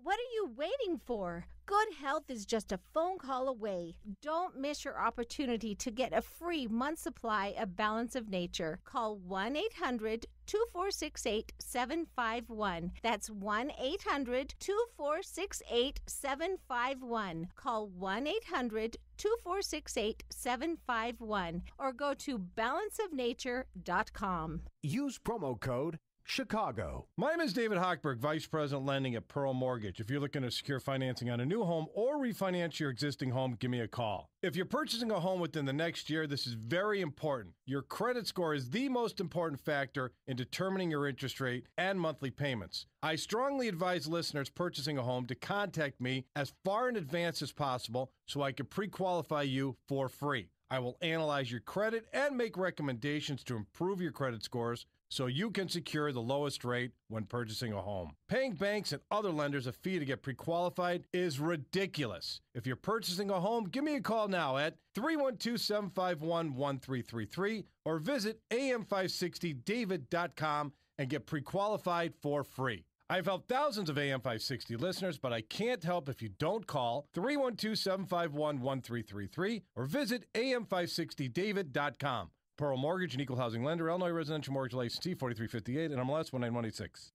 What are you waiting for? Good health is just a phone call away. Don't miss your opportunity to get a free month supply of Balance of Nature. Call 1-800-2468-751. That's 1-800-2468-751. Call 1-800-2468-751 or go to balanceofnature.com. Use promo code Chicago. My name is David Hochberg, Vice President Lending at Pearl Mortgage. If you're looking to secure financing on a new home or refinance your existing home, give me a call. If you're purchasing a home within the next year, this is very important. Your credit score is the most important factor in determining your interest rate and monthly payments. I strongly advise listeners purchasing a home to contact me as far in advance as possible so I can pre-qualify you for free. I will analyze your credit and make recommendations to improve your credit scores so you can secure the lowest rate when purchasing a home. Paying banks and other lenders a fee to get pre-qualified is ridiculous. If you're purchasing a home, give me a call now at 312-751-1333 or visit am560david.com and get pre-qualified for free. I've helped thousands of AM 560 listeners, but I can't help if you don't call 312-751-1333 or visit am560david.com. Pearl Mortgage, an equal housing lender, Illinois residential mortgage license T4358, and MLS 19186.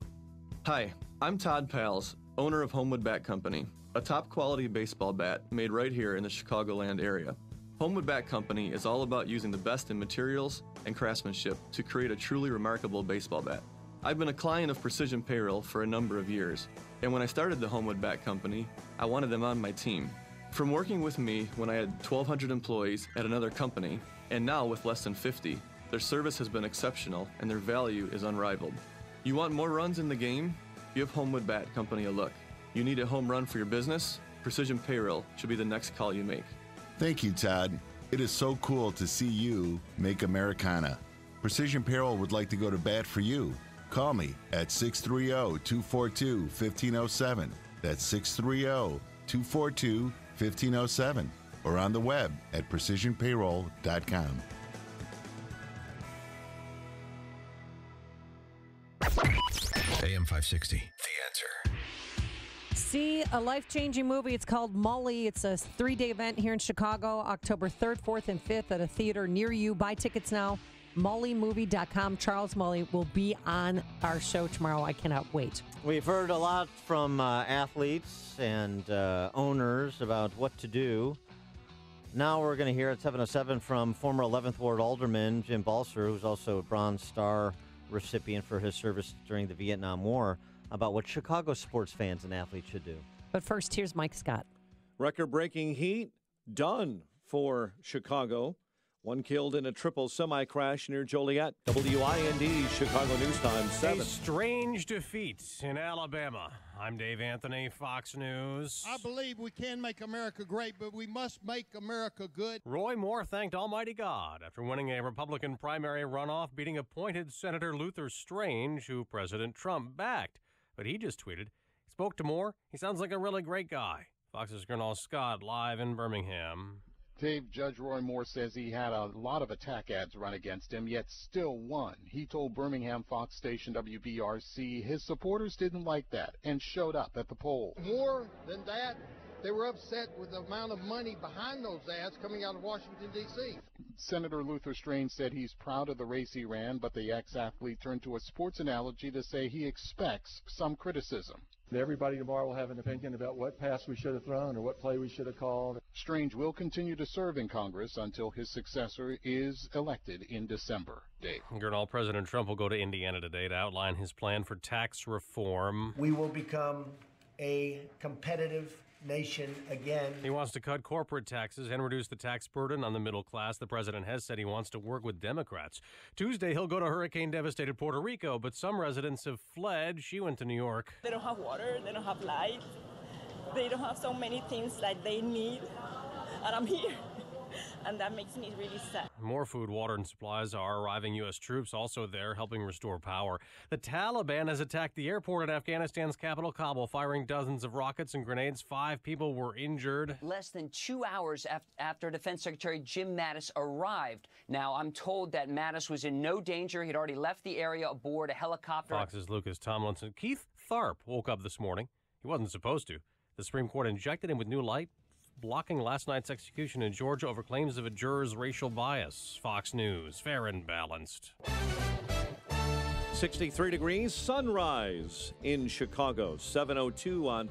Hi, I'm Todd Pals, owner of Homewood Bat Company, a top quality baseball bat made right here in the Chicagoland area. Homewood Bat Company is all about using the best in materials and craftsmanship to create a truly remarkable baseball bat. I've been a client of Precision Payroll for a number of years, and when I started the Homewood Bat Company, I wanted them on my team. From working with me when I had 1,200 employees at another company, and now with less than 50, their service has been exceptional and their value is unrivaled. You want more runs in the game? Give Homewood Bat Company a look. You need a home run for your business? Precision Payroll should be the next call you make. Thank you, Todd. It is so cool to see you make Americana. Precision Payroll would like to go to bat for you. Call me at 630-242-1507. That's 630-242-1507. Or on the web at precisionpayroll.com. AM 560, The Answer. See a life-changing movie. It's called Mully. It's a 3-day event here in Chicago, October 3rd, 4th, and 5th at a theater near you. Buy tickets now. MullyMovie.com. Charles Mully will be on our show tomorrow. I cannot wait. We've heard a lot from athletes and owners about what to do. Now we're going to hear at 7:07 from former 11th Ward Alderman Jim Bulsar, who's also a Bronze Star recipient for his service during the Vietnam War, about what Chicago sports fans and athletes should do. But first, here's Mike Scott. Record-breaking heat done for Chicago. One killed in a triple semi-crash near Joliet. WIND Chicago News Time 7. A strange defeat in Alabama. I'm Dave Anthony, Fox News. I believe we can make America great, but we must make America good. Roy Moore thanked Almighty God after winning a Republican primary runoff, beating appointed Senator Luther Strange, who President Trump backed. But he just tweeted, he spoke to Moore. He sounds like a really great guy. Fox's Gernal Scott live in Birmingham. Dave, Judge Roy Moore says he had a lot of attack ads run against him, yet still won. He told Birmingham Fox station WBRC his supporters didn't like that and showed up at the polls. More than that, they were upset with the amount of money behind those ads coming out of Washington, D.C. Senator Luther Strange said he's proud of the race he ran, but the ex-athlete turned to a sports analogy to say he expects some criticism. Everybody tomorrow will have an opinion about what pass we should have thrown or what play we should have called. Strange will continue to serve in Congress until his successor is elected in December. Dave. Gernal, President Trump will go to Indiana today to outline his plan for tax reform. We will become a competitive nation again. He wants to cut corporate taxes and reduce the tax burden on the middle class. The president has said he wants to work with Democrats. Tuesday, he'll go to hurricane-devastated Puerto Rico, but some residents have fled. She went to New York. They don't have water. They don't have light. They don't have so many things that they need. And I'm here. And that makes me really sad. More food, water, and supplies are arriving. U.S. troops also there helping restore power. The Taliban has attacked the airport at Afghanistan's capital, Kabul, firing dozens of rockets and grenades. 5 people were injured. Less than 2 hours after Defense Secretary Jim Mattis arrived. Now, I'm told that Mattis was in no danger. He'd already left the area aboard a helicopter. Fox's Lucas Tomlinson. Keith Tharp woke up this morning. He wasn't supposed to. The Supreme Court injected him with new light, blocking last night's execution in Georgia over claims of a juror's racial bias. Fox News, fair and balanced. 63 degrees, sunrise in Chicago. 7:02 on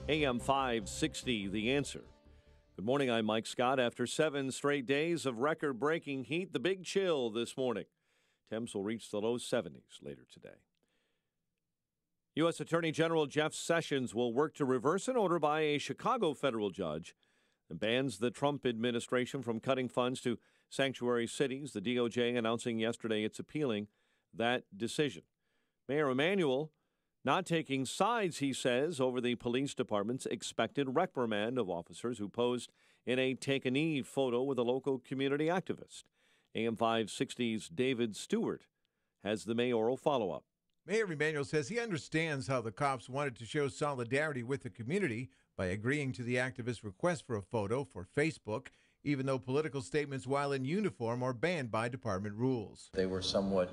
AM 560, The Answer. Good morning, I'm Mike Scott. After 7 straight days of record-breaking heat, the big chill this morning. Temps will reach the low 70s later today. U.S. Attorney General Jeff Sessions will work to reverse an order by a Chicago federal judge that bans the Trump administration from cutting funds to sanctuary cities. The DOJ announcing yesterday it's appealing that decision. Mayor Emanuel not taking sides, he says, over the police department's expected reprimand of officers who posed in a take-a-knee photo with a local community activist. AM 560's David Stewart has the mayoral follow-up. Mayor Emanuel says he understands how the cops wanted to show solidarity with the community by agreeing to the activist's request for a photo for Facebook, even though political statements while in uniform are banned by department rules. They were somewhat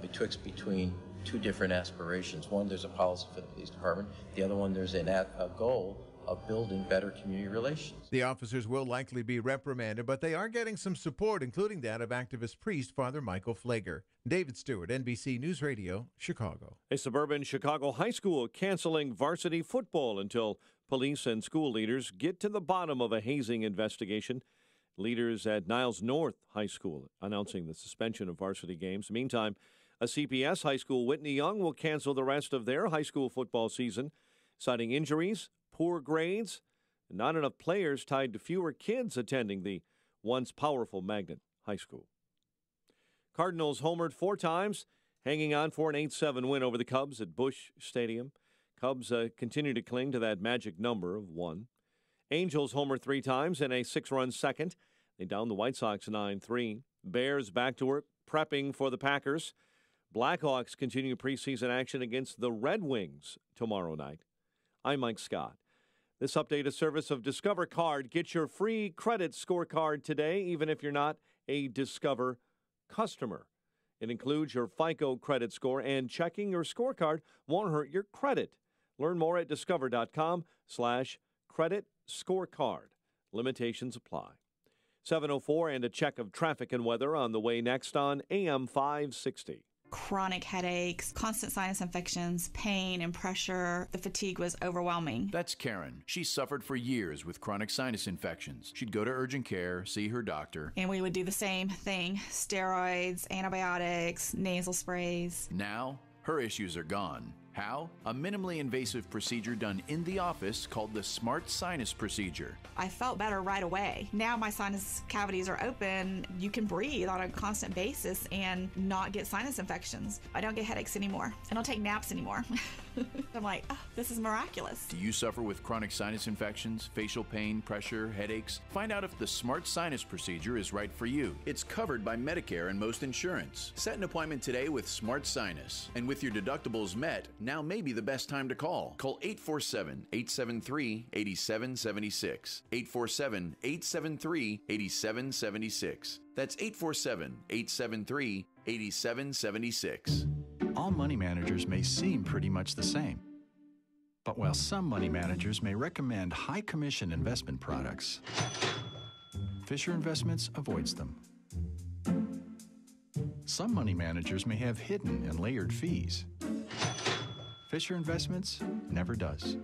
between two different aspirations. One, there's a policy for the police department. The other one, there's a goal of building better community relations. The officers will likely be reprimanded, but they are getting some support, including that of activist priest Father Michael Flager. David Stewart, NBC News Radio, Chicago. A suburban Chicago high school canceling varsity football until police and school leaders get to the bottom of a hazing investigation. Leaders at Niles North High School announcing the suspension of varsity games. Meantime, a CPS high school, Whitney Young, will cancel the rest of their high school football season, citing injuries, poor grades, and not enough players tied to fewer kids attending the once powerful Magnet High School. Cardinals homered 4 times, hanging on for an 8-7 win over the Cubs at Busch Stadium. Cubs continue to cling to that magic number of 1. Angels homered 3 times in a 6-run second. They downed the White Sox 9-3. Bears back to work, prepping for the Packers. Blackhawks continue preseason action against the Red Wings tomorrow night. I'm Mike Scott. This update is service of Discover Card. Get your free credit scorecard today, even if you're not a Discover customer. It includes your FICO credit score, and checking your scorecard won't hurt your credit. Learn more at discover.com/credit scorecard. Limitations apply. 7:04 and a check of traffic and weather on the way next on AM 560. Chronic headaches, constant sinus infections, pain and pressure. The fatigue was overwhelming. That's Karen. She suffered for years with chronic sinus infections. She'd go to urgent care, see her doctor. And we would do the same thing. Steroids, antibiotics, nasal sprays. Now, her issues are gone. How? A minimally invasive procedure done in the office called the Smart Sinus Procedure. I felt better right away. Now my sinus cavities are open. You can breathe on a constant basis and not get sinus infections. I don't get headaches anymore. I don't take naps anymore. I'm like, oh, this is miraculous. Do you suffer with chronic sinus infections, facial pain, pressure, headaches? Find out if the Smart Sinus Procedure is right for you. It's covered by Medicare and most insurance. Set an appointment today with Smart Sinus. And with your deductibles met, now may be the best time to call. Call 847-873-8776. 847-873-8776. That's 847-873-8776. All money managers may seem pretty much the same. But while some money managers may recommend high commission investment products, Fisher Investments avoids them. Some money managers may have hidden and layered fees. Fisher Investments never does.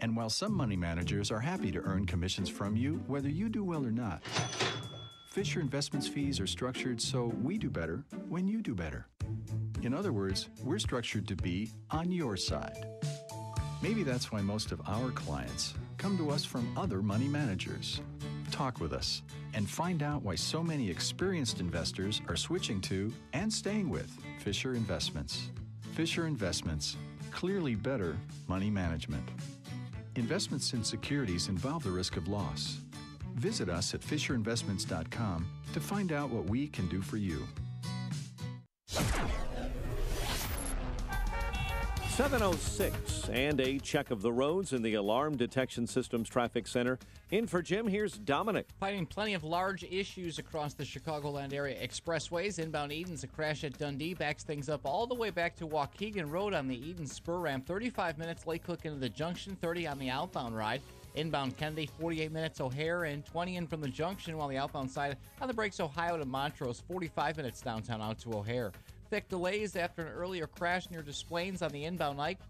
And while some money managers are happy to earn commissions from you, whether you do well or not, Fisher Investments fees are structured so we do better when you do better. In other words, we're structured to be on your side. Maybe that's why most of our clients come to us from other money managers. Talk with us and find out why so many experienced investors are switching to and staying with Fisher Investments. Fisher Investments, clearly better money management. Investments in securities involve the risk of loss. Visit us at FisherInvestments.com to find out what we can do for you. 7:06 and a check of the roads in the Alarm Detection Systems Traffic Center. In for Jim, here's Dominic. Finding plenty of large issues across the Chicagoland area expressways. Inbound Eden's a crash at Dundee backs things up all the way back to Waukegan Road on the Eden Spur Ramp. 35 minutes Lake Cook into the junction, 30 on the outbound ride. Inbound Kennedy, 48 minutes O'Hare, and 20 in from the junction, while the outbound side on the brakes Ohio to Montrose, 45 minutes downtown out to O'Hare. Thick delays after an earlier crash near Des Plaines on the inbound Ike.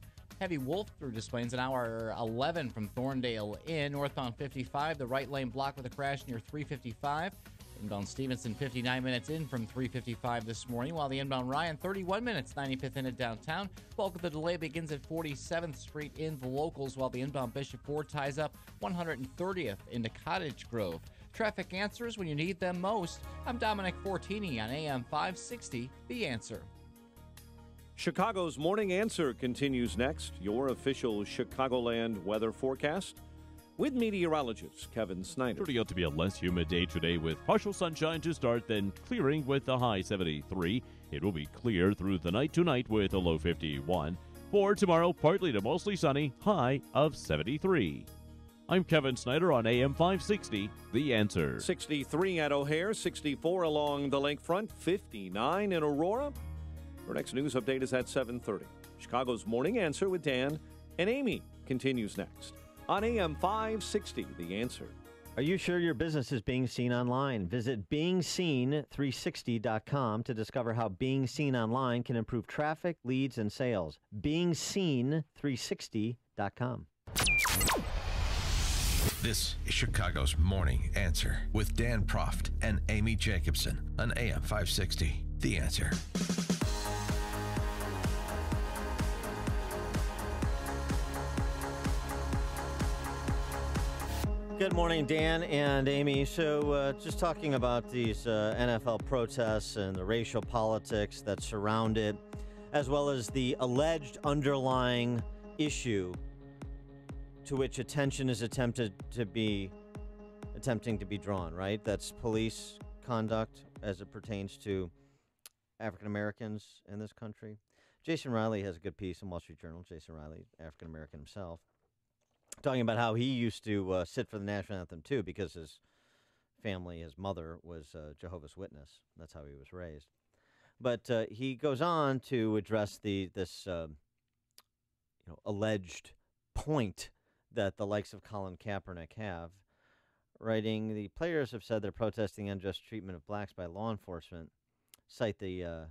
Heavy wolf through Des Plaines, an hour 11 from Thorndale in. Northbound 55, the right lane blocked with a crash near 355. Inbound Stevenson, 59 minutes in from 355 this morning, while the inbound Ryan, 31 minutes, 95th in at downtown. Bulk of the delay begins at 47th Street in the locals, while the inbound Bishop Ford ties up 130th into Cottage Grove. Traffic answers when you need them most. I'm Dominic Fortini on AM 560, The Answer. Chicago's Morning Answer continues next. Your official Chicagoland weather forecast with meteorologist Kevin Snyder. Turning out to be a less humid day today with partial sunshine to start, then clearing with a high 73. It will be clear through the night tonight with a low 51. For tomorrow, partly to mostly sunny, high of 73. I'm Kevin Snyder on AM 560, The Answer. 63 at O'Hare, 64 along the lakefront, 59 in Aurora. Our next news update is at 7:30. Chicago's Morning Answer with Dan and Amy. continues next on AM 560, The Answer. Are you sure your business is being seen online? Visit beingseen360.com to discover how being seen online can improve traffic, leads, and sales. beingseen360.com. This is Chicago's Morning Answer with Dan Proft and Amy Jacobson on AM 560. The Answer. Good morning, Dan and Amy. So just talking about these NFL protests and the racial politics that surround it, as well as the alleged underlying issue to which attention is attempting to be drawn, right? That's police conduct as it pertains to African Americans in this country. Jason Riley has a good piece in Wall Street Journal. Jason Riley, African American himself, talking about how he used to sit for the national anthem too, because his family, his mother, was Jehovah's Witness. That's how he was raised. But he goes on to address this alleged point that the likes of Colin Kaepernick have, writing, "The players have said they're protesting unjust treatment of blacks by law enforcement, cite the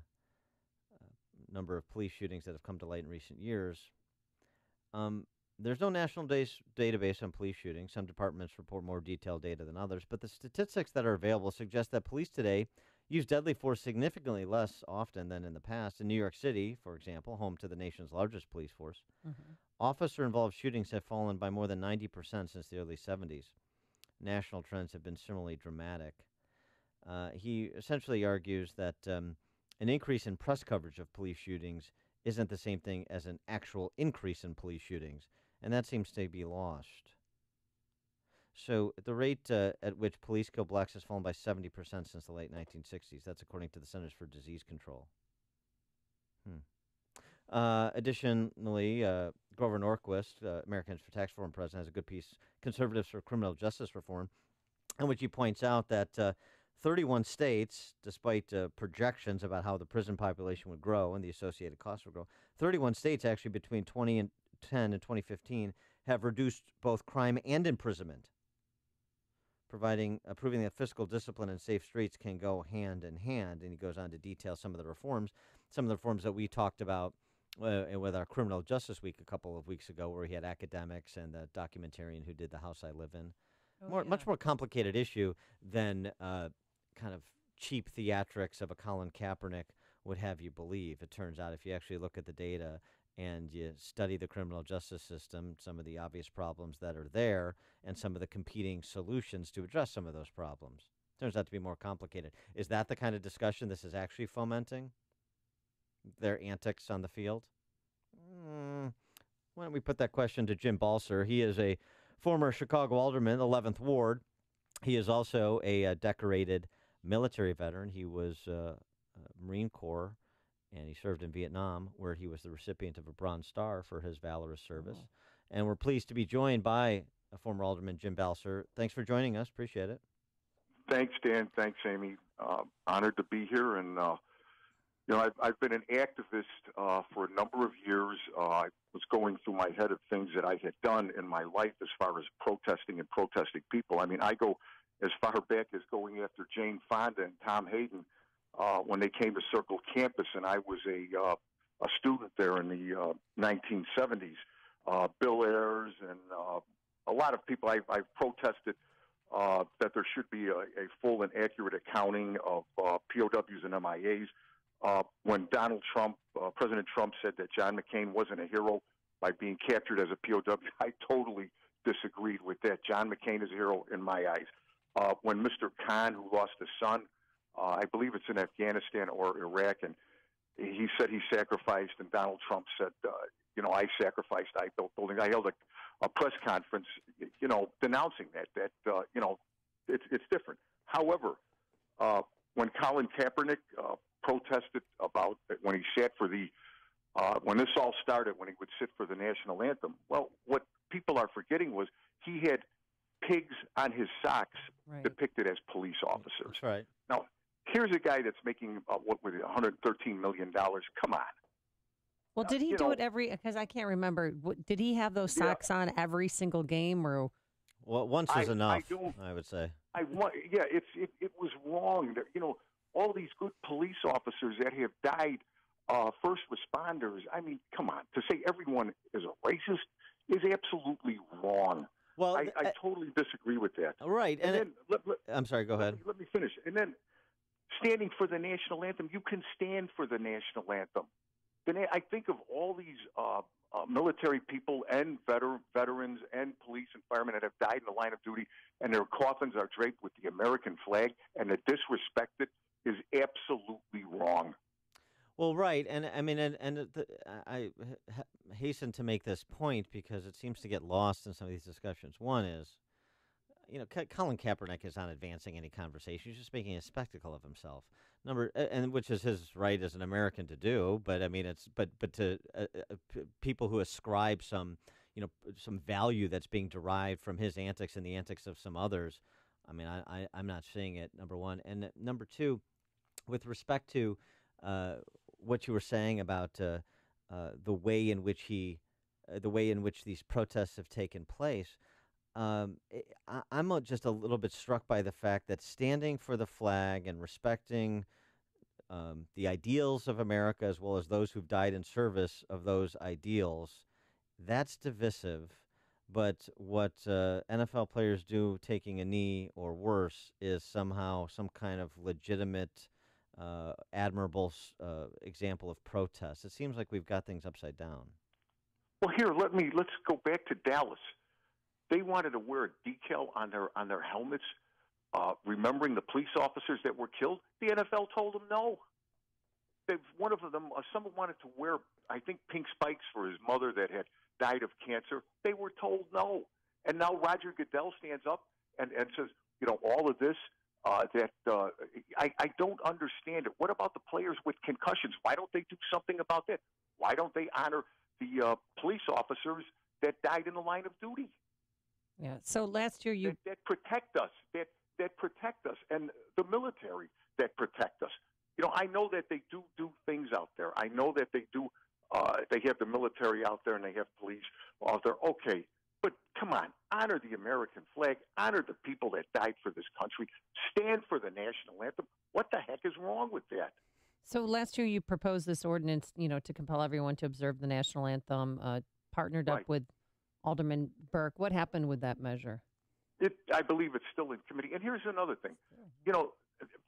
number of police shootings that have come to light in recent years. There's no national database on police shootings. Some departments report more detailed data than others, but the statistics that are available suggest that police today use deadly force significantly less often than in the past. In New York City, for example, home to the nation's largest police force, officer-involved shootings have fallen by more than 90% since the early 70s. National trends have been similarly dramatic." He essentially argues that an increase in press coverage of police shootings isn't the same thing as an actual increase in police shootings, and that seems to be lost. So the rate at which police kill blacks has fallen by 70% since the late 1960s. That's according to the Centers for Disease Control. Additionally, Grover Norquist, Americans for Tax Reform president, has a good piece, Conservatives for Criminal Justice Reform, in which he points out that 31 states, despite projections about how the prison population would grow and the associated costs would grow, 31 states actually between 2010 and 2015 have reduced both crime and imprisonment, proving that fiscal discipline and safe streets can go hand in hand. And he goes on to detail some of the reforms that we talked about with our Criminal Justice Week a couple of weeks ago, where he had academics and the documentarian who did The House I Live In. Much more complicated issue than kind of cheap theatrics of a Colin Kaepernick would have you believe. It turns out, if you actually look at the data and you study the criminal justice system, some of the obvious problems that are there and some of the competing solutions to address some of those problems, turns out to be more complicated. Is that the kind of discussion this is actually fomenting? Their antics on the field? Why don't we put that question to Jim Bulsar? He is a former Chicago alderman, 11th Ward. He is also a decorated military veteran. He was Marine Corps, and he served in Vietnam, where he was the recipient of a Bronze Star for his valorous service. And we're pleased to be joined by a former alderman, Jim Bulsar. Thanks for joining us. Appreciate it. Thanks, Dan. Thanks, Amy. Honored to be here. And, I've been an activist for a number of years. I was going through my head of things that I had done in my life as far as protesting people. I mean, I go as far back as going after Jane Fonda and Tom Hayden when they came to Circle Campus, and I was a student there in the 1970s. Bill Ayers and a lot of people. I've protested that there should be a full and accurate accounting of POWs and MIAs. When Donald Trump, President Trump, said that John McCain wasn't a hero by being captured as a POW, I totally disagreed with that. John McCain is a hero in my eyes. When Mr. Khan, who lost his son, I believe it's in Afghanistan or Iraq, and he said he sacrificed, and Donald Trump said, I sacrificed, I built buildings. I held a press conference, denouncing that it's different. However, when Colin Kaepernick protested about when he sat for when this all started, when he would sit for the national anthem, well, what people are forgetting was he had pigs on his socks depicted as police officers. That's right. Now, here's a guy that's making $113 million. Come on. Well, did he do it every? Because I can't remember. Did he have those socks on every single game, or? Well, once is enough. I would say. It was wrong. All these good police officers that have died, first responders. I mean, come on. To say everyone is a racist is absolutely wrong. Well, I totally disagree with that. Right. And then, I'm sorry. Go ahead. Let me finish. And then, standing for the national anthem, you can stand for the national anthem. Then I think of all these military people and veterans and police and firemen that have died in the line of duty, and their coffins are draped with the American flag, and to disrespect it is absolutely wrong. Well, right, and I mean, I hasten to make this point because it seems to get lost in some of these discussions. One is, Colin Kaepernick is not advancing any conversation; he's just making a spectacle of himself. Which is his right as an American to do. But I mean, but to people who ascribe some value that's being derived from his antics and the antics of some others. I mean, I'm not seeing it. Number one, and number two, with respect to what you were saying about the way in which these protests have taken place. I'm just a little bit struck by the fact that standing for the flag and respecting the ideals of America as well as those who've died in service of those ideals, that's divisive. But what NFL players do, taking a knee or worse, is somehow some kind of legitimate, admirable example of protest. It seems like we've got things upside down. Well, let's go back to Dallas. They wanted to wear a decal on their helmets, remembering the police officers that were killed. The NFL told them no. Someone wanted to wear, I think, pink spikes for his mother that had died of cancer. They were told no. And now Roger Goodell stands up and says, all of this, I don't understand it. What about the players with concussions? Why don't they do something about that? Why don't they honor the police officers that died in the line of duty? Yeah. So last year that protect us, that protect us, and the military that protect us. I know that they do things out there. I know that they do. They have the military out there and they have police out there. Okay, but come on, honor the American flag, honor the people that died for this country, stand for the national anthem. What the heck is wrong with that? So last year you proposed this ordinance, to compel everyone to observe the national anthem. Partnered up with Alderman Burke. What happened with that measure? I believe it's still in committee. And here's another thing.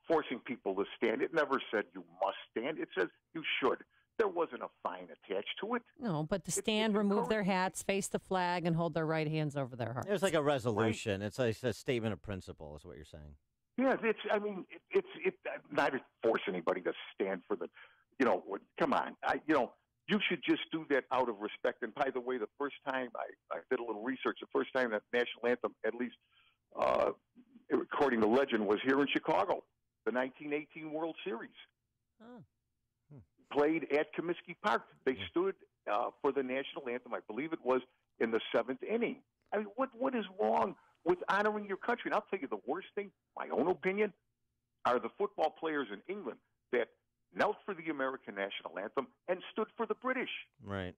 Forcing people to stand. It never said you must stand. It says you should. There wasn't a fine attached to it. No, but to stand, remove their hats, face the flag, and hold their right hands over their hearts. It's like a resolution. Right. It's like a statement of principle is what you're saying. Yeah, it's not to force anybody to stand for the, come on. You should just do that out of respect. And by the way, the first time I did a little research, the first time that national anthem, at least according to legend, was here in Chicago, the 1918 World Series. Oh. Played at Comiskey Park. They stood for the national anthem, I believe it was, in the 7th inning. I mean, what is wrong with honoring your country? And I'll tell you the worst thing, my own opinion, are the football players in England that knelt for the American national anthem and stood for the British. Right.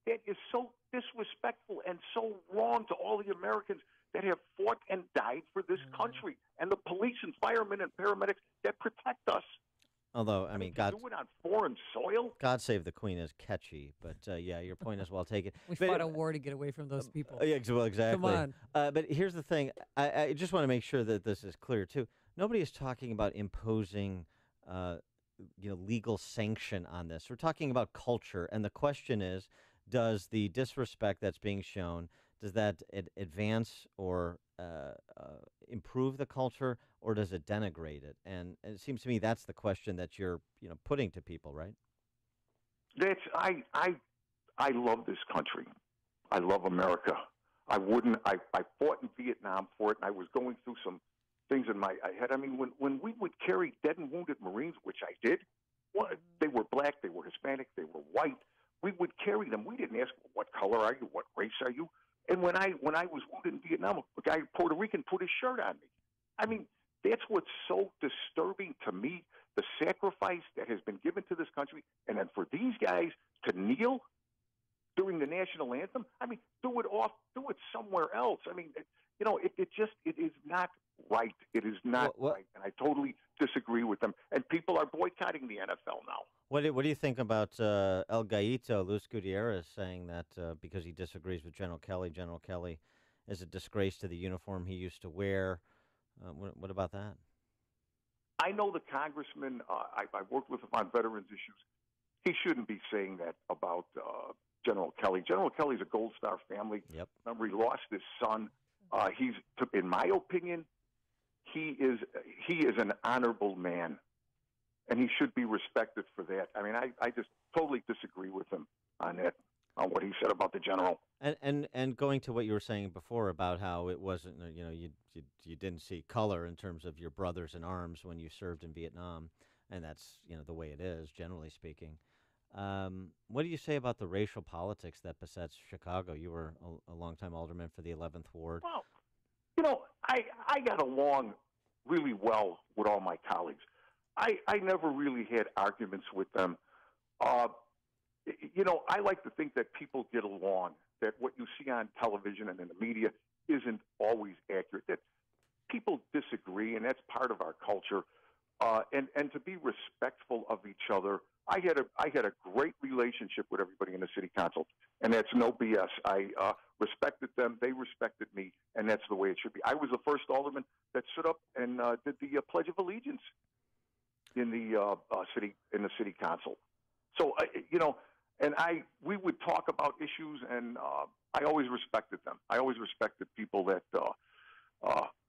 That is so disrespectful and so wrong to all the Americans that have fought and died for this country, and the police and firemen and paramedics that protect us. Although, I mean, God, do it on foreign soil. God Save the Queen is catchy, but yeah, your point is well taken. We fought a war to get away from those people. Yeah, well, exactly. Come on. But here's the thing. I just want to make sure that this is clear, too. Nobody is talking about imposing legal sanction on this. We're talking about culture, and the question is, does the disrespect that's being shown, does that advance or improve the culture, or does it denigrate it? And it seems to me that's the question that you're putting to people, right? I love this country. I love America. I fought in Vietnam for it, and I was going through some things in my head. I mean, when we would carry dead and wounded Marines, which I did, they were black, they were Hispanic, they were white. We would carry them. We didn't ask, what color are you? What race are you? And when I was wounded in Vietnam, a guy, Puerto Rican, put his shirt on me. I mean, that's what's so disturbing to me, the sacrifice that has been given to this country, and then for these guys to kneel during the national anthem? I mean, do it somewhere else. I mean, it is not right. It is not right, and I totally disagree with them. And people are boycotting the NFL now. What do you think about El Gaito, Luis Gutierrez, saying that because he disagrees with General Kelly is a disgrace to the uniform he used to wear? What about that? I know the congressman. I've worked with him on veterans issues. He shouldn't be saying that about General Kelly. General Kelly's a Gold Star family. Yep. Remember, he lost his son. In my opinion, he is an honorable man, and he should be respected for that. I mean, I just totally disagree with him on that, on what he said about the general. And going to what you were saying before about how it wasn't, you didn't see color in terms of your brothers in arms when you served in Vietnam, and that's the way it is, generally speaking. What do you say about the racial politics that besets Chicago? You were a longtime alderman for the 11th Ward. Well, I got along really well with all my colleagues. I never really had arguments with them. I like to think that people get along, that what you see on television and in the media isn't always accurate, that people disagree, and that's part of our culture. And to be respectful of each other. I had a great relationship with everybody in the city council, and that's no BS. I respected them; they respected me, and that's the way it should be. I was the first alderman that stood up and did the Pledge of Allegiance in the city council. So we would talk about issues, and I always respected them. I always respected people that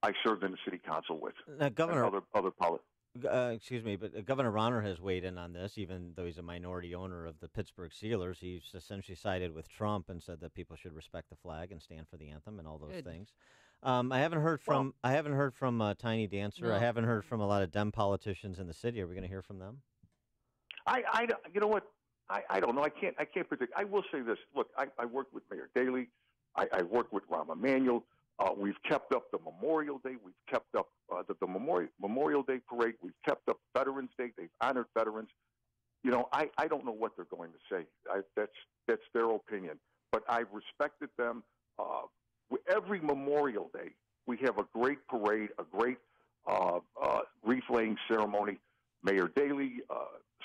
I served in the city council with. Governor, other politics. Excuse me, but Governor Rauner has weighed in on this, even though he's a minority owner of the Pittsburgh Steelers. He's essentially sided with Trump and said that people should respect the flag and stand for the anthem and all those things. I haven't heard from Tiny Dancer. No. I haven't heard from a lot of Dem politicians in the city. Are we going to hear from them? You know what? I don't know. I can't predict. I will say this. Look, I worked with Mayor Daley. I worked with Rahm Emanuel. We've kept up the Memorial Day. We've kept up the Memorial Day parade. We've kept up Veterans Day. They've honored veterans. I don't know what they're going to say. That's their opinion. But I respected them. Every Memorial Day, we have a great parade, a great wreath-laying ceremony. Mayor Daley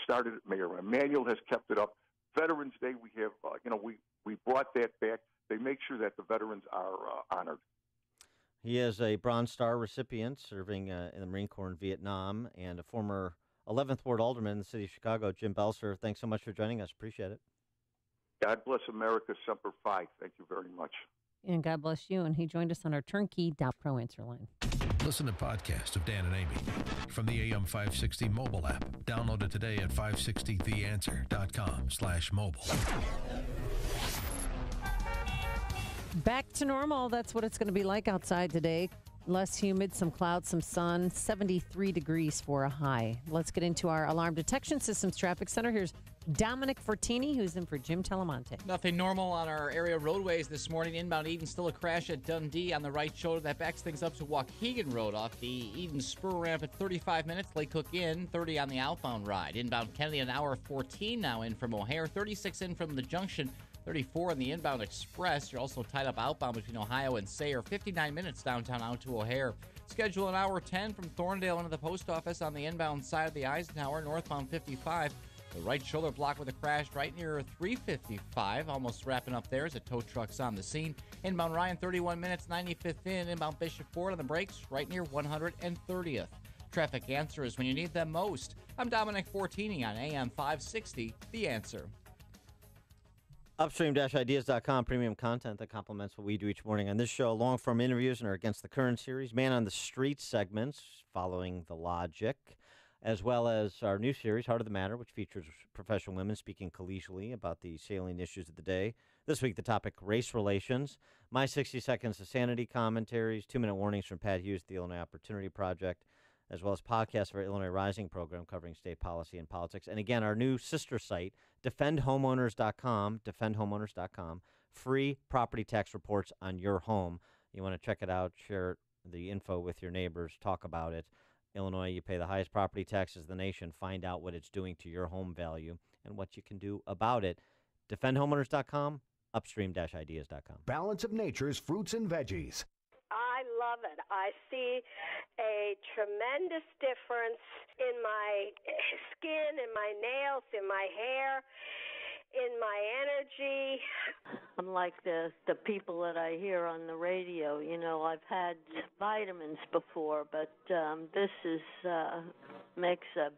started it. Mayor Emanuel has kept it up. Veterans Day, we have, we brought that back. They make sure that the veterans are honored. He is a Bronze Star recipient serving in the Marine Corps in Vietnam and a former 11th Ward Alderman in the city of Chicago. Jim Bulsar, thanks so much for joining us. Appreciate it. God bless America, Semper Fi. Thank you very much. And God bless you. And he joined us on our turnkey Pro answer line. Listen to podcasts of Dan and Amy from the AM 560 mobile app. Download it today at 560theanswer.com/mobile. Back to normal. That's what it's going to be like outside today. Less humid, some clouds, some sun, 73 degrees for a high. Let's get into our alarm detection systems traffic center. Here's Dominic Fortini, who's in for Jim Telemonte. Nothing normal on our area roadways this morning. Inbound Eden, still a crash at Dundee on the right shoulder. That backs things up to Waukegan Road off the Eden Spur ramp at 35 minutes. Lake Cook in, 30 on the outbound ride. Inbound Kennedy, an hour 14 now in from O'Hare, 36 in from the junction. 34 on the inbound express. You're also tied up outbound between Ohio and Sayre. 59 minutes downtown out to O'Hare. Schedule an hour 10 from Thorndale into the post office on the inbound side of the Eisenhower. Northbound 55. The right shoulder block with a crash right near 355. Almost wrapping up there as a tow truck's on the scene. Inbound Ryan 31 minutes, 95th in. Inbound Bishop Ford on the brakes right near 130th. Traffic answers when you need them most. I'm Dominic Fortini on AM 560, The Answer. Upstream-ideas.com, premium content that complements what we do each morning on this show. Long-form interviews and our Against the Current series, Man on the Street segments, following the logic, as well as our new series, Heart of the Matter, which features professional women speaking collegially about the salient issues of the day. This week, the topic, race relations. My 60 Seconds of Sanity commentaries, 2-minute warnings from Pat Hughes, the Illinois Opportunity Project, as well as podcasts of our Illinois Rising program covering state policy and politics. And again, our new sister site, defendhomeowners.com, defendhomeowners.com, free property tax reports on your home. You want to check it out, share the info with your neighbors, talk about it. Illinois, you pay the highest property taxes in the nation. Find out what it's doing to your home value and what you can do about it. defendhomeowners.com, upstream-ideas.com. Balance of Nature's fruits and veggies. I love it. I see a tremendous difference in my skin, in my nails, in my hair, in my energy. Unlike the people that I hear on the radio, you know, I've had vitamins before, but this is makes a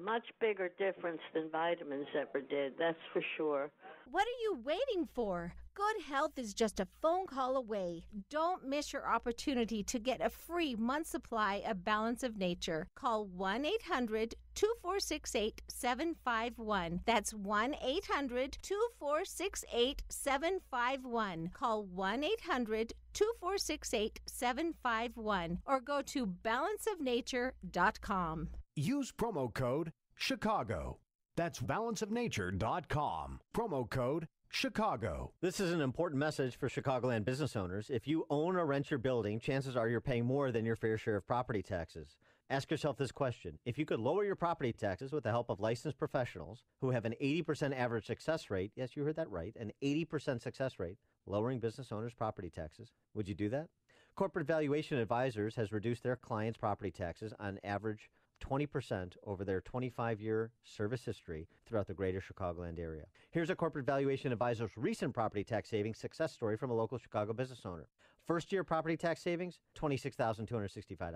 much bigger difference than vitamins ever did. That's for sure. What are you waiting for? Good health is just a phone call away. Don't miss your opportunity to get a free month supply of Balance of Nature. Call 1-800-2468-751. That's 1-800-2468-751. Call 1-800-2468-751 or go to balanceofnature.com. Use promo code Chicago. That's balanceofnature.com. Promo code Chicago. This is an important message for Chicagoland business owners. If you own or rent your building, chances are you're paying more than your fair share of property taxes. Ask yourself this question. If you could lower your property taxes with the help of licensed professionals who have an 80% average success rate, yes, you heard that right, an 80% success rate, lowering business owners' property taxes, would you do that? Corporate Valuation Advisors has reduced their clients' property taxes on average 20% over their 25-year service history throughout the greater Chicagoland area. Here's a Corporate Valuation Advisor's recent property tax savings success story from a local Chicago business owner. First-year property tax savings, $26,265.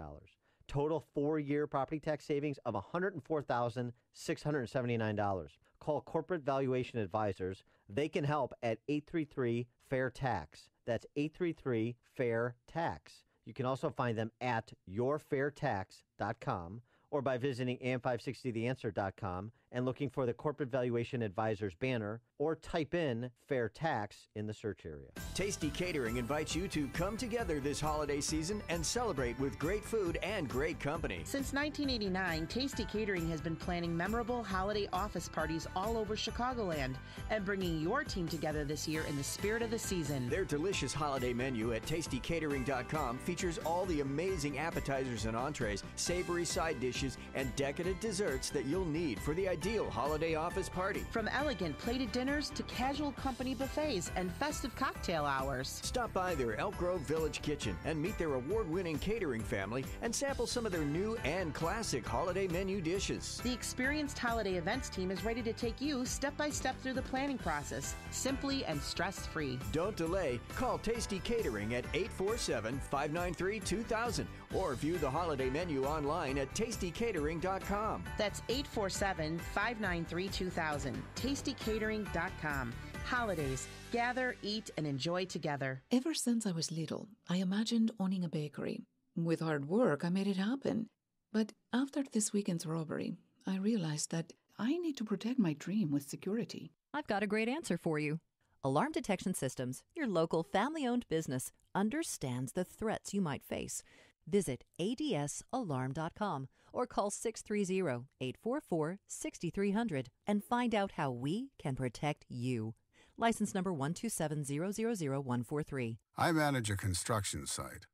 Total 4-year property tax savings of $104,679. Call Corporate Valuation Advisors. They can help at 833-FAIR-TAX. That's 833-FAIR-TAX. You can also find them at yourfairtax.com or by visiting am560theanswer.com and looking for the Corporate Valuation Advisors banner, or type in Fair Tax in the search area. Tasty Catering invites you to come together this holiday season and celebrate with great food and great company. Since 1989, Tasty Catering has been planning memorable holiday office parties all over Chicagoland and bringing your team together this year in the spirit of the season. Their delicious holiday menu at tastycatering.com features all the amazing appetizers and entrees, savory side dishes, and decadent desserts that you'll need for the ideal holiday office party. From elegant plated dinners to casual company buffets and festive cocktail hours. Stop by their Elk Grove Village Kitchen and meet their award-winning catering family and sample some of their new and classic holiday menu dishes. The experienced holiday events team is ready to take you step by step through the planning process, simply and stress-free. Don't delay. Call Tasty Catering at 847-593-2000 or view the holiday menu online at tastycatering.com. That's 847-593-2000. tastycatering.com. Holidays. Gather, eat, and enjoy together. Ever since I was little, I imagined owning a bakery. With hard work, I made it happen. But after this weekend's robbery, I realized that I need to protect my dream with security. I've got a great answer for you. Alarm Detection Systems, your local family-owned business, understands the threats you might face. Visit adsalarm.com or call 630-844-6300 and find out how we can protect you. License number 127000143. I manage a construction site,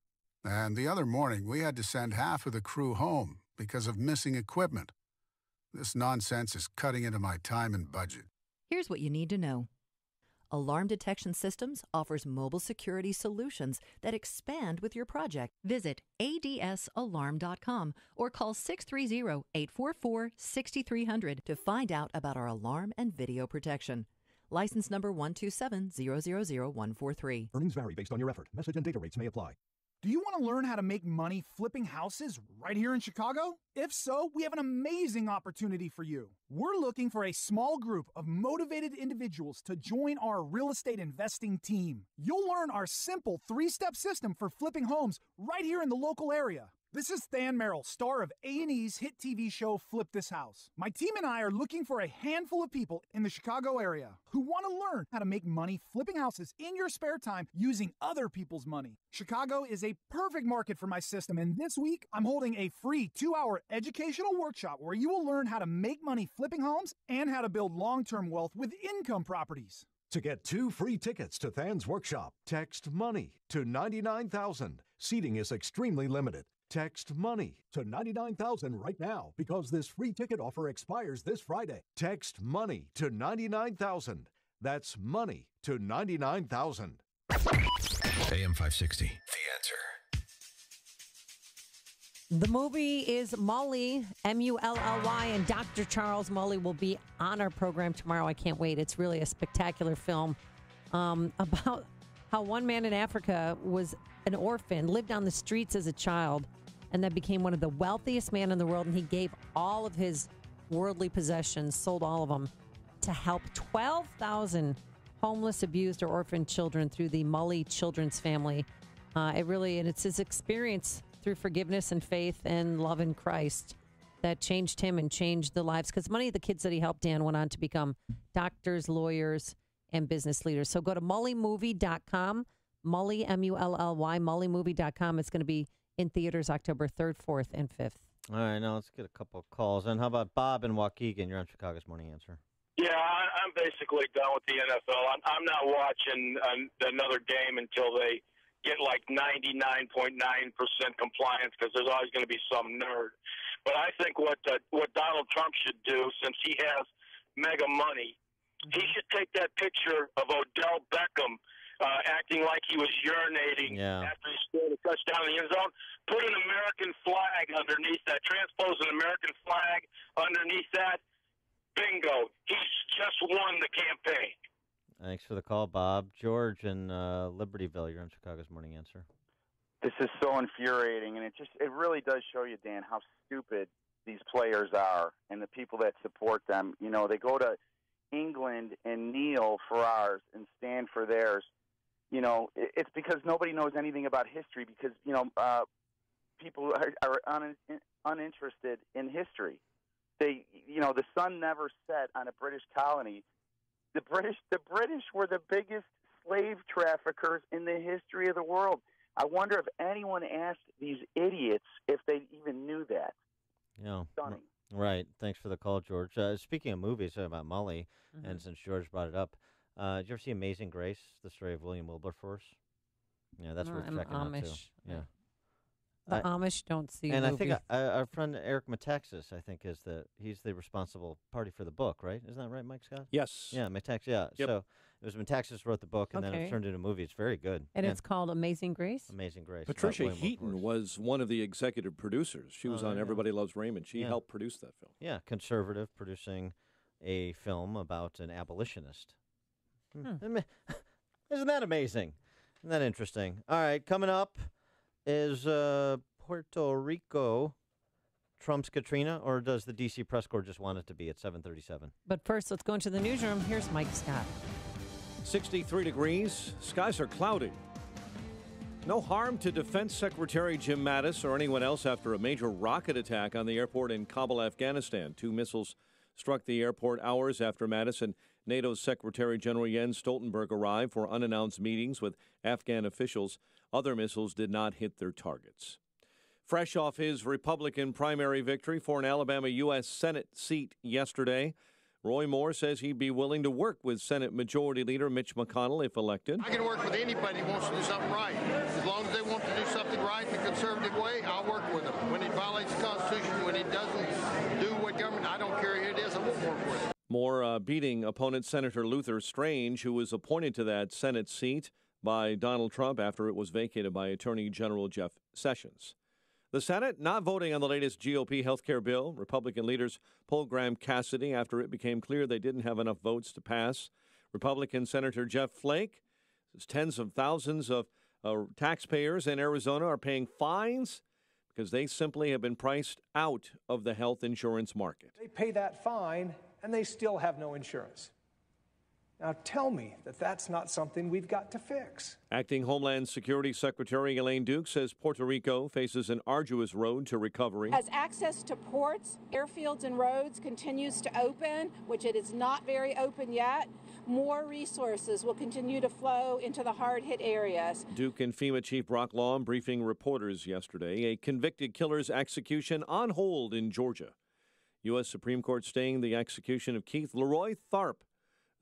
and the other morning we had to send half of the crew home because of missing equipment. This nonsense is cutting into my time and budget. Here's what you need to know. Alarm Detection Systems offers mobile security solutions that expand with your project. Visit adsalarm.com or call 630-844-6300 to find out about our alarm and video protection. License number 127000143. Earnings vary based on your effort. Message and data rates may apply. Do you want to learn how to make money flipping houses right here in Chicago? If so, we have an amazing opportunity for you. We're looking for a small group of motivated individuals to join our real estate investing team. You'll learn our simple 3-step system for flipping homes right here in the local area. This is Than Merrill, star of A&E's hit TV show Flip This House. My team and I are looking for a handful of people in the Chicago area who want to learn how to make money flipping houses in your spare time using other people's money. Chicago is a perfect market for my system, and this week I'm holding a free 2-hour educational workshop where you will learn how to make money flipping homes and how to build long-term wealth with income properties. To get 2 free tickets to Than's workshop, text MONEY to 99,000. Seating is extremely limited. Text MONEY to 99,000 right now because this free ticket offer expires this Friday. Text MONEY to 99,000. That's money to 99,000. AM 560, The Answer. The movie is Mully, M-U-L-L-Y, and Dr. Charles Mully will be on our program tomorrow. I can't wait. It's really a spectacular film about how one man in Africa was an orphan, lived on the streets as a child, and then became one of the wealthiest men in the world, and he gave all of his worldly possessions, sold all of them, to help 12,000 homeless, abused, or orphaned children through the Mully Children's Family. And it's his experience through forgiveness and faith and love in Christ that changed him and changed the lives. Because many of the kids that he helped, Dan, went on to become doctors, lawyers, and business leaders. So go to mullymovie.com, Mully, M-U-L-L-Y, mullymovie.com. It's going to be in theaters October 3rd, 4th, and 5th. All right, now let's get a couple of calls. And how about Bob in Waukegan? You're on Chicago's Morning Answer. Yeah, I'm basically done with the NFL. I'm not watching another game until they get like 99.9% compliance, because there's always going to be some nerd. But I think what Donald Trump should do, since he has mega money, he should take that picture of Odell Beckham acting like he was urinating after he scored a touchdown in the end zone, put an American flag underneath that, transpose an American flag underneath that. Bingo. He's just won the campaign. Thanks for the call, Bob. George in Libertyville, you're on Chicago's Morning Answer. This is so infuriating, and it really does show you, Dan, how stupid these players are and the people that support them. You know, they go to England and kneel for ours and stand for theirs. You know, it's because nobody knows anything about history, because, you know, people are uninterested in history. The sun never set on a British colony. The British were the biggest slave traffickers in the history of the world. I wonder if anyone asked these idiots if they even knew that. Yeah. Stunning. Right. Thanks for the call, George. Speaking of movies, about Mully, and since George brought it up, did you ever see Amazing Grace, the story of William Wilberforce? Yeah, that's worth checking out, too. Yeah. The Amish don't see and movies. I think our friend Eric Metaxas, I think, he's the responsible party for the book, right? Isn't that right, Mike Scott? Yes. Yeah, Metaxas, yeah. Yep. So it was Metaxas wrote the book, and then it turned into a movie. It's very good. And it's called Amazing Grace? Amazing Grace. Patricia Heaton was one of the executive producers. She was on Everybody Loves Raymond. She helped produce that film. Yeah, conservative, producing a film about an abolitionist. Isn't that amazing? Isn't that interesting? All right, coming up is Puerto Rico trumps Katrina, or does the D.C. press corps just want it to be at 7:37? But first, let's go into the newsroom. Here's Mike Scott. 63 degrees. Skies are cloudy. No harm to Defense Secretary Jim Mattis or anyone else after a major rocket attack on the airport in Kabul, Afghanistan. 2 missiles struck the airport hours after Mattis and NATO's Secretary General Jens Stoltenberg arrived for unannounced meetings with Afghan officials. Other missiles did not hit their targets. Fresh off his Republican primary victory for an Alabama U.S. Senate seat yesterday, Roy Moore says he'd be willing to work with Senate Majority Leader Mitch McConnell if elected. I can work with anybody who wants to do something right. As long as they want to do something right the conservative way, I'll work with them. When it violates the Constitution, when it doesn't do what government, I don't care who it is, I won't work with it. Moore beating opponent Senator Luther Strange, who was appointed to that Senate seat by Donald Trump after it was vacated by Attorney General Jeff Sessions. The Senate not voting on the latest GOP health care bill. Republican leaders pulled Graham Cassidy after it became clear they didn't have enough votes to pass. Republican Senator Jeff Flake says tens of thousands of taxpayers in Arizona are paying fines because they simply have been priced out of the health insurance market. They pay that fine and they still have no insurance. Now tell me that that's not something we've got to fix. Acting Homeland Security Secretary Elaine Duke says Puerto Rico faces an arduous road to recovery. As access to ports, airfields, and roads continues to open, which it is not very open yet, more resources will continue to flow into the hard-hit areas. Duke and FEMA Chief Brock Law briefing reporters yesterday. A convicted killer's execution on hold in Georgia. U.S. Supreme Court staying the execution of Keith Leroy Tharp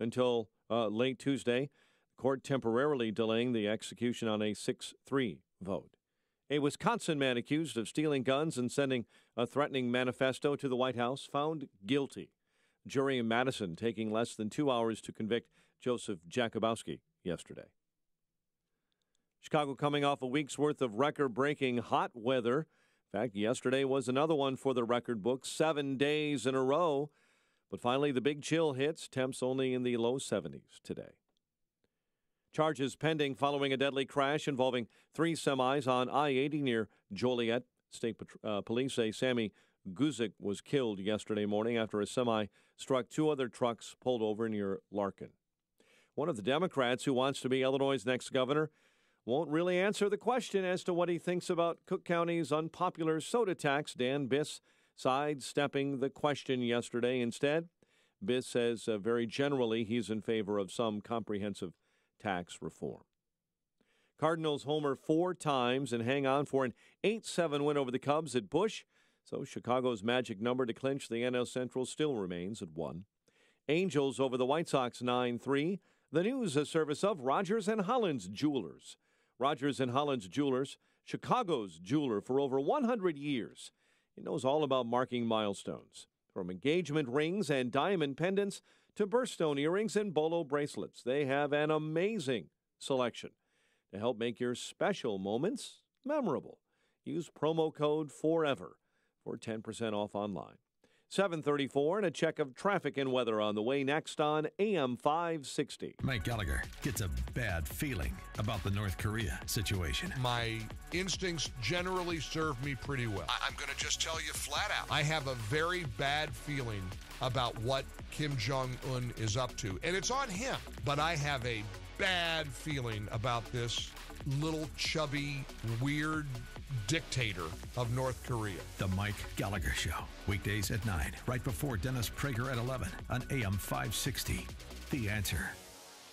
until late Tuesday. The court temporarily delaying the execution on a 6-3 vote. A Wisconsin man accused of stealing guns and sending a threatening manifesto to the White House found guilty. Jury in Madison taking less than 2 hours to convict Joseph Jakubowski yesterday. Chicago coming off a week's worth of record-breaking hot weather. In fact, yesterday was another one for the record book, 7 days in a row. But finally, the big chill hits, temps only in the low 70s today. Charges pending following a deadly crash involving 3 semis on I-80 near Joliet. State police say Sammy Guzik was killed yesterday morning after a semi struck 2 other trucks pulled over near Larkin. One of the Democrats who wants to be Illinois' next governor won't really answer the question as to what he thinks about Cook County's unpopular soda tax. Dan Biss sidestepping the question yesterday. Instead, Biss says very generally he's in favor of some comprehensive tax reform. Cardinals homer 4 times and hang on for an 8-7 win over the Cubs at Busch. So Chicago's magic number to clinch the NL Central still remains at 1. Angels over the White Sox 9-3. The news a service of Rodgers and Holland's Jewelers. Rodgers and Holland's Jewelers, Chicago's jeweler for over 100 years. He knows all about marking milestones, from engagement rings and diamond pendants to birthstone earrings and bolo bracelets. They have an amazing selection to help make your special moments memorable. Use promo code FOREVER for 10% off online. 7:34 and a check of traffic and weather on the way next on AM 560. Mike Gallagher gets a bad feeling about the North Korea situation. My instincts generally serve me pretty well. I'm going to just tell you flat out, I have a very bad feeling about what Kim Jong-un is up to. And it's on him. But I have a bad feeling about this little chubby, weird dictator of North Korea. The Mike Gallagher Show, weekdays at 9, right before Dennis Prager at 11 on AM 560. The Answer.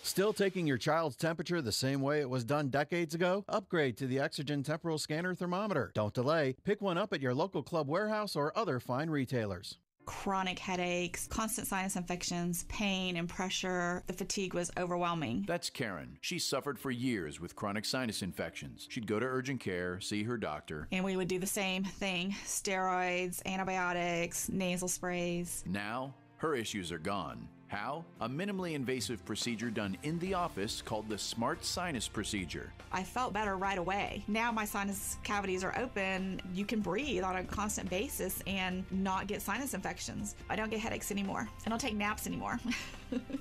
Still taking your child's temperature the same way it was done decades ago? Upgrade to the Exogen Temporal Scanner Thermometer. Don't delay. Pick one up at your local Club Warehouse or other fine retailers. Chronic headaches, constant sinus infections, pain and pressure. The fatigue was overwhelming. That's Karen. She suffered for years with chronic sinus infections. She'd go to urgent care, see her doctor. And we would do the same thing. Steroids, antibiotics, nasal sprays. Now, her issues are gone. How? A minimally invasive procedure done in the office called the Smart Sinus Procedure. I felt better right away. Now my sinus cavities are open. You can breathe on a constant basis and not get sinus infections. I don't get headaches anymore. I don't take naps anymore.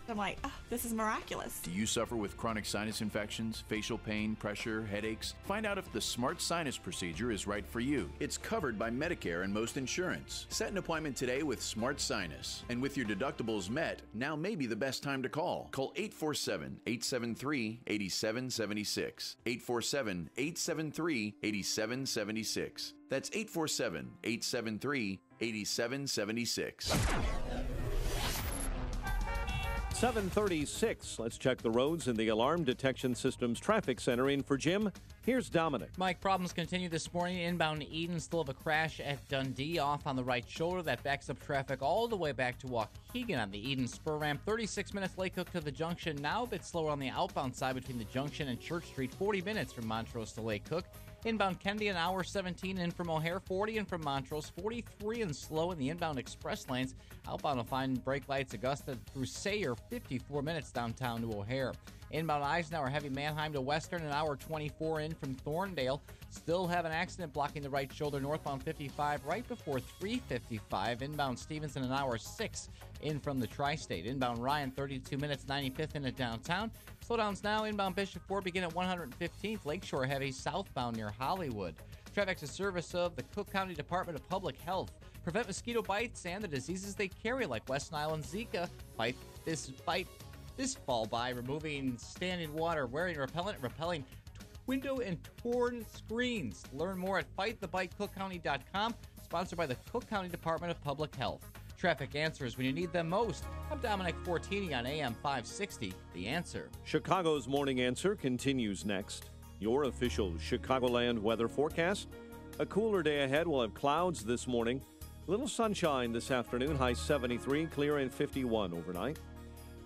I'm like, oh, this is miraculous. Do you suffer with chronic sinus infections, facial pain, pressure, headaches? Find out if the Smart Sinus Procedure is right for you. It's covered by Medicare and most insurance. Set an appointment today with Smart Sinus. And with your deductibles met, now may be the best time to call. Call 847-873-8776. 847-873-8776. That's 847-873-8776. 7:36. Let's check the roads in the Alarm Detection Systems Traffic Center. In for Jim, here's Dominic. Mike, problems continue this morning. Inbound Eden, still have a crash at Dundee off on the right shoulder. That backs up traffic all the way back to Waukegan on the Eden Spur Ramp. 36 minutes Lake Cook to the junction. Now a bit slower on the outbound side between the junction and Church Street. 40 minutes from Montrose to Lake Cook. Inbound Kennedy, an hour 17 in from O'Hare, 40 in from Montrose, 43 and slow in the inbound express lanes. Outbound will find brake lights Augusta through Sayre, 54 minutes downtown to O'Hare. Inbound Eisenhower, heavy Manheim to Western, an hour 24 in from Thorndale. Still have an accident blocking the right shoulder, northbound 55 right before 355. Inbound Stevenson, an hour 6 in from the Tri-State. Inbound Ryan, 32 minutes, 95th in at downtown. Slowdowns now, inbound Bishop Ford begin at 115th. Lakeshore heavy southbound near Hollywood. Traffic's a service of the Cook County Department of Public Health. Prevent mosquito bites and the diseases they carry like West Nile and Zika. Fight this fall by removing standing water, wearing repellent, repelling window and torn screens. Learn more at fightthebitecookcounty.com. Sponsored by the Cook County Department of Public Health. Traffic answers when you need them most. I'm Dominic Fortini on AM 560, The Answer. Chicago's Morning Answer continues next. Your official Chicagoland weather forecast. A cooler day ahead. We'll have clouds this morning. Little sunshine this afternoon. High 73, clear and 51 overnight.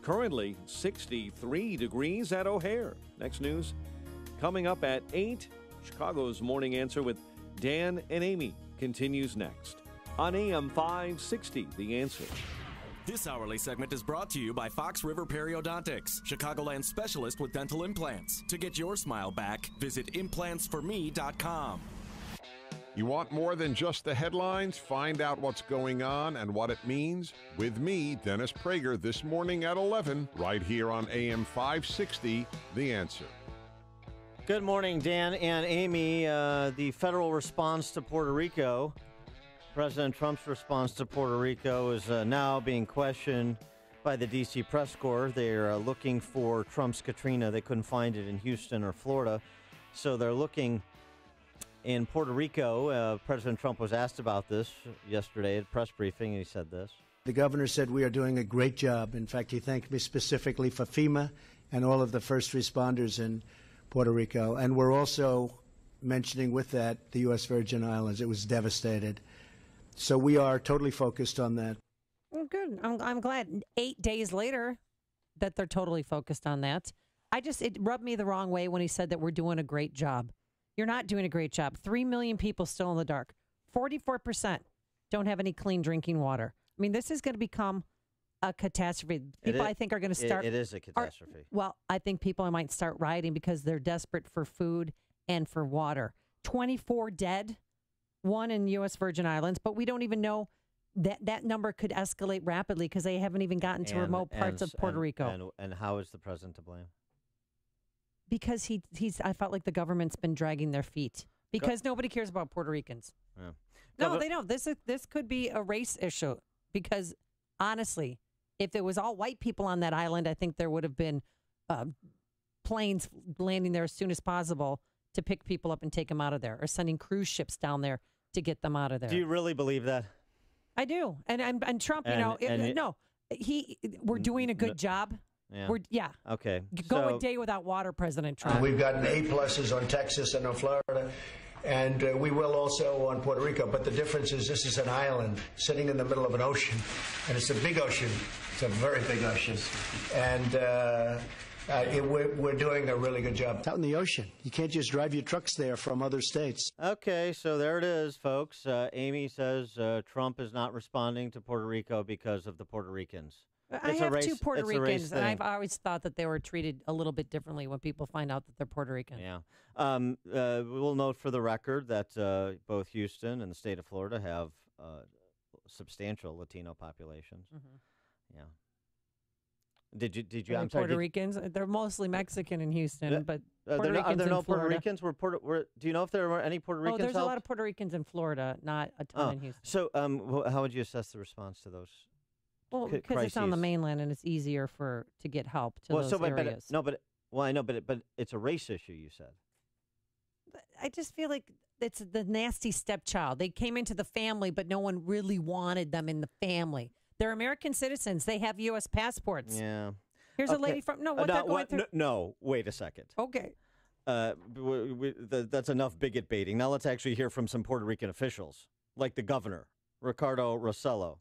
Currently 63 degrees at O'Hare. Next news coming up at 8. Chicago's Morning Answer with Dan and Amy continues next on AM 560, The Answer. This hourly segment is brought to you by Fox River Periodontics, Chicagoland's specialist with dental implants. To get your smile back, visit implantsforme.com. You want more than just the headlines? Find out what's going on and what it means with me, Dennis Prager, this morning at 11, right here on AM 560, The Answer. Good morning, Dan and Amy. The federal response to Puerto Rico, President Trump's response to Puerto Rico, is now being questioned by the D.C. press corps. They're looking for Trump's Katrina. They couldn't find it in Houston or Florida, so they're looking in Puerto Rico. President Trump was asked about this yesterday at a press briefing, and he said this. The governor said we are doing a great job. In fact, he thanked me specifically for FEMA and all of the first responders in Puerto Rico. And we're also mentioning with that the U.S. Virgin Islands. It was devastated. So we are totally focused on that. Well, good. I'm glad 8 days later that they're totally focused on that. It rubbed me the wrong way when he said that we're doing a great job. You're not doing a great job. 3 million people still in the dark. 44% don't have any clean drinking water. I mean, this is going to become a catastrophe. People, I think, are going to start. It is a catastrophe. I think people might start rioting because they're desperate for food and for water. 24 dead, 1 in U.S. Virgin Islands, but we don't even know that number could escalate rapidly because they haven't even gotten to remote parts of Puerto Rico. And how is the president to blame? Because I felt like the government's been dragging their feet because nobody cares about Puerto Ricans. Yeah. No, they don't. This could be a race issue because honestly, if there was all white people on that island, I think there would have been planes landing there as soon as possible to pick people up and take them out of there, or sending cruise ships down there to get them out of there. Do you really believe that? I do. And Trump, we're doing a good job. Yeah. Okay. Go a day without water, President Trump. We've gotten A-pluses on Texas and on Florida, and we will also on Puerto Rico. But the difference is this is an island sitting in the middle of an ocean, and it's a big ocean. It's a very big ocean. And we're doing a really good job. It's out in the ocean. You can't just drive your trucks there from other states. Okay, so there it is, folks. Amy says Trump is not responding to Puerto Rico because of the Puerta Ricans. I have 2 Puerto Ricans, and I've always thought that they were treated a little bit differently when people find out that they're Puerto Rican. Yeah. We'll note for the record that both Houston and the state of Florida have substantial Latino populations. Mm-hmm. Yeah. Did you? I'm Puerto Ricans? They're mostly Mexican in Houston, but are there no Puerto Ricans? Do you know if there were any Puerto Ricans? Oh, there's a lot of Puerto Ricans in Florida, not a ton in Houston. So, how would you assess the response to those? Well, because it's on the mainland and it's easier to get help to those areas. I know, but it's a race issue. You said. I just feel like it's the nasty stepchild. They came into the family, but no one really wanted them in the family. They're American citizens. They have U.S. passports. Yeah. Here's a lady from No, wait a second. Okay. That's enough bigot baiting. Now let's actually hear from some Puerto Rican officials, like the governor, Ricardo Rossello.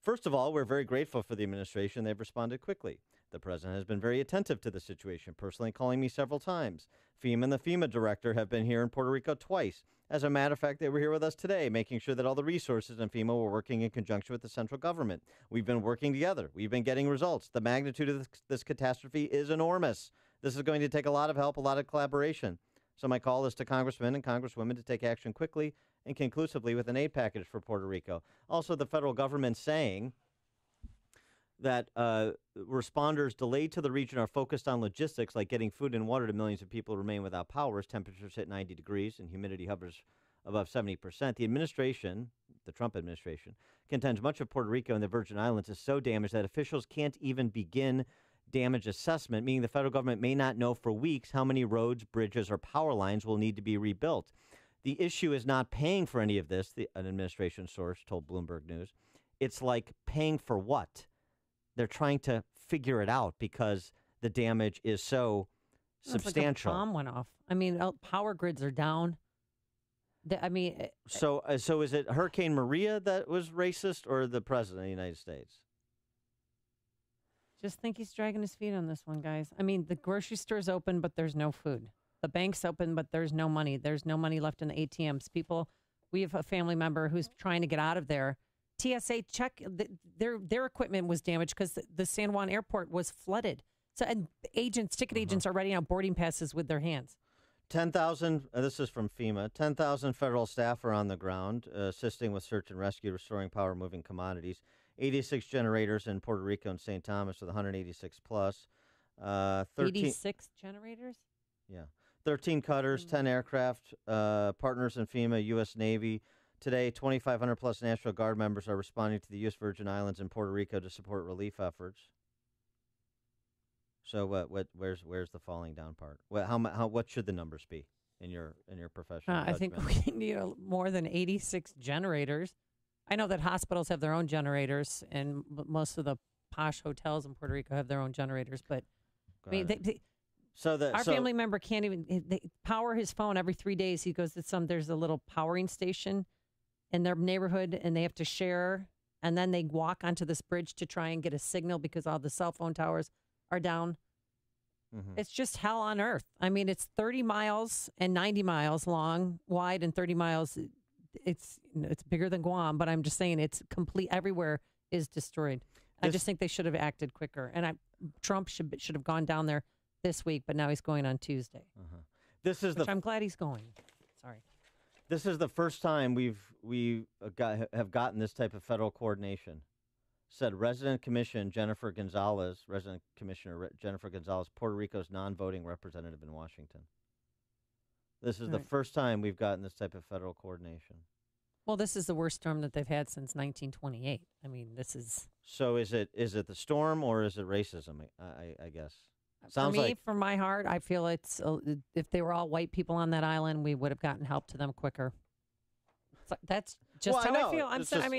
First of all, we're very grateful for the administration. They've responded quickly. The president has been very attentive to the situation, personally calling me several times. FEMA and the FEMA director have been here in Puerto Rico twice. As a matter of fact, they were here with us today, making sure that all the resources in FEMA were working in conjunction with the central government. We've been working together. We've been getting results. The magnitude of this catastrophe is enormous. This is going to take a lot of help, a lot of collaboration. So my call is to congressmen and congresswomen to take action quickly and conclusively with an aid package for Puerto Rico. Also, the federal government saying that responders delayed to the region are focused on logistics like getting food and water to millions of people who remain without power as temperatures hit 90 degrees and humidity hovers above 70%. The administration, the Trump administration, contends much of Puerto Rico and the Virgin Islands is so damaged that officials can't even begin damage assessment, meaning the federal government may not know for weeks how many roads, bridges, or power lines will need to be rebuilt. The issue is not paying for any of this, an administration source told Bloomberg News. It's like paying for what? They're trying to figure it out because the damage is so substantial. Like a bomb went off. I mean, power grids are down. So is it Hurricane Maria that was racist or the president of the United States? Just think he's dragging his feet on this one, guys. I mean, the grocery store's open, but there's no food. The bank's open, but there's no money. There's no money left in the ATMs. We have a family member who's trying to get out of there, TSA check, their equipment was damaged because the San Juan airport was flooded. So, and ticket agents are writing out boarding passes with their hands. 10,000, this is from FEMA, 10,000 federal staff are on the ground assisting with search and rescue, restoring power, moving commodities. 86 generators in Puerto Rico and St. Thomas with 186 plus. 86 generators? Yeah. 13 cutters, 10 aircraft, partners in FEMA, U.S. Navy. Today, 2,500 plus National Guard members are responding to the U.S. Virgin Islands and Puerto Rico to support relief efforts. So where's the falling down part? What should the numbers be in your professional I think we need more than 86 generators. I know that hospitals have their own generators, and most of the posh hotels in Puerto Rico have their own generators. But I mean, our family member can't even power his phone every 3 days. He goes to there's a little powering station in their neighborhood, and they have to share, and then they walk onto this bridge to try and get a signal because all the cell phone towers are down. Mm-hmm. It's just hell on earth. I mean, it's 30 miles and 90 miles wide, and 30 miles. It's bigger than Guam, but I'm just saying it's complete. Everywhere is destroyed. I just think they should have acted quicker. And Trump should have gone down there this week, but now he's going on Tuesday. I'm glad he's going. Sorry. This is the first time have gotten this type of federal coordination. Said Resident Commissioner Jennifer Gonzalez, Puerto Rico's non-voting representative in Washington. This is the first time we've gotten this type of federal coordination. Well, this is the worst storm that they've had since 1928. I mean, this is... So is it the storm or is it racism, I guess? For me, from my heart, I feel it's... if they were all white people on that island, we would have gotten help to them quicker. That's just how I feel.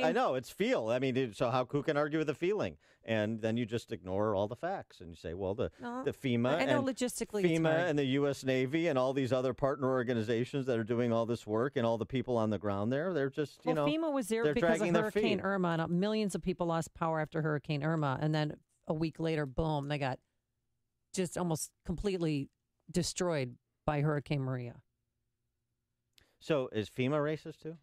I know, it's feel. I mean, so who can argue with the feeling? And then you just ignore all the facts and you say, well, the FEMA, I know logistically FEMA and the U.S. Navy and all these other partner organizations that are doing all this work and all the people on the ground there, they're just, FEMA was there because of Hurricane Irma, and millions of people lost power after Hurricane Irma, and then a week later, boom, they got just almost completely destroyed by Hurricane Maria. So is FEMA racist too?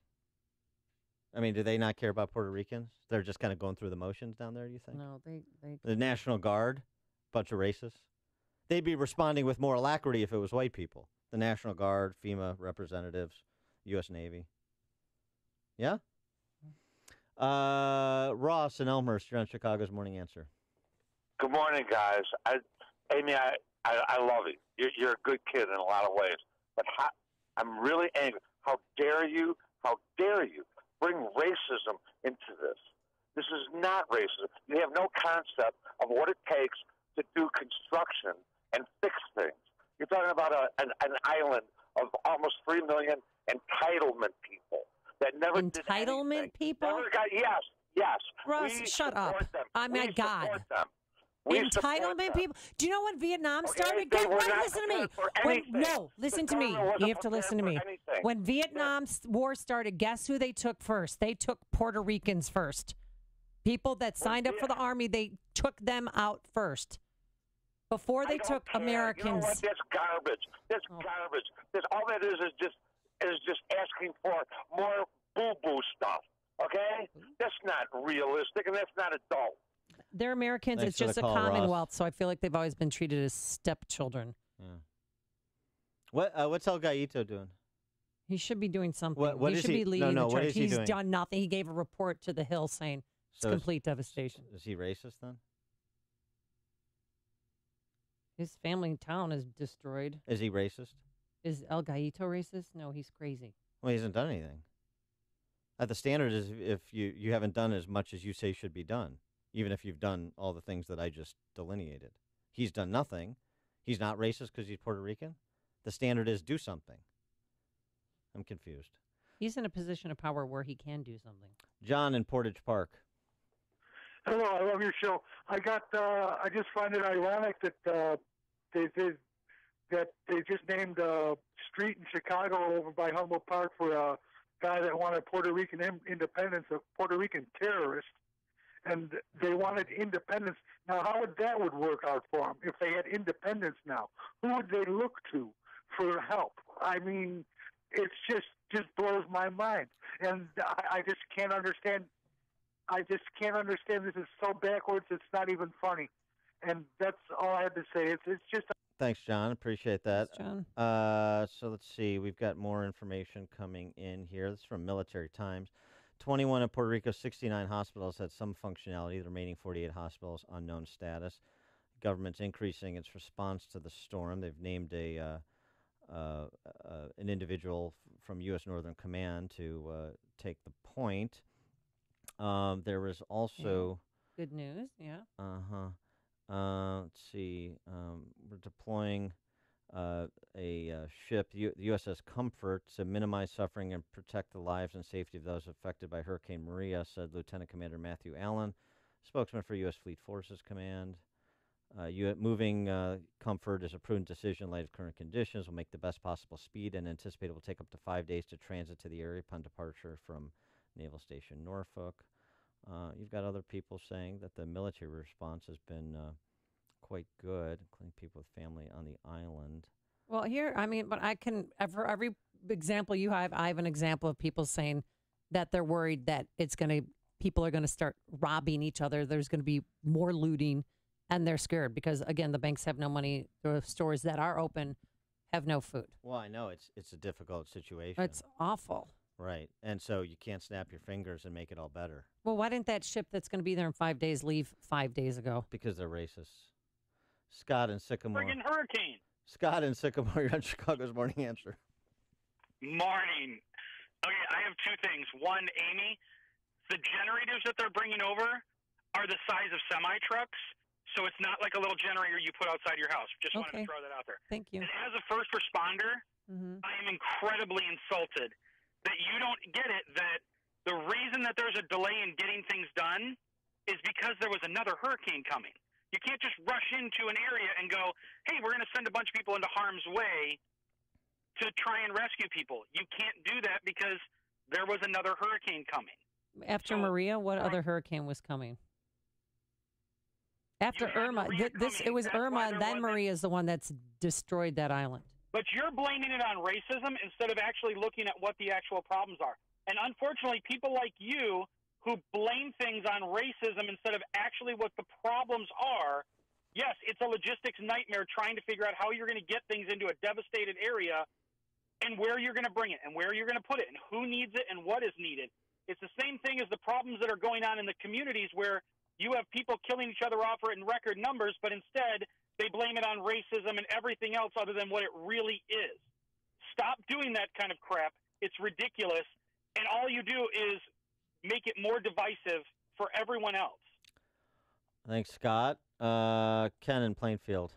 I mean, do they not care about Puerto Ricans? They're just kind of going through the motions down there, you think? No, they... The National Guard, bunch of racists. They'd be responding with more alacrity if it was white people. The National Guard, FEMA representatives, U.S. Navy. Yeah? Ross in Elmhurst, you're on Chicago's Morning Answer. Good morning, guys. Amy, I love you. You're a good kid in a lot of ways. But I'm really angry. How dare you bring racism into this? This is not racism. You have no concept of what it takes to do construction and fix things. You're talking about an island of almost 3 million entitlement people that never did anything. Entitlement people? Never got, yes. Russ, shut up. Them. Oh, my God. We entitlement people? Do you know when Vietnam started? Listen to me. Listen to me. You have to listen to me. When Vietnam War started, guess who they took first? They took Puerto Ricans first. People that signed up for the Army, they took them out first. Before they took Americans. You know what? That's garbage. Garbage. All that is just asking for more boo-boo stuff. Okay? That's not realistic, and that's not adult. They're Americans. Thanks it's just a call, commonwealth, Ross. So I feel like they've always been treated as stepchildren. Yeah. What's El Gallito doing? He should be doing something. What he is should be leading the what charge. is he He's doing? done nothing. He gave a report to the Hill saying it's complete devastation. Is he racist then? His family town is destroyed. Is he racist? Is El Gallito racist? No, he's crazy. Well, he hasn't done anything. The standard is if you haven't done as much as you say should be done, even if you've done all the things that I just delineated. He's done nothing. He's not racist because he's Puerto Rican. The standard is do something. I'm confused. He's in a position of power where he can do something. John in Portage Park. Hello, I love your show. I just find it ironic that they just named a street in Chicago over by Humboldt Park for a guy that wanted Puerto Rican independence, a Puerto Rican terrorist, and they wanted independence. Now, how that would work out for them if they had independence now? Who would they look to for help? I mean, it's just blows my mind, and I just can't understand I just can't understand. This is so backwards, it's not even funny. And that's all I had to say. It's just... Thanks, John. Appreciate that. Thanks, John. So let's see. We've got more information coming in here. This is from Military Times. 21 of Puerto Rico's 69 hospitals had some functionality. The remaining 48 hospitals, unknown status. Government's increasing its response to the storm. They've named an individual from U.S. Northern Command to take the point. There was also... Good news, yeah. Let's see. We're deploying a ship, the USS Comfort, to minimize suffering and protect the lives and safety of those affected by Hurricane Maria, said Lieutenant Commander Matthew Allen, spokesman for U.S. Fleet Forces Command. Moving Comfort is a prudent decision in light of current conditions. Will make the best possible speed and anticipate it will take up to 5 days to transit to the area upon departure from Naval Station Norfolk. You've got other people saying that the military response has been quite good, including people with family on the island. Well, here, but I can, for every example you have, I have an example of people saying that they're worried that people are going to start robbing each other. There's going to be more looting, and they're scared because, again, the banks have no money. The stores that are open have no food. Well, I know it's a difficult situation. It's awful. Right. And so you can't snap your fingers and make it all better. Well, why didn't that ship that's going to be there in 5 days leave 5 days ago? Because they're racist. Scott and Sycamore. Friggin' hurricane. Scott and Sycamore, you're on Chicago's Morning Answer. Morning. Okay, I have two things. One, Amy, the generators that they're bringing over are the size of semi-trucks, so it's not like a little generator you put outside your house. Just wanted to throw that out there. Thank you. And as a first responder, I am incredibly insulted that you don't get it, that the reason that there's a delay in getting things done is because there was another hurricane coming. You can't just rush into an area and go, hey, we're going to send a bunch of people into harm's way to try and rescue people. You can't do that because there was another hurricane coming. After Maria, what other hurricane was coming? After Irma. It was Irma, and then Maria is the one that's destroyed that island. But you're blaming it on racism instead of actually looking at what the actual problems are. And unfortunately, people like you who blame things on racism instead of actually what the problems are, yes, it's a logistics nightmare trying to figure out how you're going to get things into a devastated area and where you're going to bring it and where you're going to put it and who needs it and what is needed. It's the same thing as the problems that are going on in the communities where you have people killing each other off in record numbers, but instead they blame it on racism and everything else other than what it really is. Stop doing that kind of crap. It's ridiculous. And all you do is make it more divisive for everyone else. Thanks, Scott. Ken in Plainfield.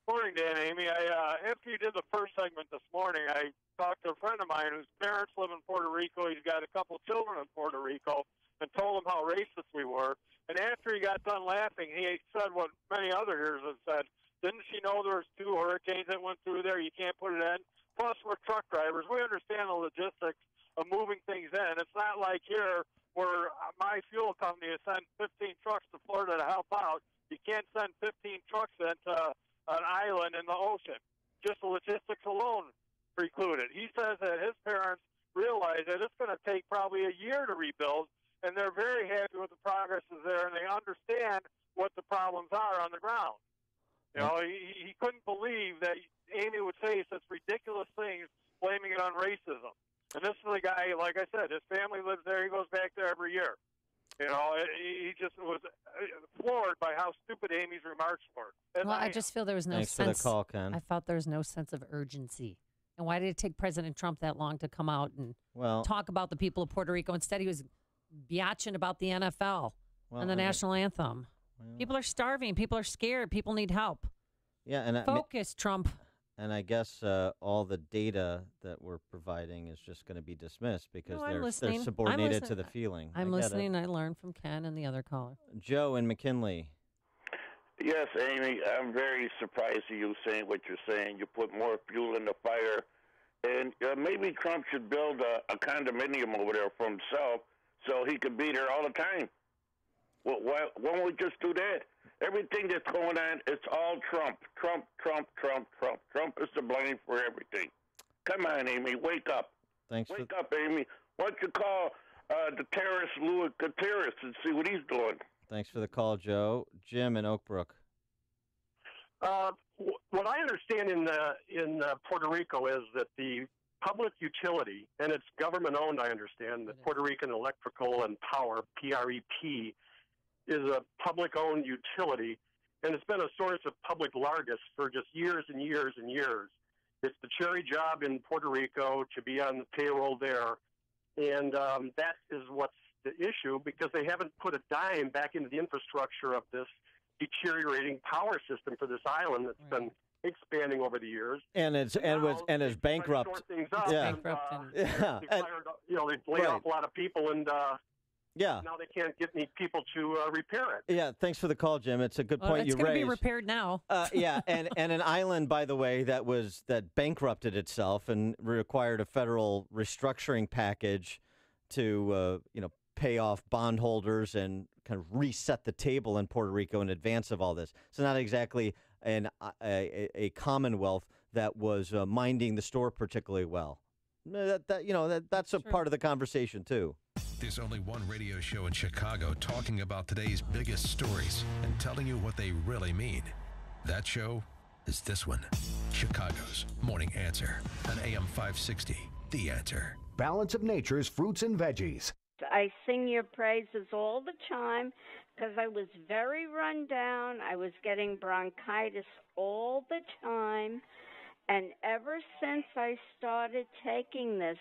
Morning, Dan, Amy. After you did the first segment this morning, I talked to a friend of mine whose parents live in Puerto Rico. He's got a couple children in Puerto Rico, and told him how racist we were. And after he got done laughing, he said what many other hearers have said. Didn't she know there was 2 hurricanes that went through there? You can't put it in. Plus, we're truck drivers. We understand the logistics of moving things in. It's not like here where my fuel company has sent 15 trucks to Florida to help out. You can't send 15 trucks into an island in the ocean. Just the logistics alone precluded. He says that his parents realize that it's going to take probably a year to rebuild, and they're very happy with the progress is there, and they understand what the problems are on the ground. You know, he couldn't believe that Amy would say such ridiculous things, blaming it on racism. And this is a guy, like I said, his family lives there. He goes back there every year. You know, he just was floored by how stupid Amy's remarks were. Well, I just feel there was no Thanks sense. for the call, Ken. I felt there was no sense of urgency. And why did it take President Trump that long to come out and talk about the people of Puerto Rico? Instead, he was biatching about the NFL and the national anthem. People are starving. People are scared. People need help. Yeah, and focus, Trump. And I guess all the data that we're providing is just going to be dismissed because they're subordinated to the feeling. I'm listening. I learned from Ken and the other caller. Joe in McKinley. Yes, Amy, I'm very surprised at you saying what you're saying. You put more fuel in the fire. And maybe Trump should build a condominium over there for himself so he could be there all the time. Well, why don't we just do that? Everything that's going on, it's all Trump. Trump, Trump, Trump, Trump. Trump is to blame for everything. Come on, Amy, wake up. Thanks. Wake up, Amy. Why don't you call the terrorist Louis Gutierrez and see what he's doing. Thanks for the call, Joe. Jim in Oak Brook. What I understand in Puerto Rico is that the public utility, and it's government-owned, I understand, the Puerto Rican Electrical and Power, PREP, is a public-owned utility, and it's been a source of public largesse for just years and years and years. It's the cherry job in Puerto Rico to be on the payroll there, and that is what's the issue, because they haven't put a dime back into the infrastructure of this deteriorating power system for this island that's been expanding over the years, and is bankrupt. Yeah, they've laid off a lot of people, and now they can't get any people to repair it. Yeah, thanks for the call, Jim. It's a good point you raised. It's going to be repaired now. And an island, by the way, that bankrupted itself and required a federal restructuring package to pay off bondholders and kind of reset the table in Puerto Rico in advance of all this. So not exactly a commonwealth that was minding the store particularly well. That's a part of the conversation too. There's only one radio show in Chicago talking about today's biggest stories and telling you what they really mean. That show is this one, Chicago's Morning Answer on AM 560. The Answer. Balance of Nature's fruits and veggies. I sing your praises all the time because I was very run down. I was getting bronchitis all the time. And ever since I started taking this,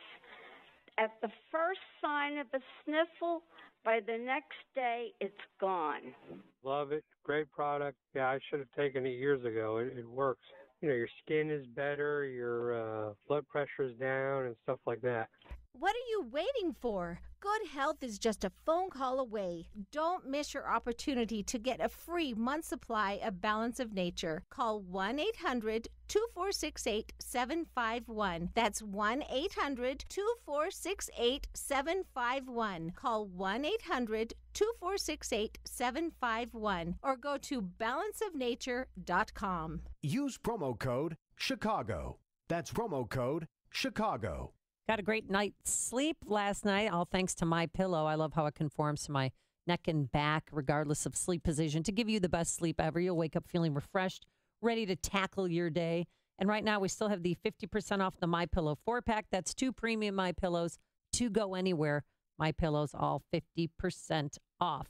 at the first sign of a sniffle, by the next day, it's gone. Love it. Great product. Yeah, I should have taken it years ago. It works. Your skin is better, your blood pressure is down, and stuff like that. What are you waiting for? Good health is just a phone call away. Don't miss your opportunity to get a free month supply of Balance of Nature. Call 1-800-2468-751. That's 1-800-2468-751. Call 1-800-2468-751 or go to balanceofnature.com. Use promo code Chicago. That's promo code Chicago. Got a great night's sleep last night, all thanks to MyPillow. I love how it conforms to my neck and back, regardless of sleep position, to give you the best sleep ever. You'll wake up feeling refreshed, ready to tackle your day. And right now, we still have the 50% off the MyPillow 4-pack. That's 2 premium MyPillows to go anywhere. MyPillow's all 50% off.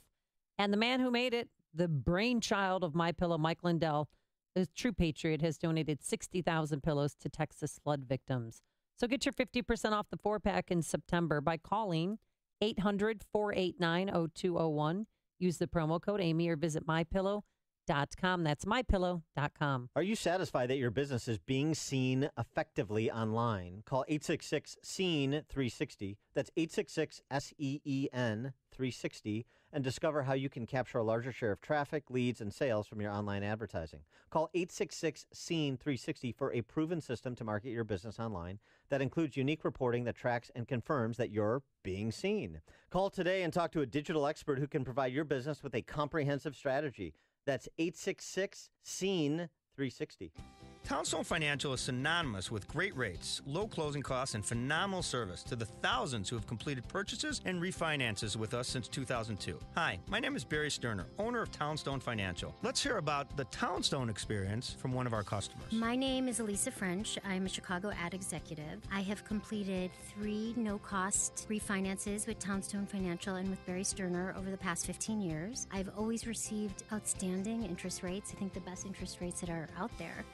And the man who made it, the brainchild of MyPillow, Mike Lindell, a true patriot, has donated 60,000 pillows to Texas flood victims. So get your 50% off the 4-pack in September by calling 800-489-0201. Use the promo code Amy or visit MyPillow.com. That's MyPillow.com. Are you satisfied that your business is being seen effectively online? Call 866-SEEN-360. That's 866-SEEN-360 and discover how you can capture a larger share of traffic, leads, and sales from your online advertising. Call 866-SEEN-360 for a proven system to market your business online that includes unique reporting that tracks and confirms that you're being seen. Call today and talk to a digital expert who can provide your business with a comprehensive strategy. That's 866-SEEN-360. Townstone Financial is synonymous with great rates, low closing costs, and phenomenal service to the thousands who have completed purchases and refinances with us since 2002. Hi, my name is Barry Sterner, owner of Townstone Financial. Let's hear about the Townstone experience from one of our customers. My name is Elisa French. I'm a Chicago ad executive. I have completed 3 no-cost refinances with Townstone Financial and with Barry Sterner over the past 15 years. I've always received outstanding interest rates. I think the best interest rates that are out there.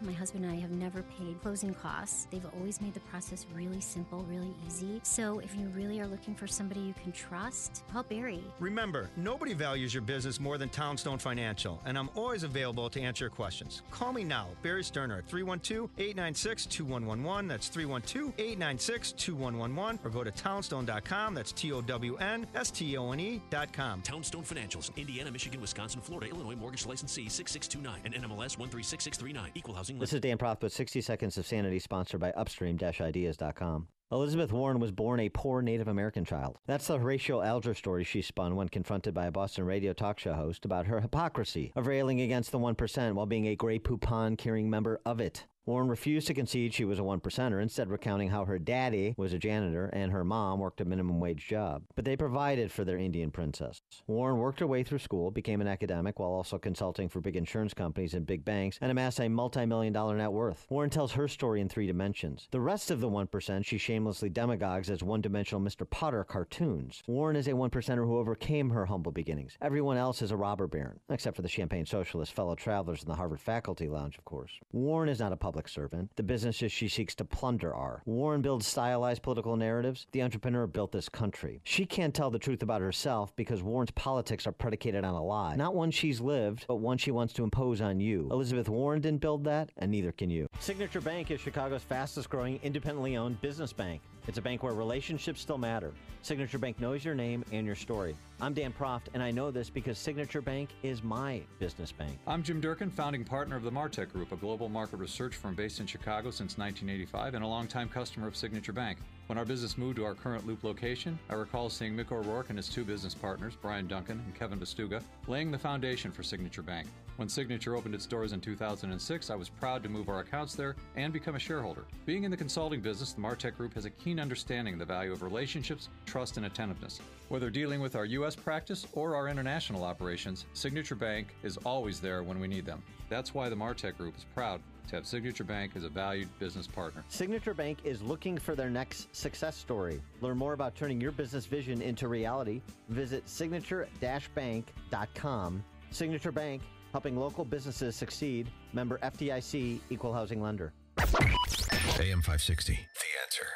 My husband and I have never paid closing costs. They've always made the process really simple, really easy. So if you really are looking for somebody you can trust, call Barry. Remember, nobody values your business more than Townstone Financial, and I'm always available to answer your questions. Call me now, Barry Sterner, at 312-896-2111. That's 312-896-2111. Or go to townstone.com. That's TOWNSTONE.com. Townstone Financials, Indiana, Michigan, Wisconsin, Florida, Illinois, mortgage licensee 6629 and NMLS 136639. Equal housing. This is Dan Proth with 60 Seconds of Sanity, sponsored by Upstream-Ideas.com. Elizabeth Warren was born a poor Native American child. That's the Horatio Alger story she spun when confronted by a Boston radio talk show host about her hypocrisy of railing against the 1% while being a Grey Poupon-carrying member of it. Warren refused to concede she was a 1%er, instead recounting how her daddy was a janitor and her mom worked a minimum wage job. But they provided for their Indian princess. Warren worked her way through school, became an academic while also consulting for big insurance companies and big banks, and amassed a multi-million-dollar net worth. Warren tells her story in 3 dimensions. The rest of the 1% she shamelessly demagogues as one-dimensional Mr. Potter cartoons. Warren is a 1%er who overcame her humble beginnings. Everyone else is a robber baron, except for the champagne socialist fellow travelers in the Harvard faculty lounge, of course. Warren is not a public servant. The businesses she seeks to plunder are. Warren builds stylized political narratives. The entrepreneur built this country. She can't tell the truth about herself because Warren's politics are predicated on a lie. Not one she's lived, but one she wants to impose on you. Elizabeth Warren didn't build that, and neither can you. Signature Bank is Chicago's fastest-growing, independently owned business bank. It's a bank where relationships still matter. Signature Bank knows your name and your story. I'm Dan Proft, and I know this because Signature Bank is my business bank. I'm Jim Durkin, founding partner of the Martech Group, a global market research firm based in Chicago since 1985 and a longtime customer of Signature Bank. When our business moved to our current Loop location, I recall seeing Mick O'Rourke and his 2 business partners, Brian Duncan and Kevin Vestuga, laying the foundation for Signature Bank. When Signature opened its doors in 2006, I was proud to move our accounts there and become a shareholder. Being in the consulting business, the Martech Group has a keen understanding of the value of relationships, trust, and attentiveness. Whether dealing with our U.S. practice or our international operations, Signature Bank is always there when we need them. That's why the Martech Group is proud to have Signature Bank as a valued business partner. Signature Bank is looking for their next success story. Learn more about turning your business vision into reality. Visit signature-bank.com. Signature Bank, helping local businesses succeed. Member FDIC, Equal Housing Lender. AM 560, The Answer.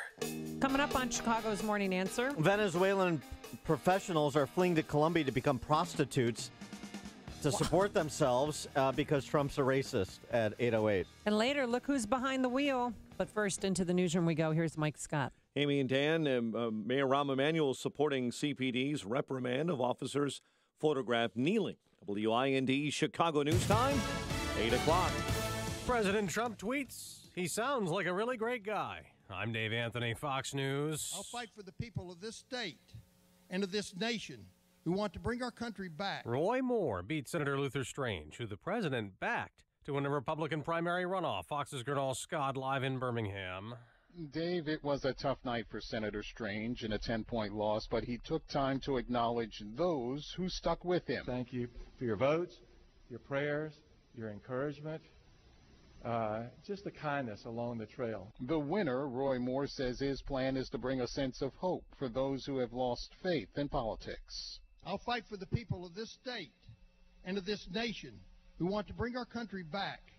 Coming up on Chicago's Morning Answer. Venezuelan professionals are fleeing to Colombia to become prostitutes to support themselves because Trump's a racist at 8:08. And later, look who's behind the wheel. But first, into the newsroom we go. Here's Mike Scott. Amy and Dan, Mayor Rahm Emanuel supporting CPD's reprimand of officers photographed kneeling. WIND Chicago News Time, 8 o'clock. President Trump tweets, "He sounds like a really great guy." I'm Dave Anthony, Fox News. I'll fight for the people of this state and of this nation who want to bring our country back. Roy Moore beat Senator Luther Strange, who the president backed to win a Republican primary runoff. Fox's Gernal Scott live in Birmingham. Dave, it was a tough night for Senator Strange in a 10-point loss, but he took time to acknowledge those who stuck with him. Thank you for your votes, your prayers, your encouragement, just the kindness along the trail. The winner, Roy Moore, says his plan is to bring a sense of hope for those who have lost faith in politics. I'll fight for the people of this state and of this nation who want to bring our country back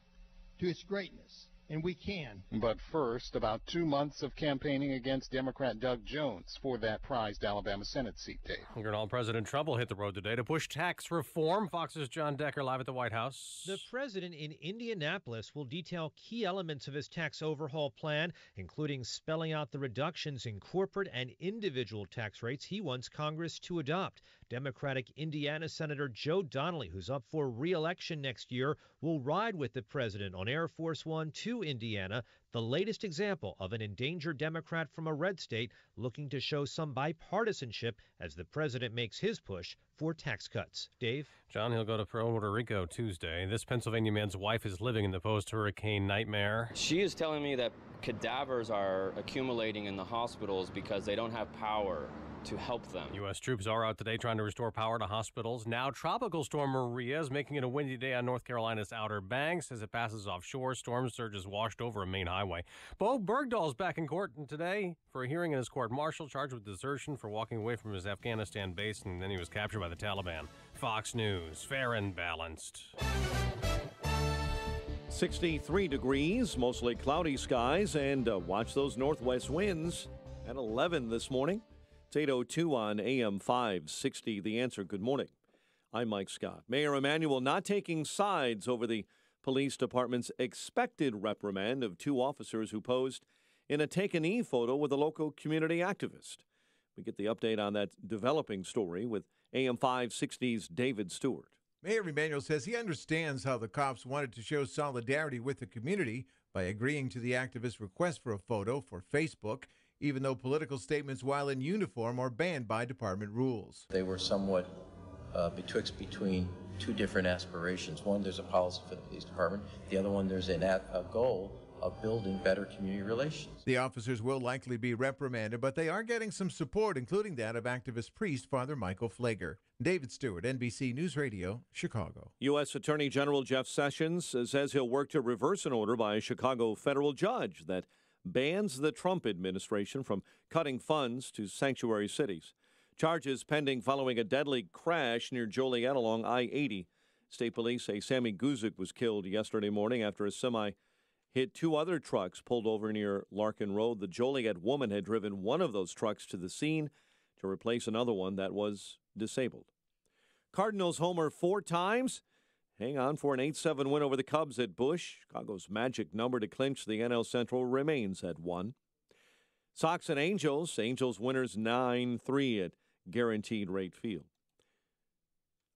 to its greatness. And we can. But first, about 2 months of campaigning against Democrat Doug Jones for that prized Alabama Senate seat, Dave. Gernal, President Trump will hit the road today to push tax reform. Fox's John Decker live at the White House. The president in Indianapolis will detail key elements of his tax overhaul plan, including spelling out the reductions in corporate and individual tax rates he wants Congress to adopt. Democratic Indiana Senator Joe Donnelly, who's up for re-election next year, will ride with the president on Air Force One to Indiana, the latest example of an endangered Democrat from a red state looking to show some bipartisanship as the president makes his push for tax cuts. Dave? John, he'll go to Puerto Rico Tuesday. This Pennsylvania man's wife is living in the post-hurricane nightmare. She is telling me that cadavers are accumulating in the hospitals because they don't have power to help them. U.S. troops are out today trying to restore power to hospitals. Now, Tropical Storm Maria is making it a windy day on North Carolina's Outer Banks. As it passes offshore, storm surges washed over a main highway. Bo Bergdahl's back in court today for a hearing in his court-martial, charged with desertion for walking away from his Afghanistan base, and then he was captured by the Taliban. Fox News, fair and balanced. 63 degrees, mostly cloudy skies, and watch those northwest winds at 11 this morning. It's 8:02 on AM 560. The Answer. Good morning. I'm Mike Scott. Mayor Emanuel not taking sides over the police department's expected reprimand of 2 officers who posed in a take-a-knee photo with a local community activist. We get the update on that developing story with AM 560's David Stewart. Mayor Emanuel says he understands how the cops wanted to show solidarity with the community by agreeing to the activist's request for a photo for Facebook, even though political statements while in uniform are banned by department rules. They were somewhat between 2 different aspirations. One, there's a policy for the police department. The other one, there's a goal of building better community relations. The officers will likely be reprimanded, but they are getting some support, including that of activist priest Father Michael Flager. David Stewart, NBC News Radio, Chicago. U.S. Attorney General Jeff Sessions says he'll work to reverse an order by a Chicago federal judge that bans the Trump administration from cutting funds to sanctuary cities. Charges pending following a deadly crash near Joliet along I-80. State police say Sammy Guzik was killed yesterday morning after a semi hit two other trucks pulled over near Larkin Road. The Joliet woman had driven one of those trucks to the scene to replace another one that was disabled. Cardinals homer 4 times. Hang on for an 8-7 win over the Cubs at Busch. Chicago's magic number to clinch the NL Central remains at 1. Sox and Angels. Angels winners 9-3 at Guaranteed Rate Field.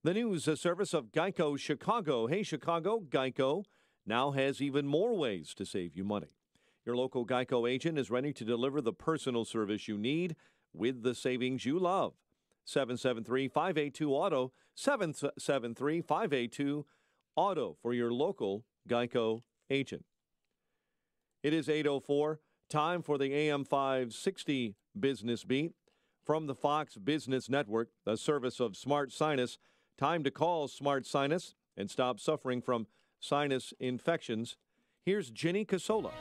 The news service of Geico Chicago. Hey, Chicago, Geico now has even more ways to save you money. Your local Geico agent is ready to deliver the personal service you need with the savings you love. 773-582-AUTO, 773-582-AUTO for your local Geico agent. It is 8:04, time for the AM 560 Business Beat. From the Fox Business Network, a service of Smart Sinus, time to call Smart Sinus and stop suffering from sinus infections. Here's Ginny Casola.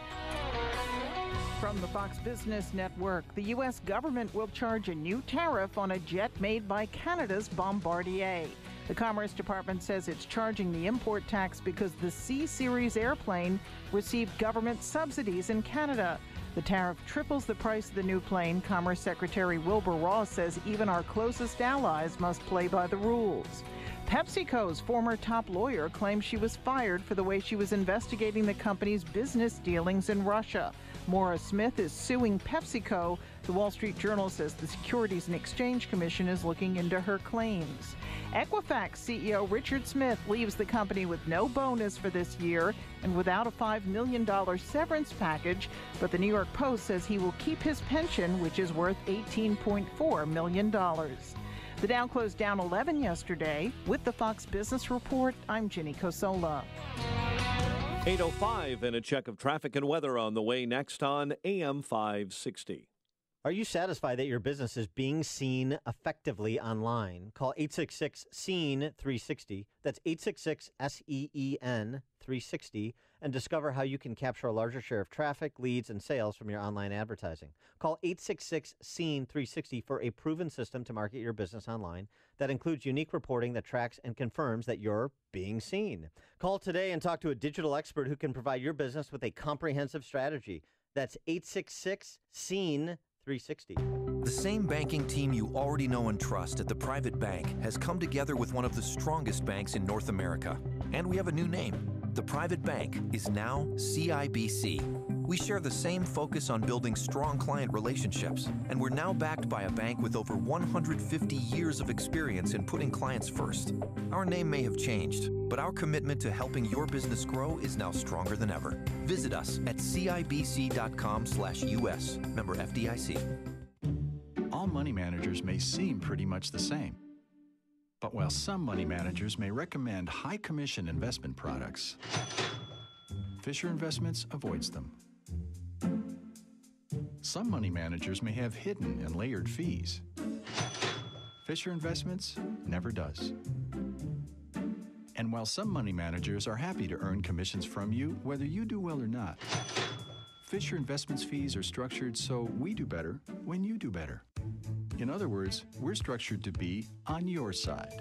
From the Fox Business Network, the U.S. government will charge a new tariff on a jet made by Canada's Bombardier. The Commerce Department says it's charging the import tax because the C-Series airplane received government subsidies in Canada. The tariff triples the price of the new plane. Commerce Secretary Wilbur Ross says even our closest allies must play by the rules. PepsiCo's former top lawyer claims she was fired for the way she was investigating the company's business dealings in Russia. Maura Smith is suing PepsiCo. The Wall Street Journal says the Securities and Exchange Commission is looking into her claims. Equifax CEO Richard Smith leaves the company with no bonus for this year and without a $5 million severance package, but the New York Post says he will keep his pension, which is worth $18.4 million. The Dow closed down 11 yesterday. With the Fox Business Report, I'm Ginny Cosola. 8:05 and a check of traffic and weather on the way next on AM 560. Are you satisfied that your business is being seen effectively online? Call 866-SEEN-360. That's 866-SEEN-360 and discover how you can capture a larger share of traffic, leads, and sales from your online advertising. Call 866-SEEN-360 for a proven system to market your business online that includes unique reporting that tracks and confirms that you're being seen. Call today and talk to a digital expert who can provide your business with a comprehensive strategy. That's 866-SEEN-360. The same banking team you already know and trust at the private bank has come together with one of the strongest banks in North America. And we have a new name. The private bank is now CIBC. We share the same focus on building strong client relationships, and we're now backed by a bank with over 150 years of experience in putting clients first. Our name may have changed, but our commitment to helping your business grow is now stronger than ever. Visit us at CIBC.com/US. Member FDIC. All money managers may seem pretty much the same. But while some money managers may recommend high commission investment products, Fisher Investments avoids them. Some money managers may have hidden and layered fees. Fisher Investments never does. And while some money managers are happy to earn commissions from you, whether you do well or not, Fisher Investments fees are structured so we do better when you do better. In other words, we're structured to be on your side.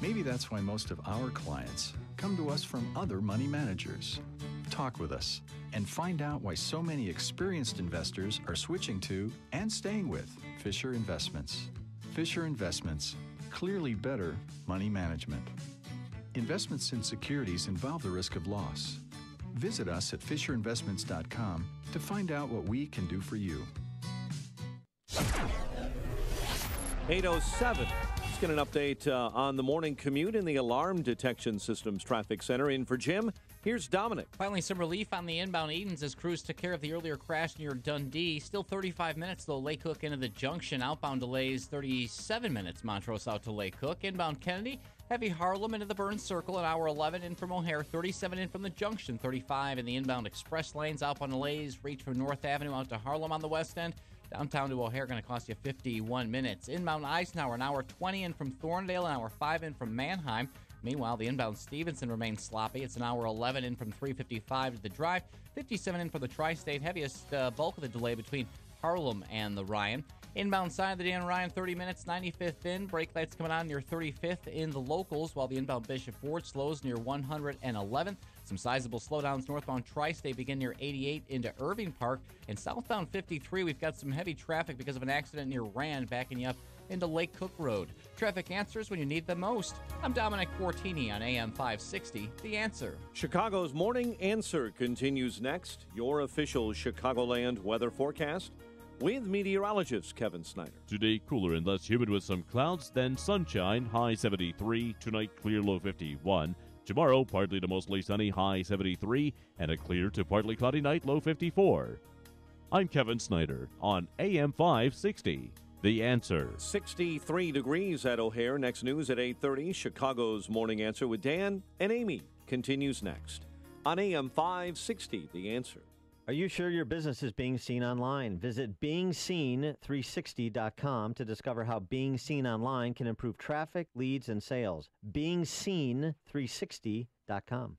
Maybe that's why most of our clients come to us from other money managers. Talk with us and find out why so many experienced investors are switching to and staying with Fisher Investments. Fisher Investments, clearly better money management. Investments in securities involve the risk of loss. Visit us at FisherInvestments.com to find out what we can do for you. 8:07. Let's get an update on the morning commute in the Alarm Detection Systems Traffic Center. In for Jim, Here's Dominic. Finally, some relief on the inbound Edens as crews took care of the earlier crash near Dundee. Still 35 minutes, though, Lake Cook into the junction. Outbound delays 37 minutes, Montrose out to Lake Cook. Inbound Kennedy, heavy Harlem into the Burns Circle at hour 11 in from O'Hare. 37 in from the junction. 35 in the inbound express lanes. Outbound delays reach from North Avenue out to Harlem on the west end. Downtown to O'Hare going to cost you 51 minutes. Inbound Eisenhower, an hour 20 in from Thorndale, an hour 5 in from Manheim. Meanwhile, the inbound Stevenson remains sloppy. It's an hour 11 in from 355 to the drive. 57 in for the Tri-State. Heaviest bulk of the delay between Harlem and the Ryan. Inbound side of the Dan Ryan, 30 minutes, 95th in. Brake lights coming on near 35th in the locals, while the inbound Bishop Ford slows near 111th. Some sizable slowdowns northbound Tri-State begin near 88 into Irving Park. And southbound 53, we've got some heavy traffic because of an accident near Rand, backing you up into Lake Cook Road. Traffic answers when you need them most. I'm Dominic Fortini on AM 560, The Answer. Chicago's Morning Answer continues next. Your official Chicagoland weather forecast with meteorologist Kevin Snyder. Today, cooler and less humid with some clouds, then sunshine, high 73. Tonight, clear, low 51. Tomorrow, partly to mostly sunny, high 73, and a clear to partly cloudy night, low 54. I'm Kevin Snyder on AM 560. The Answer. 63 degrees at O'Hare. Next news at 8:30. Chicago's Morning Answer with Dan and Amy continues next on AM 560. The Answer. Are you sure your business is being seen online? Visit beingseen360.com to discover how being seen online can improve traffic, leads, and sales. beingseen360.com.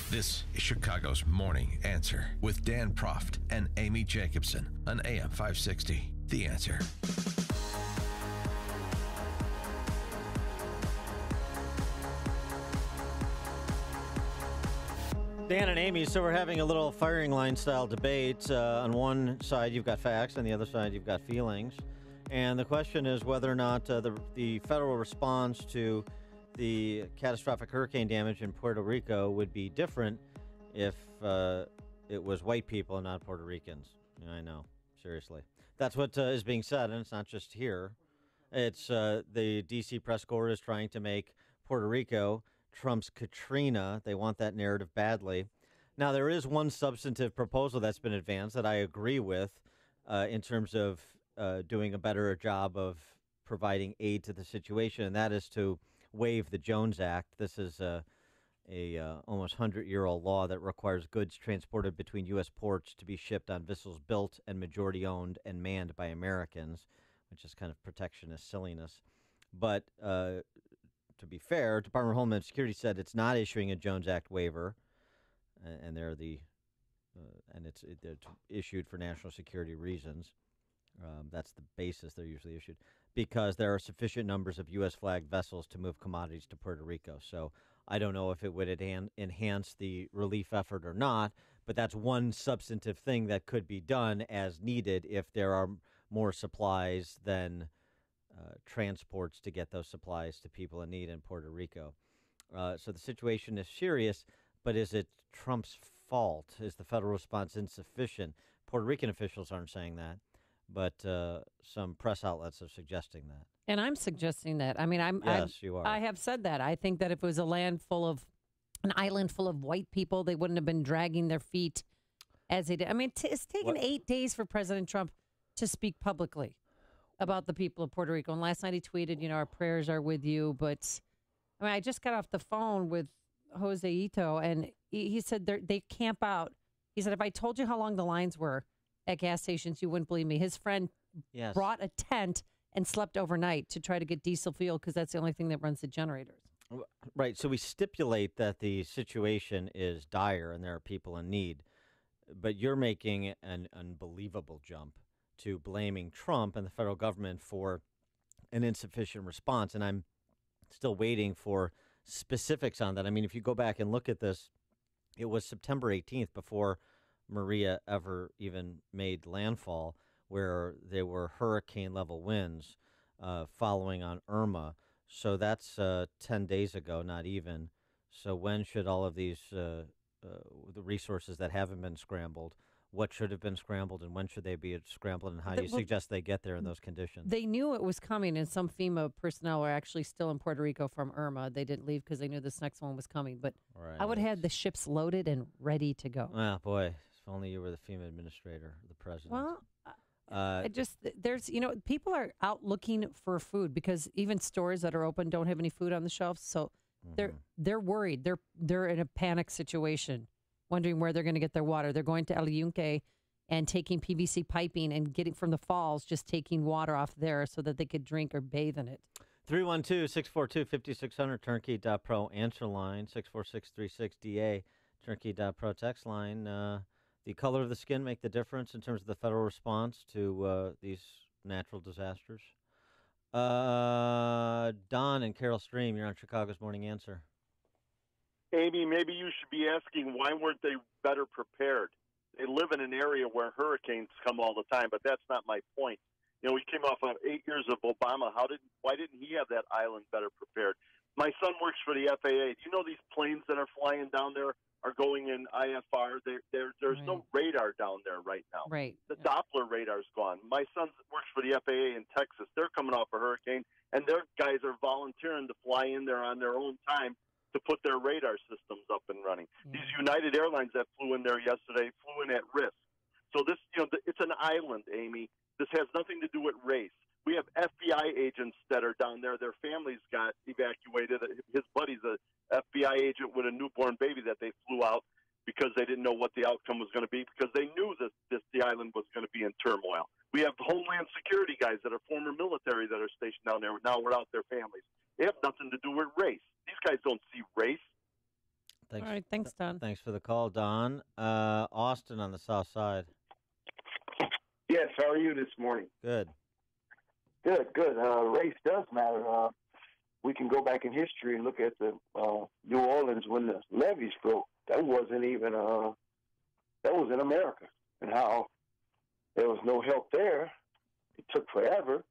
This is Chicago's Morning Answer with Dan Proft and Amy Jacobson on AM 560. The Answer. Dan and Amy, so we're having a little firing line style debate. On one side, you've got facts. On the other side, you've got feelings. And the question is whether or not the federal response to the catastrophic hurricane damage in Puerto Rico would be different if it was white people and not Puerto Ricans. I know, seriously. That's what is being said, and it's not just here. It's the D.C. press corps is trying to make Puerto Rico Trump's Katrina. They want that narrative badly. Now, there is one substantive proposal that's been advanced that I agree with in terms of doing a better job of providing aid to the situation, and that is to waive the Jones Act. This is a almost 100-year-old law that requires goods transported between U.S. ports to be shipped on vessels built and majority-owned and manned by Americans, which is kind of protectionist silliness. But to be fair, Department of Homeland Security said it's not issuing a Jones Act waiver, and they're it's issued for national security reasons. That's the basis they're usually issued, because there are sufficient numbers of U.S. flagged vessels to move commodities to Puerto Rico. So I don't know if it would enhance the relief effort or not, but that's one substantive thing that could be done as needed if there are more supplies than transports to get those supplies to people in need in Puerto Rico. So the situation is serious, but is it Trump's fault? Is the federal response insufficient? Puerto Rican officials aren't saying that, but some press outlets are suggesting that. And I'm suggesting that. I mean, you are. I have said that. I think that if it was an island full of white people, they wouldn't have been dragging their feet as they did. I mean, it's taken 8 days for President Trump to speak publicly about the people of Puerto Rico. And last night he tweeted, our prayers are with you. But I mean, I just got off the phone with Jose Ito, and he said they camp out. He said, if I told you how long the lines were at gas stations, you wouldn't believe me. His friend brought a tent and slept overnight to try to get diesel fuel because that's the only thing that runs the generators. Right. So we stipulate that the situation is dire and there are people in need. But you're making an unbelievable jump to blaming Trump and the federal government for an insufficient response. And I'm still waiting for specifics on that. I mean, if you go back and look at this, it was September 18th before Maria ever even made landfall, where there were hurricane-level winds following on Irma. So that's 10 days ago, not even. So when should all of these the resources that haven't been scrambled, what should have been scrambled and when should they be scrambled and how you suggest they get there in those conditions. They knew it was coming, and some FEMA personnel are actually still in Puerto Rico from Irma. They didn't leave because they knew this next one was coming. But I would have had the ships loaded and ready to go. Oh, boy. If only you were the FEMA administrator, the president. Well, there's, people are out looking for food because even stores that are open don't have any food on the shelves. So they're worried. They're in a panic situation, wondering where they're going to get their water. They're going to El Yunque and taking PVC piping and getting from the falls, just taking water off there so that they could drink or bathe in it. 312-642-5600, turnkey.pro answer line, 64636DA, turnkey.pro text line. The color of the skin make the difference in terms of the federal response to these natural disasters. Don and Carol Stream, you're on Chicago's Morning Answer. Amy, maybe you should be asking why weren't they better prepared? They live in an area where hurricanes come all the time, but that's not my point. We came off of 8 years of Obama. Why didn't he have that island better prepared? My son works for the FAA. Do you know these planes that are flying down there are going in IFR? There's no radar down there right now. Right. The Doppler radar's gone. My son works for the FAA in Texas. They're coming off a hurricane, and their guys are volunteering to fly in there on their own time to put their radar systems up and running. These United Airlines that flew in there yesterday flew in at risk. So this, it's an island, Amy. This has nothing to do with race. We have FBI agents that are down there. Their families got evacuated. His buddy's a FBI agent with a newborn baby that they flew out because they didn't know what the outcome was going to be, because they knew that the island was going to be in turmoil. We have Homeland Security guys that are former military that are stationed down there now without their families. They have nothing to do with race. These guys don't see race. Thanks. All right, thanks, Don. Thanks for the call, Don. Austin on the south side. Yes, how are you this morning? Good. Good. Race does matter. We can go back in history and look at the New Orleans when the levees broke. That wasn't even that was in America, and how there was no help there. It took forever,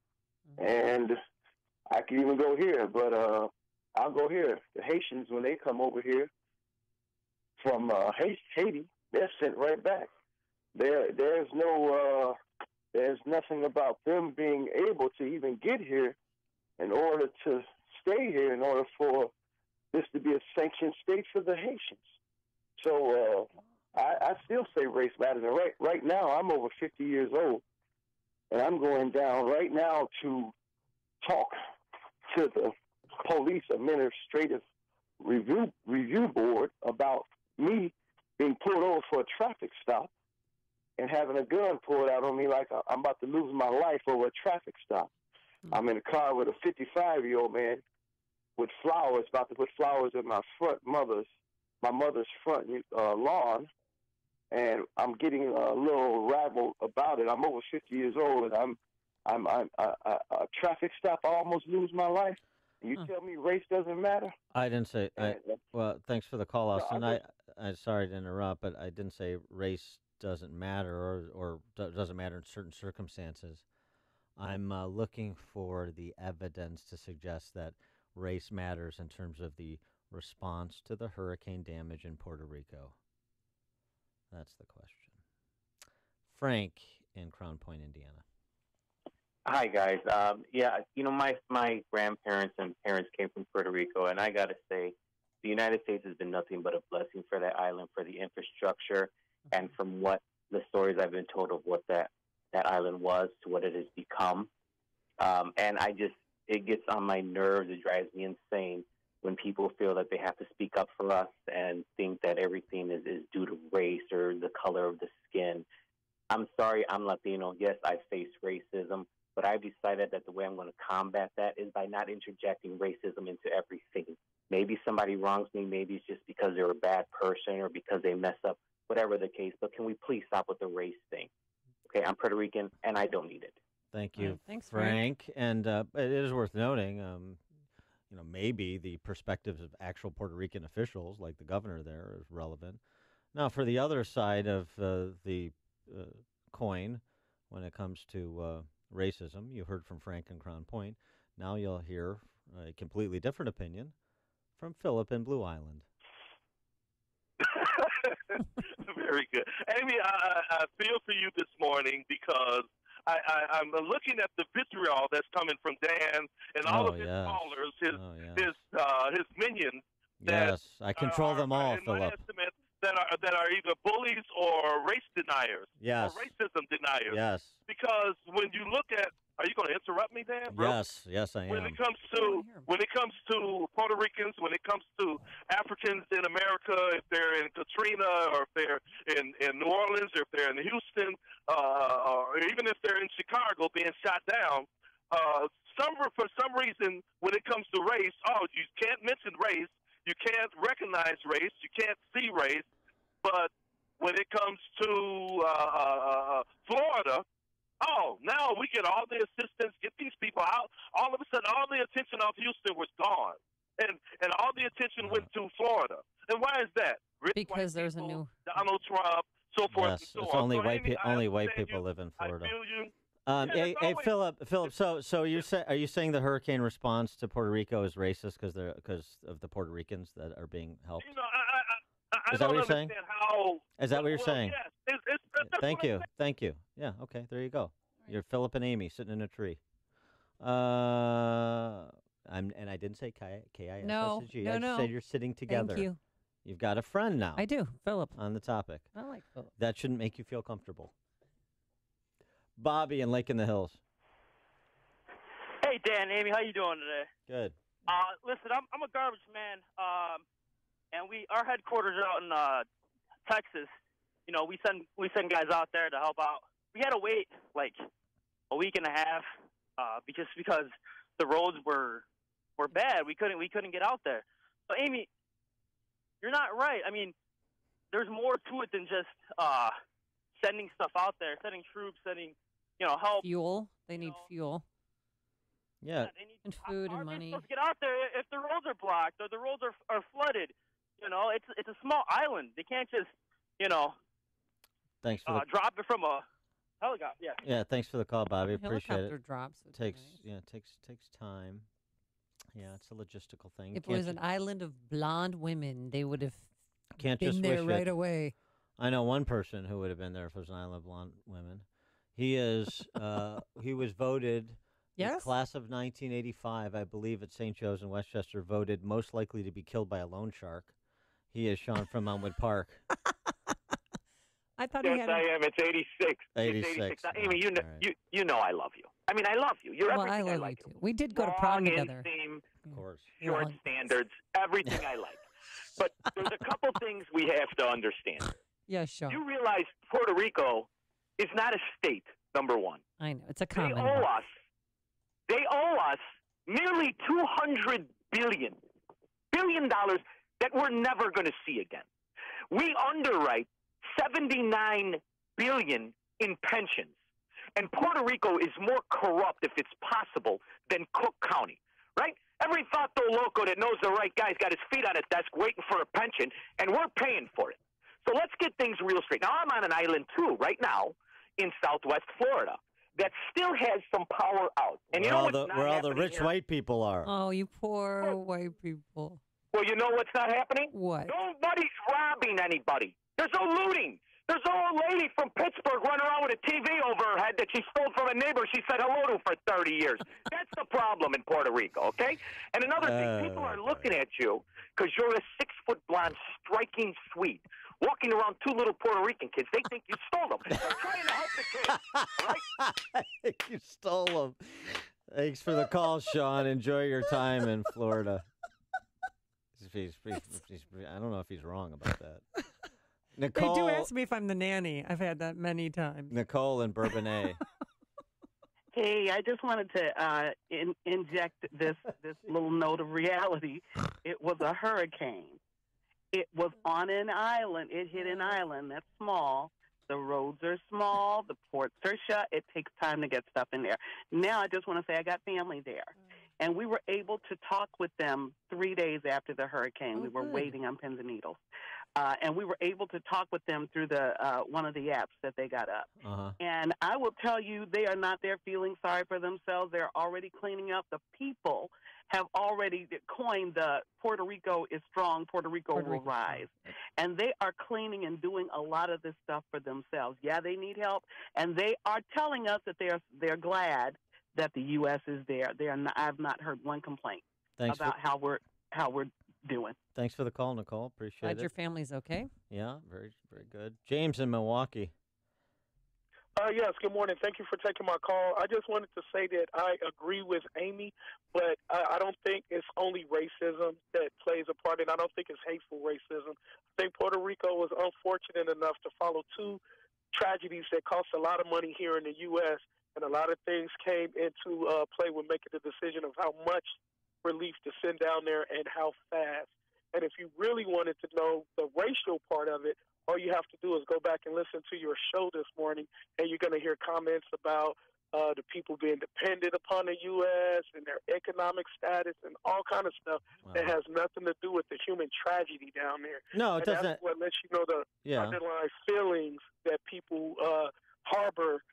and I could even go here, but I'll go here. The Haitians, when they come over here from Haiti, they're sent right back. There's nothing about them being able to even get here in order to stay here, in order for this to be a sanctioned state for the Haitians. So I still say race matters. And right now, I'm over 50 years old, and I'm going down right now to talk to the Police Administrative Review Board about me being pulled over for a traffic stop and having a gun pulled out on me like I'm about to lose my life over a traffic stop. I'm in a car with a 55-year-old man with flowers, about to put flowers in my mother's front lawn, and I'm getting a little rabble about it. I'm over 50 years old, and I'm a traffic stop. I almost lose my life. You tell me race doesn't matter? I didn't say. Well, thanks for the call, Austin. I'm sorry to interrupt, but I didn't say race doesn't matter or doesn't matter in certain circumstances. I'm looking for the evidence to suggest that race matters in terms of the response to the hurricane damage in Puerto Rico. That's the question. Frank in Crown Point, Indiana. Hi, guys. My grandparents and parents came from Puerto Rico, and I got to say, the United States has been nothing but a blessing for that island, for the infrastructure, and from what the stories I've been told of what that island was to what it has become. And it gets on my nerves. It drives me insane when people feel that they have to speak up for us and think that everything is due to race or the color of the skin. I'm sorry, I'm Latino. Yes, I face racism, but I've decided that the way I'm going to combat that is by not interjecting racism into everything. Maybe somebody wrongs me. Maybe it's just because they're a bad person or because they mess up, whatever the case. But can we please stop with the race thing? Okay, I'm Puerto Rican, and I don't need it. Thank you, thanks, Frank. And it is worth noting, maybe the perspectives of actual Puerto Rican officials, like the governor there, is relevant. Now, for the other side of the coin, when it comes to racism, you heard from Frank in Crown Point. Now you'll hear a completely different opinion from Philip in Blue Island. Very good. Amy, I feel for you this morning because I'm looking at the vitriol that's coming from Dan and all of his callers, his minions. Yes, I control them all, in my Philip. estimate, that are either bullies or race deniers. Yes. Or racism deniers. Yes. Because when you look at, are you going to interrupt me, Dan? Bro? Yes, I am. When it comes to Puerto Ricans, when it comes to Africans in America, if they're in Katrina or if they're in New Orleans or if they're in Houston, or even if they're in Chicago being shot down, for some reason, when it comes to race, you can't mention race, you can't recognize race, you can't see race, but when it comes to Florida, now we get all the assistance, get these people out. All of a sudden, all the attention off Houston was gone, and all the attention went to Florida. And why is that? Because there's a new Donald Trump, so forth and so it's on. only So, white people live in Florida. I feel you. Hey, Philip. So are you saying the hurricane response to Puerto Rico is racist because of the Puerto Ricans that are being helped? You know, I Is that don't what you're saying? understand how. Is that what you're saying? Yes, that's Thank what I'm you. saying. Thank you. Yeah. Okay. There you go. You're Philip and Amy sitting in a tree. I didn't say KISSG. No. I just said you're sitting together. Thank you. You've got a friend now. I do, Philip. On the topic. I like Philip. That shouldn't make you feel comfortable. Bobby in Lake in the Hills. Hey, Dan, Amy, how you doing today? Good. Listen, I'm a garbage man, and our headquarters are out in Texas. You know, we send guys out there to help out. We had to wait like a week and a half because the roads were bad. We couldn't get out there. So, Amy, you're not right. I mean, there's more to it than just sending stuff out there, sending troops, sending help. Fuel. They need fuel. Yeah. And food and money. Supposed to get out there if the roads are blocked or the roads are flooded. It's a small island. They can't just Thanks for drop it from a helicopter. Yeah. Yeah, thanks for the call, Bobby. Appreciate Helicopter it. drops. Takes time. Yeah, it's a logistical thing. If it was an island of blonde women, they would have Can't been just there wish right it. away. I know one person who would have been there if it was an island of blonde women. He is. He was voted. Yes? The class of 1985, I believe, at St. Joe's in Westchester, voted most likely to be killed by a loan shark. He is Sean from Elmwood Park. I thought yes, I am. It's 86. 86. Now, Amy, you know I love you. I mean, I love you. You're Well, everything I I love like. you too. We did go to Long prom together. inseam, Of course. short standards, everything I like. But there's a couple things we have to understand. Yeah, sure. You realize Puerto Rico is not a state, number one. I know. It's a They Commonwealth. They owe us nearly $200 billion that we're never going to see again. We underwrite $79 billion in pensions, and Puerto Rico is more corrupt, if it's possible, than Cook County, right? Every Fato Loco that knows the right guy's got his feet on his desk waiting for a pension, and we're paying for it. So let's get things real straight. Now, I'm on an island, too, right now, in southwest Florida, that still has some power out. And you know what's not where all the happening rich here? white people are. Oh, you poor white people. Well, you know what's not happening? What? Nobody's robbing anybody. There's no looting. There's no old lady from Pittsburgh running around with a TV over her head that she stole from a neighbor she said hello to for 30 years. That's the problem in Puerto Rico, okay? And another thing, people are looking at you because you're a 6-foot blonde, striking Swede, walking around two little Puerto Rican kids. They think you stole them. They're trying to help the kids, right? You stole them. Thanks for the call, Sean. Enjoy your time in Florida. I don't know if he's wrong about that. Nicole, They do ask me if I'm the nanny. I've had that many times. Nicole in Bourbonnais. Hey, I just wanted to inject this little note of reality. It was a hurricane. It was on an island. It hit an island that's small. The roads are small. The ports are shut. It takes time to get stuff in there. Now I just want to say I got family there. And we were able to talk with them 3 days after the hurricane. We were waiting on pins and needles. and we were able to talk with them through the one of the apps that they got up. Uh-huh. And I will tell you, they are not there feeling sorry for themselves. They're already cleaning up. The people have already coined the Puerto Rico is strong, Puerto Rico will rise. And they are cleaning and doing a lot of this stuff for themselves. Yeah, they need help, and they are telling us that they're glad that the U.S. is there. I've not heard one complaint about how we're doing. Thanks for the call, Nicole. Appreciate Glad it. your family's okay. Yeah, very, very good. James in Milwaukee. Yes, good morning. Thank you for taking my call. I just wanted to say that I agree with Amy, but I don't think it's only racism that plays a part, and I don't think it's hateful racism. I think Puerto Rico was unfortunate enough to follow two tragedies that cost a lot of money here in the U.S., and a lot of things came into play when making the decision of how much relief to send down there and how fast. And if you really wanted to know the racial part of it, all you have to do is go back and listen to your show this morning, and you're going to hear comments about the people being dependent upon the U.S. and their economic status and all kind of stuff that has nothing to do with the human tragedy down there. No, it doesn't. That's what lets you know the underlying feelings that people harbor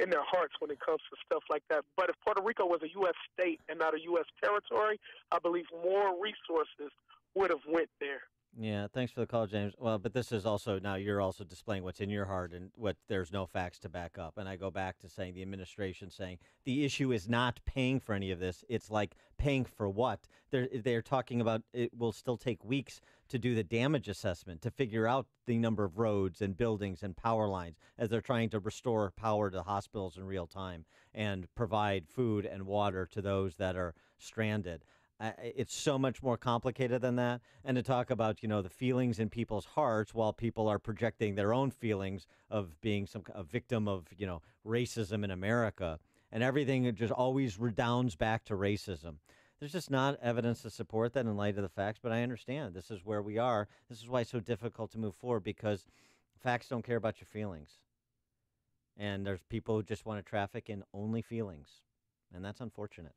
in their hearts when it comes to stuff like that. But if Puerto Rico was a U.S. state and not a U.S. territory, I believe more resources would have went there. Yeah, thanks for the call, James. Well, but this is also, now you're also displaying what's in your heart and what there's no facts to back up. And I go back to saying the administration saying the issue is not paying for any of this. It's like paying for what? They're talking about it will still take weeks to do the damage assessment, to figure out the number of roads and buildings and power lines as they're trying to restore power to hospitals in real time and provide food and water to those that are stranded. It's so much more complicated than that. And to talk about, the feelings in people's hearts while people are projecting their own feelings of being a victim of, racism in America. And everything just always redounds back to racism. There's just not evidence to support that in light of the facts, but I understand this is where we are. This is why it's so difficult to move forward, because facts don't care about your feelings. And there's people who just want to traffic in only feelings. And that's unfortunate.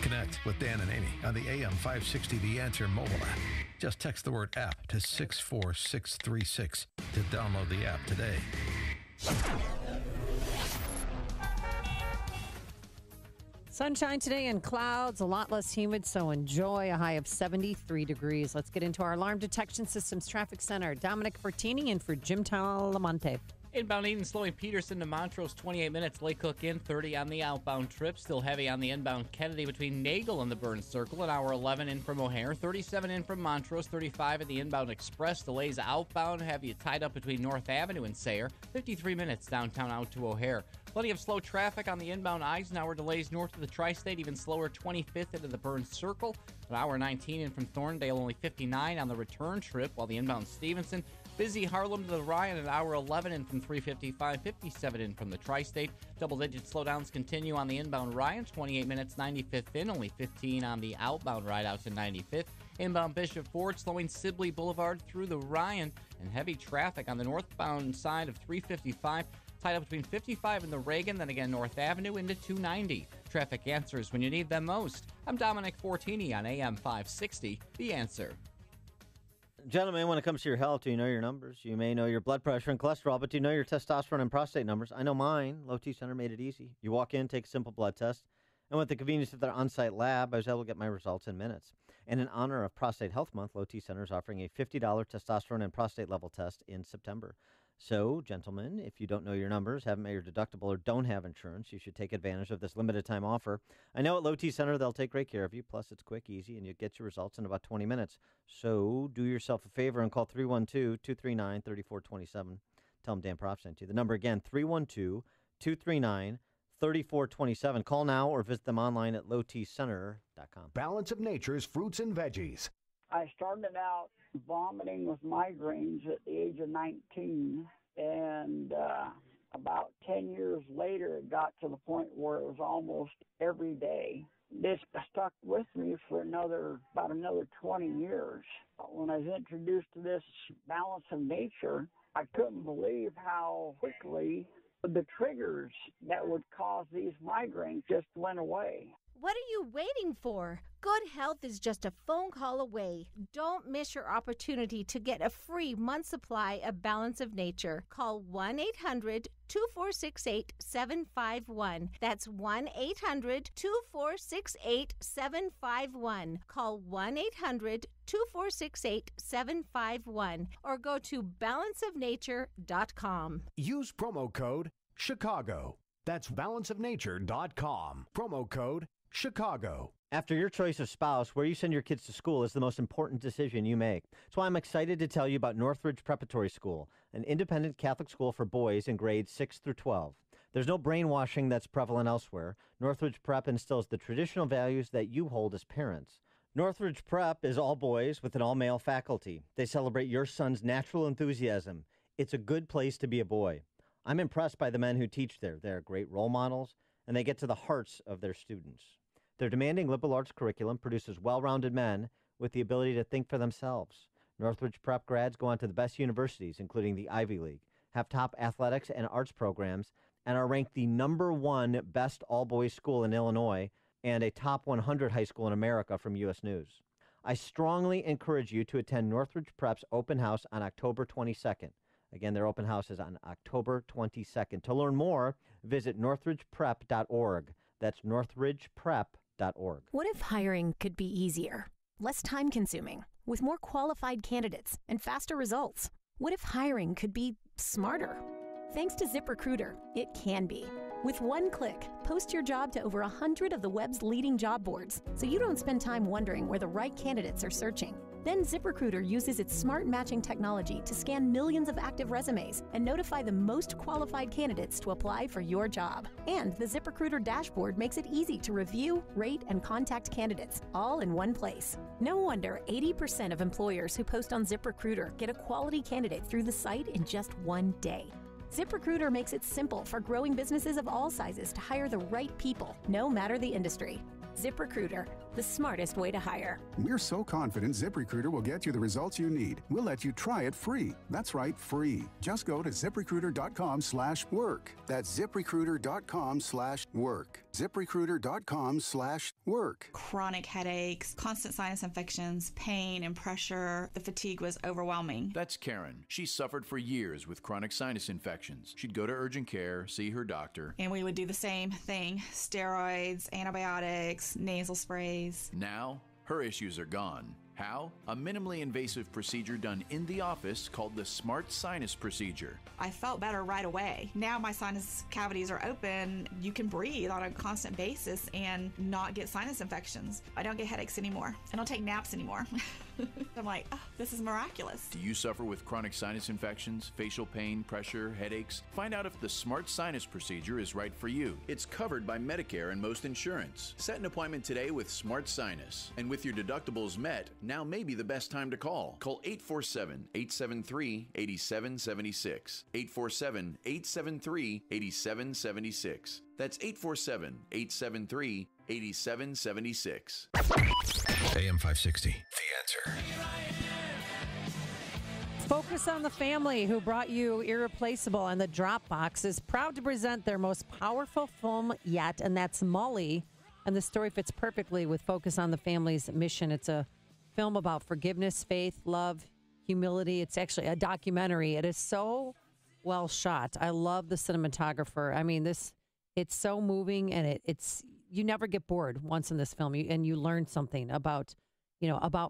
Connect with Dan and Amy on the AM 560 The Answer mobile app. Just text the word app to 64636 to download the app today. Sunshine today and clouds, a lot less humid, so enjoy. A high of 73 degrees. Let's get into our alarm detection systems traffic center. Dominic Fortini in for Jim Talamonte. Inbound Eden slowing Peterson to Montrose, 28 minutes. Lake Cook in, 30 on the outbound trip. Still heavy on the inbound Kennedy between Nagel and the Burns Circle. An hour 11 in from O'Hare. 37 in from Montrose. 35 at the inbound Express. Delays outbound have you tied up between North Avenue and Sayre. 53 minutes downtown out to O'Hare. Plenty of slow traffic on the inbound Eisenhower. Delays north of the Tri-State. Even slower 25th into the Burns Circle. An hour 19 in from Thorndale. Only 59 on the return trip. While the inbound Stevenson. Busy Harlem to the Ryan at hour 11 in from 355, 57 in from the Tri-State. Double-digit slowdowns continue on the inbound Ryan, 28 minutes, 95th in, only 15 on the outbound ride out to 95th. Inbound Bishop Ford slowing Sibley Boulevard through the Ryan, and heavy traffic on the northbound side of 355, tied up between 55 and the Reagan, then again North Avenue into 290. Traffic answers when you need them most. I'm Dominic Fortini on AM 560, The Answer. Gentlemen, when it comes to your health, do you know your numbers? You may know your blood pressure and cholesterol, but do you know your testosterone and prostate numbers? I know mine. Low T Center made it easy. You walk in, take a simple blood test, and with the convenience of their on-site lab, I was able to get my results in minutes. And in honor of Prostate Health Month, Low T Center is offering a $50 testosterone and prostate level test in September. So, gentlemen, if you don't know your numbers, haven't made your deductible, or don't have insurance, you should take advantage of this limited-time offer. I know at Low T Center they'll take great care of you, plus it's quick, easy, and you get your results in about 20 minutes. So do yourself a favor and call 312-239-3427. Tell them Dan Prof sent you. The number again, 312-239-3427. Call now or visit them online at lowtcenter.com. Balance of Nature's fruits and veggies. I started out vomiting with migraines at the age of 19, and about 10 years later, it got to the point where it was almost every day. This stuck with me for about another 20 years. When I was introduced to this Balance of Nature, I couldn't believe how quickly the triggers that would cause these migraines just went away. What are you waiting for? Good health is just a phone call away. Don't miss your opportunity to get a free month supply of Balance of Nature. Call 1-800-2468-751. That's 1-800-2468-751. Call 1-800-2468-751 or go to balanceofnature.com. Use promo code Chicago. That's balanceofnature.com. Promo code Chicago. After your choice of spouse, where you send your kids to school is the most important decision you make. That's why I'm excited to tell you about Northridge Preparatory School, an independent Catholic school for boys in grades 6 through 12. There's no brainwashing that's prevalent elsewhere. Northridge Prep instills the traditional values that you hold as parents. Northridge Prep is all boys with an all-male faculty. They celebrate your son's natural enthusiasm. It's a good place to be a boy. I'm impressed by the men who teach there. They're great role models, and they get to the hearts of their students. Their demanding liberal arts curriculum produces well-rounded men with the ability to think for themselves. Northridge Prep grads go on to the best universities, including the Ivy League, have top athletics and arts programs, and are ranked the #1 best all-boys school in Illinois and a top 100 high school in America from U.S. News. I strongly encourage you to attend Northridge Prep's open house on October 22nd. Again, their open house is on October 22nd. To learn more, visit northridgeprep.org. That's northridgeprep.org. What if hiring could be easier, less time-consuming, with more qualified candidates and faster results? What if hiring could be smarter? Thanks to ZipRecruiter, it can be. With one click, post your job to over 100 of the web's leading job boards, so you don't spend time wondering where the right candidates are searching. Then ZipRecruiter uses its smart matching technology to scan millions of active resumes and notify the most qualified candidates to apply for your job. And the ZipRecruiter dashboard makes it easy to review, rate, and contact candidates, all in one place. No wonder 80% of employers who post on ZipRecruiter get a quality candidate through the site in just one day. ZipRecruiter makes it simple for growing businesses of all sizes to hire the right people, no matter the industry. ZipRecruiter, the smartest way to hire. We're so confident ZipRecruiter will get you the results you need. We'll let you try it free. That's right, free. Just go to ZipRecruiter.com/work. That's ZipRecruiter.com/work. ZipRecruiter.com/work. Chronic headaches, constant sinus infections, pain and pressure. The fatigue was overwhelming. That's Karen. She suffered for years with chronic sinus infections. She'd go to urgent care, see her doctor. And we would do the same thing. Steroids, antibiotics, nasal sprays. Now, her issues are gone. How? A minimally invasive procedure done in the office called the Smart Sinus Procedure. I felt better right away. Now my sinus cavities are open. You can breathe on a constant basis and not get sinus infections. I don't get headaches anymore. I don't take naps anymore. I'm like, oh, this is miraculous. Do you suffer with chronic sinus infections, facial pain, pressure, headaches? Find out if the Smart Sinus Procedure is right for you. It's covered by Medicare and most insurance. Set an appointment today with Smart Sinus. And with your deductibles met, now may be the best time to call. Call 847-873-8776. 847-873-8776. That's 847-873-8776. AM 560, The Answer. Focus on the Family, who brought you Irreplaceable, and the Dropbox is proud to present their most powerful film yet, and that's Molly. And the story fits perfectly with Focus on the Family's mission. It's a film about forgiveness, faith, love, humility. It's actually a documentary. It is so well shot. I love the cinematographer. I mean, it's so moving, and it's you never get bored once in this film, and you learn something about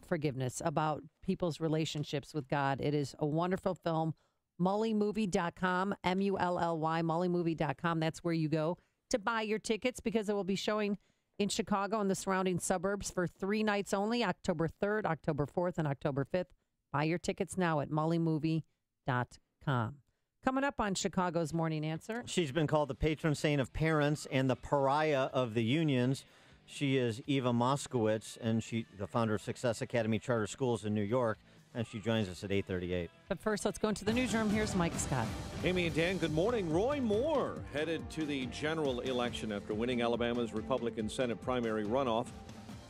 forgiveness, about people's relationships with God. It is a wonderful film. MullyMovie.com, MULLY, MullyMovie.com. That's where you go to buy your tickets, because it will be showing in Chicago and the surrounding suburbs for 3 nights only, October 3rd, October 4th, and October 5th. Buy your tickets now at MullyMovie.com. Coming up on Chicago's Morning Answer. She's been called the patron saint of parents and the pariah of the unions. She is Eva Moskowitz, and she the founder of Success Academy Charter Schools in New York, and she joins us at 8:38. But first, let's go into the newsroom. Here's Mike Scott. Amy and Dan, good morning. Roy Moore headed to the general election after winning Alabama's Republican Senate primary runoff.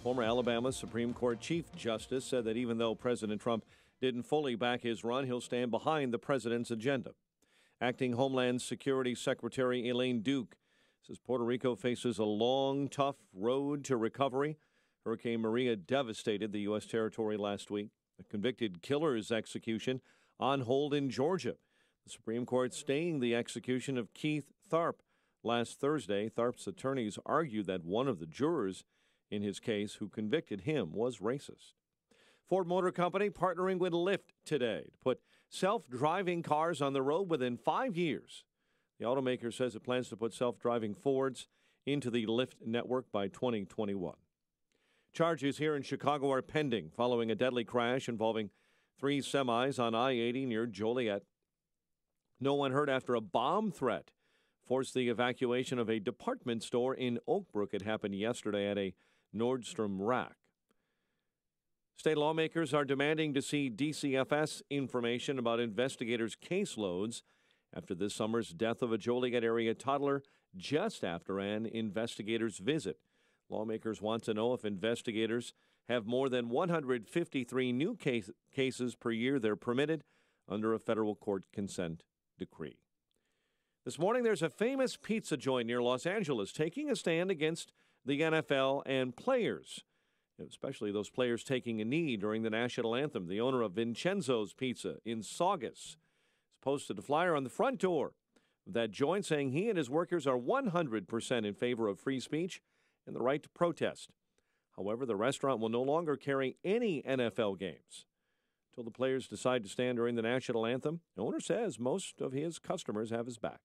Former Alabama Supreme Court Chief Justice said that even though President Trump didn't fully back his run, he'll stand behind the president's agenda. Acting Homeland Security Secretary Elaine Duke Says Puerto Rico faces a long, tough road to recovery. Hurricane Maria devastated the U.S. territory last week. A convicted killer's execution on hold in Georgia. The Supreme Court staying the execution of Keith Tharp. Last Thursday, Tharp's attorneys argued that one of the jurors in his case who convicted him was racist. Ford Motor Company partnering with Lyft today to put self-driving cars on the road within 5 years. The automaker says it plans to put self-driving Fords into the Lyft network by 2021. Charges here in Chicago are pending following a deadly crash involving 3 semis on I-80 near Joliet. No one hurt after a bomb threat forced the evacuation of a department store in Oak Brook. It happened yesterday at a Nordstrom rack. State lawmakers are demanding to see DCFS information about investigators' caseloads after this summer's death of a Joliet area toddler just after an investigator's visit. Lawmakers want to know if investigators have more than 153 new cases per year they're permitted under a federal court consent decree. This morning, there's a famous pizza joint near Los Angeles taking a stand against the NFL and players, especially those players taking a knee during the national anthem. The owner of Vincenzo's Pizza in Saugus has posted a flyer on the front door of that joint saying he and his workers are 100% in favor of free speech and the right to protest. However, the restaurant will no longer carry any NFL games until the players decide to stand during the national anthem. The owner says most of his customers have his back.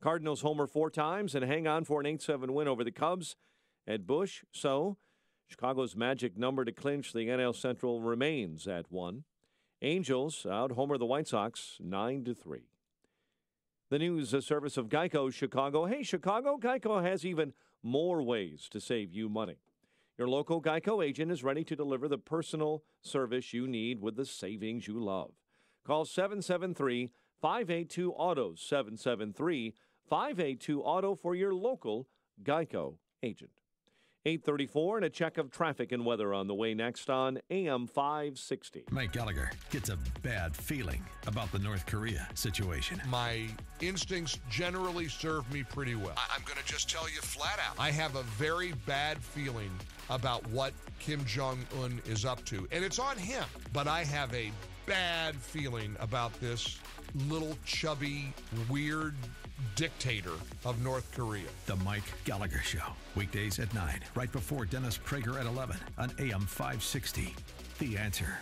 Cardinals homer 4 times and hang on for an 8-7 win over the Cubs at Busch. So, Chicago's magic number to clinch the NL Central remains at 1. Angels out-homer the White Sox 9-3. The news service of Geico Chicago. Hey, Chicago, Geico has even more ways to save you money. Your local Geico agent is ready to deliver the personal service you need with the savings you love. Call 773-582-AUTO, 773-582-AUTO for your local Geico agent. 8:34 and a check of traffic and weather on the way next on AM 560. Mike Gallagher gets a bad feeling about the North Korea situation. My instincts generally serve me pretty well. I'm going to just tell you flat out, I have a very bad feeling about what Kim Jong-un is up to. And it's on him. But I have a bad feeling about this little chubby, weird dictator of North Korea. The Mike Gallagher Show. Weekdays at 9, right before Dennis Prager at 11 on AM 560. The Answer.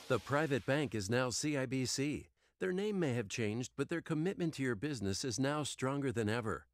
The private bank is now CIBC. Their name may have changed, but their commitment to your business is now stronger than ever.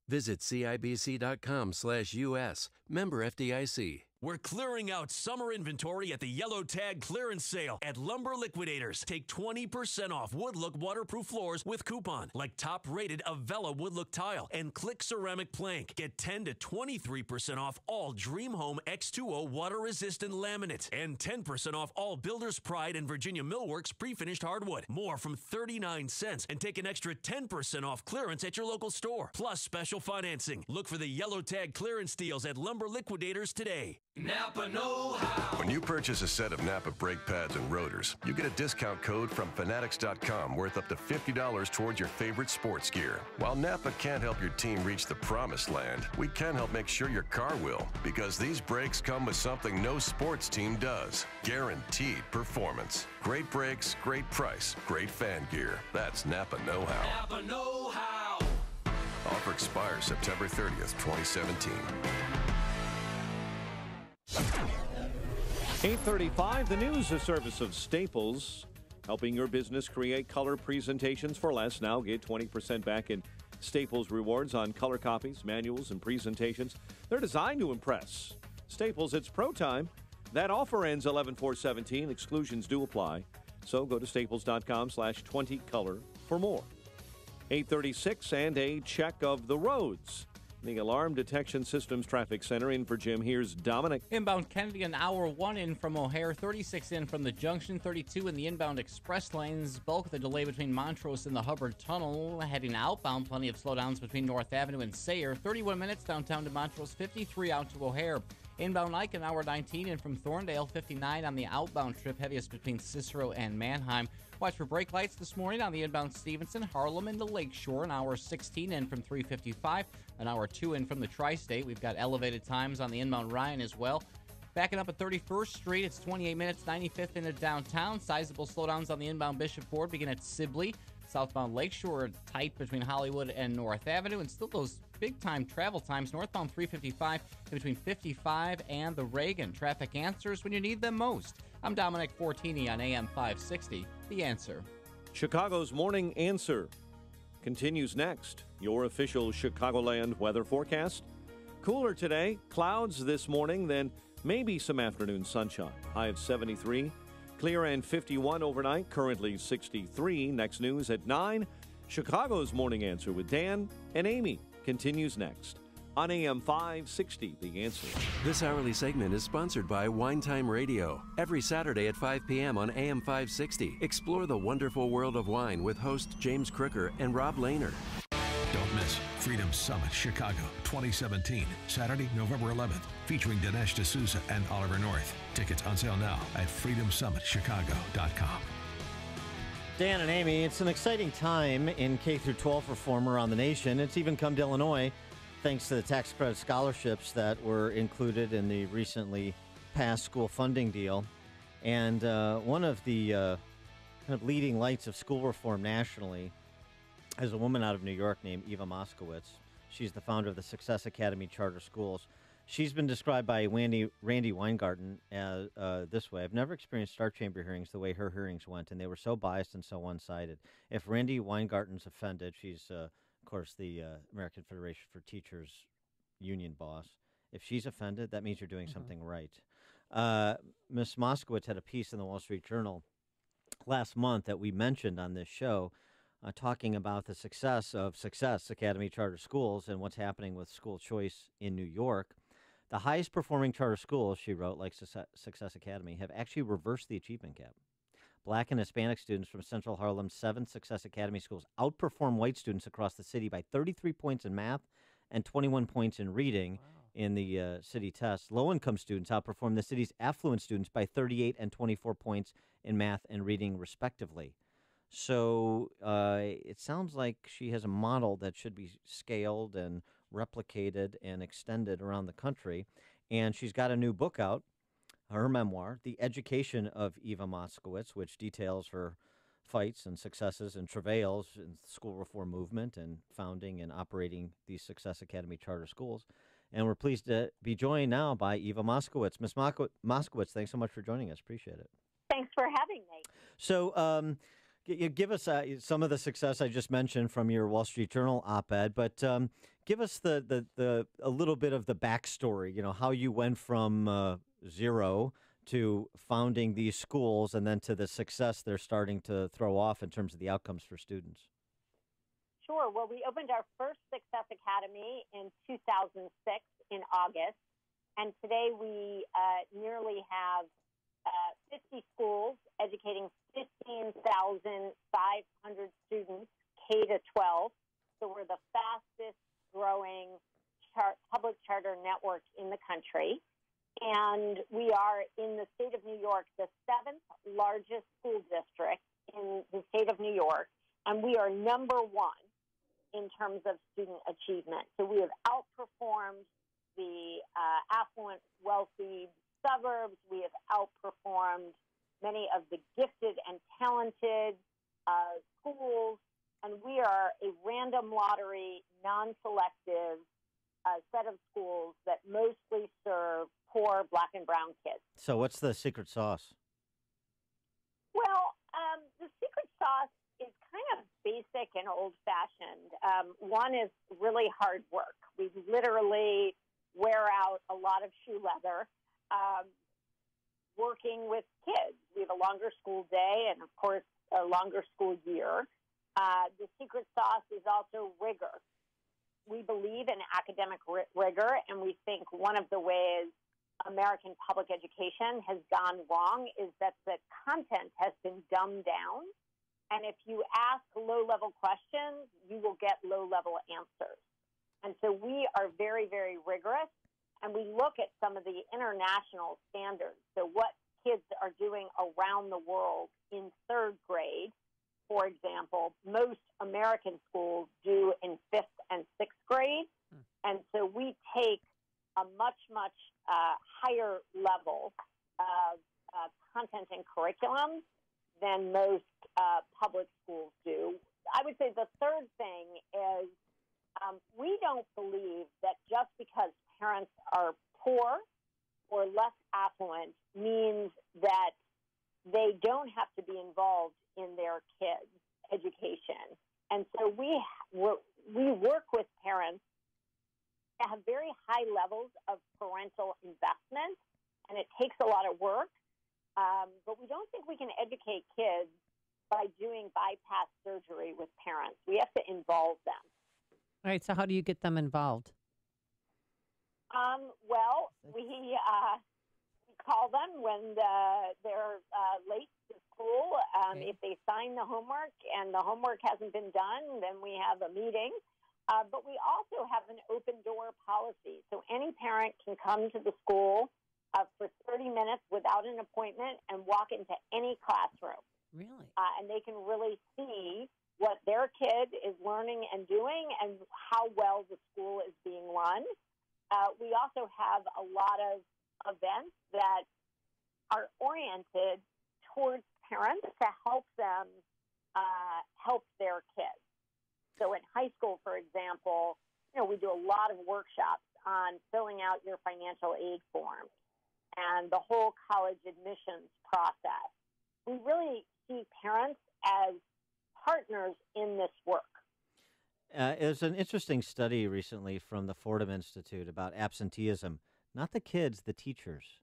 Visit CIBC.com/US. Member FDIC. We're clearing out summer inventory at the Yellow Tag clearance sale at Lumber Liquidators. Take 20% off Woodlook waterproof floors with coupon, like top-rated Avella Woodlook tile and Click ceramic plank. Get 10 to 23% off all Dream Home X2O water-resistant laminate and 10% off all Builder's Pride and Virginia Millworks pre-finished hardwood. More from 39 cents and take an extra 10% off clearance at your local store. Plus special financing. Look for the Yellow Tag clearance deals at Lumber Liquidators today. Napa know-how. When you purchase a set of Napa brake pads and rotors, you get a discount code from Fanatics.com worth up to $50 towards your favorite sports gear. While Napa can't help your team reach the promised land, we can help make sure your car will, because these brakes come with something no sports team does: guaranteed performance. Great brakes, great price, great fan gear. That's Napa know-how. Napa know-how. Offer expires September 30th, 2017. 8:35, the news, a service of Staples, helping your business create color presentations for less. Now get 20% back in Staples rewards on color copies, manuals, and presentations. They're designed to impress. Staples, it's pro time. That offer ends 11/4/17. Exclusions do apply. So go to staples.com/20color for more. 8:36 and a check of the roads. The Alarm Detection Systems Traffic Center in for Jim. Here's Dominic. Inbound Kennedy, an hour 1 in from O'Hare, 36 in from the junction, 32 in the inbound express lanes. Bulk of the delay between Montrose and the Hubbard Tunnel. Heading outbound, plenty of slowdowns between North Avenue and Sayre. 31 minutes downtown to Montrose, 53 out to O'Hare. Inbound Ike, an hour 19 in from Thorndale, 59 on the outbound trip, heaviest between Cicero and Manheim. Watch for brake lights this morning on the inbound Stevenson, Harlem into Lakeshore, an hour 16 in from 355, an hour 2 in from the Tri-State. We've got elevated times on the inbound Ryan as well. Backing up at 31st Street, it's 28 minutes, 95th into downtown. Sizable slowdowns on the inbound Bishop Ford begin at Sibley. Southbound Lakeshore tight between Hollywood and North Avenue, and still those big-time travel times. Northbound 355 in between 55 and the Reagan. Traffic answers when you need them most. I'm Dominic Fortini on AM 560, The Answer. Chicago's Morning Answer continues next. Your official Chicagoland weather forecast. Cooler today, clouds this morning, then maybe some afternoon sunshine. High of 73. Clear and 51 overnight, currently 63. Next news at 9. Chicago's Morning Answer with Dan and Amy continues next on AM 560, The Answer. This hourly segment is sponsored by Wine Time Radio. Every Saturday at 5 p.m. on AM 560, explore the wonderful world of wine with host James Crooker and Rob Lehner. Don't miss Freedom Summit Chicago 2017, Saturday, November 11th, featuring Dinesh D'Souza and Oliver North. Tickets on sale now at freedomsummitchicago.com. Dan and Amy, it's an exciting time in K-12 reform around the nation. It's even come to Illinois thanks to the tax credit scholarships that were included in the recently passed school funding deal. And one of the kind of leading lights of school reform nationally is a woman out of New York named Eva Moskowitz. She's the founder of the Success Academy Charter Schools. She's been described by Randy Weingarten as this way. I've never experienced Star Chamber hearings the way her hearings went, and they were so biased and so one-sided. If Randy Weingarten's offended, she's, of course, the American Federation for Teachers union boss. If she's offended, that means you're doing something right. Ms. Moskowitz had a piece in the Wall Street Journal last month that we mentioned on this show, talking about the success of Success Academy Charter Schools and what's happening with school choice in New York. The highest performing charter schools, she wrote, like Success Academy, have actually reversed the achievement gap. Black and Hispanic students from Central Harlem's 7 Success Academy schools outperform white students across the city by 33 points in math and 21 points in reading in the city test. Low-income students outperform the city's affluent students by 38 and 24 points in math and reading, respectively. So it sounds like she has a model that should be scaled and replicated and extended around the country. And she's got a new book out, her memoir, The Education of Eva Moskowitz, which details her fights and successes and travails in the school reform movement and founding and operating these Success Academy charter schools. And we're pleased to be joined now by Eva Moskowitz. Ms. Moskowitz, thanks so much for joining us. Appreciate it. Thanks for having me. So you give us some of the success I just mentioned from your Wall Street Journal op-ed, but give us a little bit of the backstory, how you went from zero to founding these schools and then to the success they're starting to throw off in terms of the outcomes for students. Sure. Well, we opened our first Success Academy in 2006 in August, and today we nearly have 50 schools educating 15,500 students K to 12. So we're the fastest growing public charter network in the country. And we are in the state of New York, the 7th largest school district in the state of New York. And we are number 1 in terms of student achievement. So we have outperformed the affluent, wealthy suburbs. We have outperformed many of the gifted and talented schools, and we are a random lottery, non-selective set of schools that mostly serve poor Black and brown kids. So what's the secret sauce? Well, the secret sauce is kind of basic and old-fashioned. One is really hard work. We literally wear out a lot of shoe leather working with kids. We have a longer school day and, of course, a longer school year. The secret sauce is also rigor. We believe in academic rigor, and we think one of the ways American public education has gone wrong is that the content has been dumbed down. And if you ask low-level questions, you will get low-level answers. And so we are very, very rigorous, and we look at some of the international standards, so what kids are doing around the world in third grade, for example, most American schools do in fifth and sixth grade. And so we take a much, much higher level of content and curriculum than most public schools do. I would say the third thing is we don't believe that just because parents are poor or less affluent means that they don't have to be involved in their kids' education. And so we work with parents that have very high levels of parental investment, and it takes a lot of work. But we don't think we can educate kids by doing bypass surgery with parents. We have to involve them. All right, so how do you get them involved? Well, we call them when they're late to school. If they sign the homework and the homework hasn't been done, then we have a meeting. But we also have an open door policy. So any parent can come to the school for 30 minutes without an appointment and walk into any classroom. Really? And they can really see what their kid is learning and doing and how well the school is being run. We also have a lot of events that are oriented towards parents to help them help their kids. So in high school, for example, we do a lot of workshops on filling out your financial aid form and the whole college admissions process. We really see parents as partners in this work. There's an interesting study recently from the Fordham Institute about absenteeism. Not the kids, the teachers.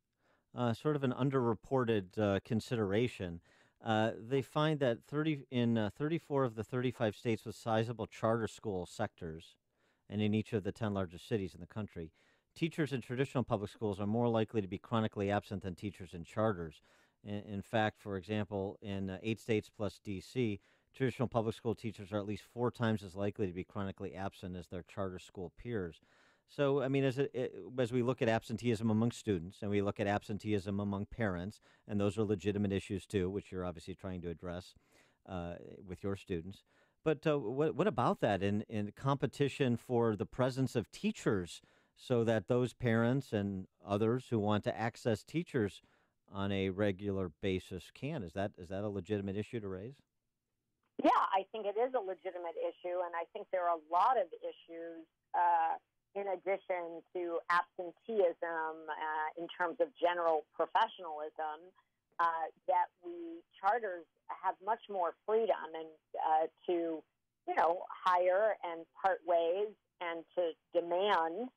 Sort of an underreported consideration. They find that 34 of the 35 states with sizable charter school sectors, and in each of the 10 largest cities in the country, teachers in traditional public schools are more likely to be chronically absent than teachers in charters. In fact, for example, in 8 states plus D.C., traditional public school teachers are at least 4 times as likely to be chronically absent as their charter school peers. So, I mean, as we look at absenteeism among students and we look at absenteeism among parents, and those are legitimate issues too, which you're obviously trying to address with your students. But what about that in competition for the presence of teachers so that those parents and others who want to access teachers on a regular basis can? Is that a legitimate issue to raise? Yeah, I think it is a legitimate issue, and I think there are a lot of issues in addition to absenteeism in terms of general professionalism that charters have much more freedom and to, hire and part ways and to demand,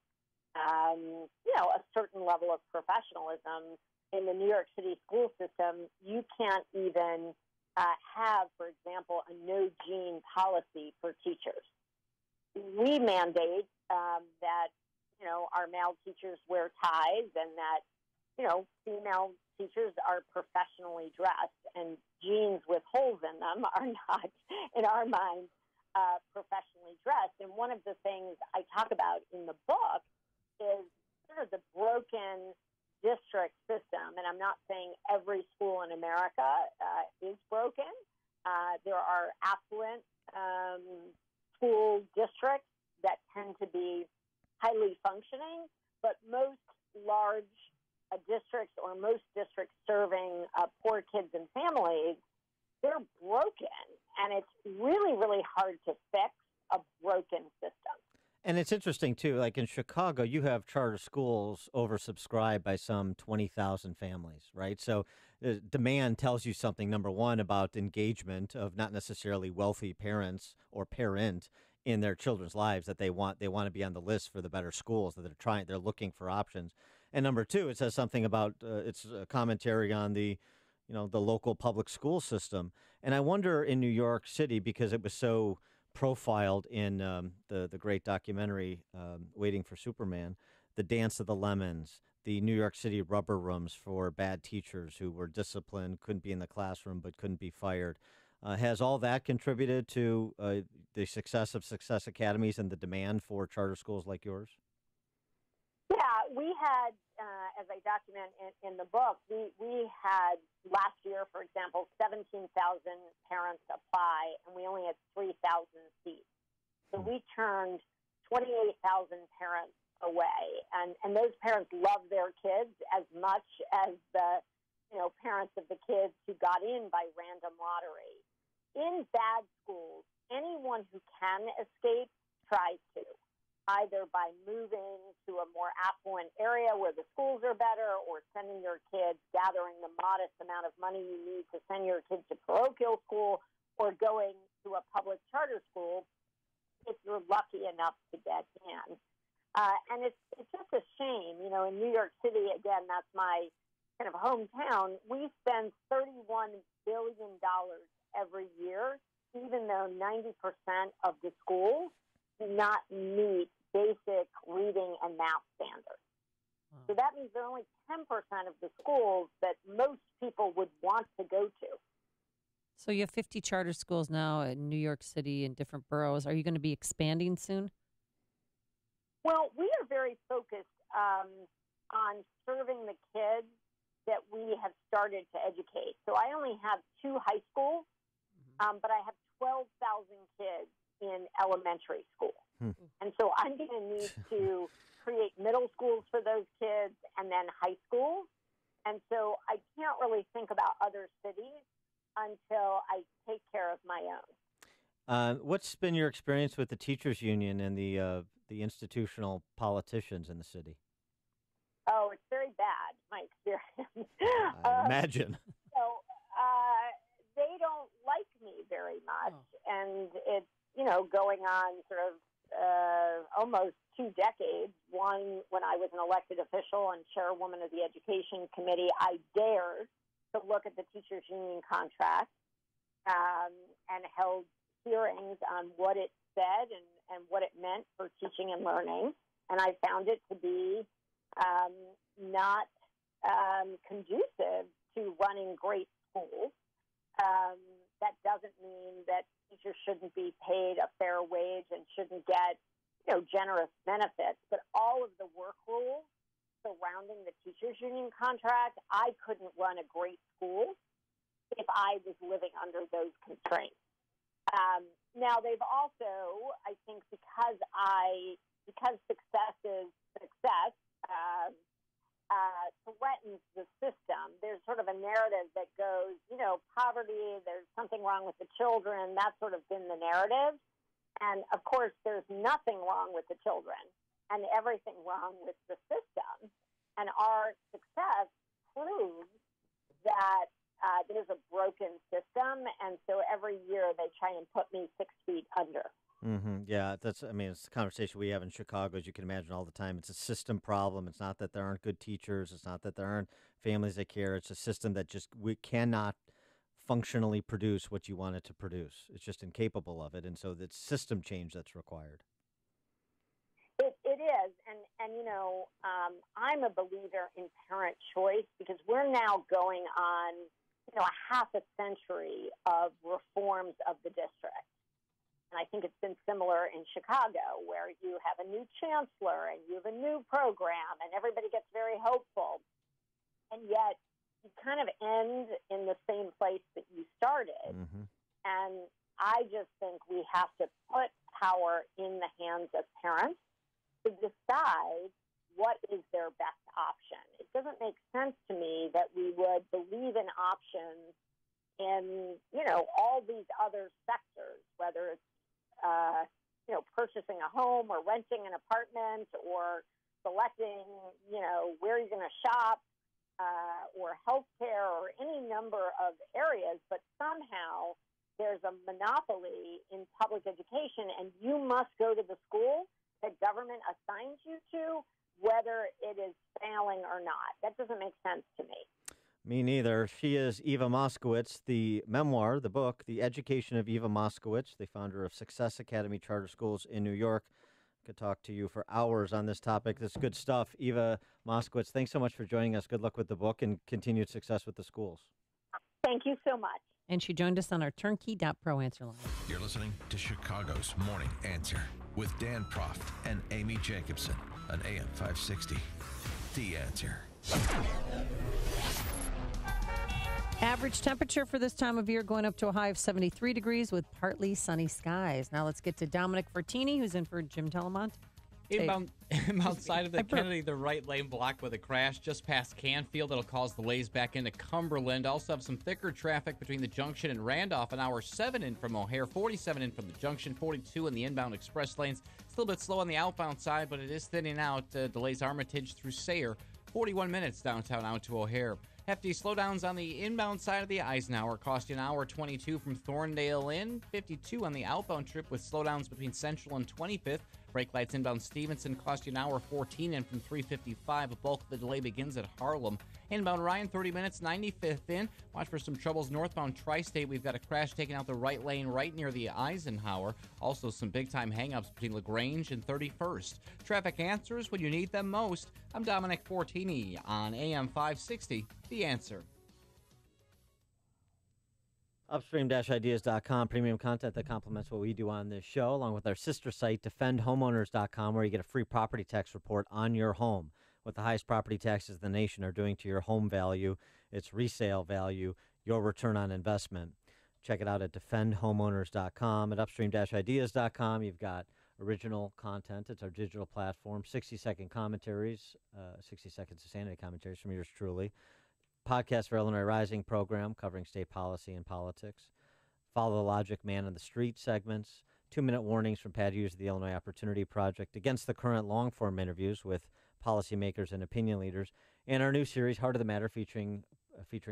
a certain level of professionalism. In the New York City school system, you can't even have, for example, a no-gene policy for teachers. We mandate that, our male teachers wear ties and that, female teachers are professionally dressed, and jeans with holes in them are not, in our minds, professionally dressed. And one of the things I talk about in the book is sort of the broken district system, and I'm not saying every school in America is broken. There are affluent school districts that tend to be highly functioning, but most large districts or most districts serving poor kids and families, they're broken, and it's really, really hard to fix a broken system. And it's interesting, too, like in Chicago, you have charter schools oversubscribed by some 20,000 families, right? So demand tells you something, number one, about engagement of not necessarily wealthy parents or parent in their children's lives, that they want to be on the list for the better schools, that they're looking for options. And number two, it says something about it's a commentary on the local public school system. And I wonder in New York City, because it was so profiled in the great documentary Waiting for Superman, the Dance of the Lemons, the New York City rubber rooms for bad teachers who were disciplined, couldn't be in the classroom but couldn't be fired. Has all that contributed to the success of Success Academies and the demand for charter schools like yours? Yeah, We had, as I document in the book, we had last year, for example, 17,000 parents apply, and we only had 3,000 seats. So we turned 28,000 parents away, and those parents love their kids as much as the parents of the kids who got in by random lottery. In bad schools, anyone who can escape tries to, either by moving to a more affluent area where the schools are better, or sending your kids, gathering the modest amount of money you need to send your kids to parochial school, or going to a public charter school if you're lucky enough to get in. And it's just a shame. In New York City, again, that's my kind of hometown, we spend $31 billion every year, even though 90% of the schools do not meet basic reading and math standards. So that means there are only 10% of the schools that most people would want to go to. So you have 50 charter schools now in New York City in different boroughs. Are you going to be expanding soon? Well, we are very focused on serving the kids that we have started to educate. So I only have 2 high schools, but I have 12,000 kids in elementary school. And so I'm going to need to create middle schools for those kids and then high schools. And so I can't really think about other cities until I take care of my own. What's been your experience with the teachers union and the institutional politicians in the city? Oh, it's very bad, my experience. I imagine. So they don't like me very much. And it's, going on sort of almost 2 decades. One, when I was an elected official and chairwoman of the Education Committee, I dared to look at the teachers union contract and held hearings on what it said and what it meant for teaching and learning. And I found it to be not conducive to running great schools. That doesn't mean that teachers shouldn't be paid a fair wage and shouldn't get, generous benefits. But all of the work rules surrounding the teachers union contract, I couldn't run a great school if I was living under those constraints. Now they've also, I think, because success is success, threatens the system. There's sort of a narrative that goes, poverty, there's something wrong with the children. That's sort of been the narrative. And, of course, there's nothing wrong with the children and everything wrong with the system. And our success proves that there's a broken system. And so every year they try and put me 6 feet under. Yeah, it's the conversation we have in Chicago, as you can imagine, all the time. It's a system problem. It's not that there aren't good teachers. It's not that there aren't families that care. It's a system that we cannot functionally produce what you want it to produce. It's just incapable of it. And so it's system change that's required. It is. And I'm a believer in parent choice because we're now going on, a half a century of reforms of the district. And I think it's been similar in Chicago, where you have a new chancellor and you have a new program and everybody gets very hopeful. And yet you kind of end in the same place that you started. And I just think we have to put power in the hands of parents to decide what is their best option. It doesn't make sense to me that we would believe in options in, all these other sectors, whether it's purchasing a home or renting an apartment or selecting, where you're going to shop or healthcare or any number of areas. But somehow there's a monopoly in public education, and you must go to the school that government assigns you to, whether it is failing or not. That doesn't make sense to me. Me neither. She is Eva Moskowitz. The memoir, the book, The Education of Eva Moskowitz, the founder of Success Academy Charter Schools in New York. Could talk to you for hours on this topic. This is good stuff. Eva Moskowitz, thanks so much for joining us. Good luck with the book and continued success with the schools. Thank you so much. And she joined us on our turnkey.pro answer line. You're listening to Chicago's Morning Answer with Dan Proft and Amy Jacobson on AM 560. The Answer. Average temperature for this time of year going up to a high of 73 degrees with partly sunny skies. Now let's get to Dominic Fortini, who's in for Jim Telemont. Inbound side of the Kennedy, the right lane blocked with a crash just past Canfield. It'll cause delays back into Cumberland. Also have some thicker traffic between the junction and Randolph. An hour 7 in from O'Hare, 47 in from the junction, 42 in the inbound express lanes. Still a bit slow on the outbound side, but it is thinning out. Delays Armitage through Sayre, 41 minutes downtown out to O'Hare. Hefty slowdowns on the inbound side of the Eisenhower, costing an hour 22 from Thorndale in, 52 on the outbound trip with slowdowns between Central and 25th. Brake lights inbound Stevenson cost you an hour 14 in from 355. A bulk of the delay begins at Harlem. Inbound Ryan, 30 minutes, 95th in. Watch for some troubles northbound Tri-State. We've got a crash taking out the right lane right near the Eisenhower. Also some big-time hang-ups between LaGrange and 31st. Traffic answers when you need them most. I'm Dominic Fortini on AM 560, The Answer. Upstream-ideas.com, premium content that complements what we do on this show, along with our sister site, defendhomeowners.com, where you get a free property tax report on your home. What the highest property taxes in the nation are doing to your home value, its resale value, your return on investment. Check it out at defendhomeowners.com. At upstream-ideas.com, you've got original content. It's our digital platform, 60-second commentaries, 60 seconds of sanity commentaries from yours truly. Podcast for Illinois Rising program covering state policy and politics. Follow the Logic Man on the Street segments. 2-minute warnings from Pat Hughes of the Illinois Opportunity Project. Against the Current long-form interviews with policymakers and opinion leaders. And our new series, Heart of the Matter, featuring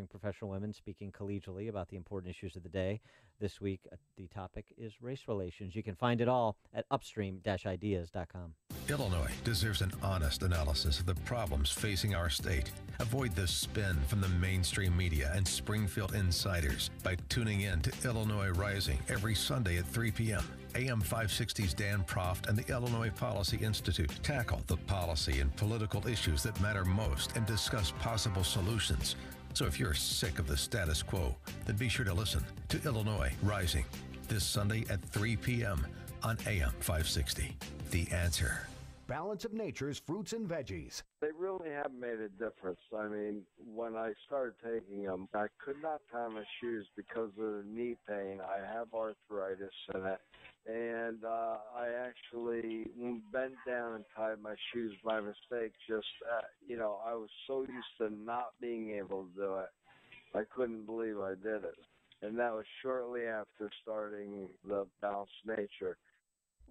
professional women speaking collegially about the important issues of the day. This week, the topic is race relations. You can find it all at upstream-ideas.com. Illinois deserves an honest analysis of the problems facing our state. Avoid the spin from the mainstream media and Springfield insiders by tuning in to Illinois Rising every Sunday at 3 p.m. AM 560's Dan Proft and the Illinois Policy Institute tackle the policy and political issues that matter most and discuss possible solutions. So if you're sick of the status quo, then be sure to listen to Illinois Rising this Sunday at 3 p.m. on AM 560. The Answer. Balance of Nature's fruits and veggies. They really have made a difference. I mean, when I started taking them, I could not tie my shoes because of the knee pain. I have arthritis in it. And I actually bent down and tied my shoes by mistake. I was so used to not being able to do it. I couldn't believe I did it. And that was shortly after starting the Balanced Nature.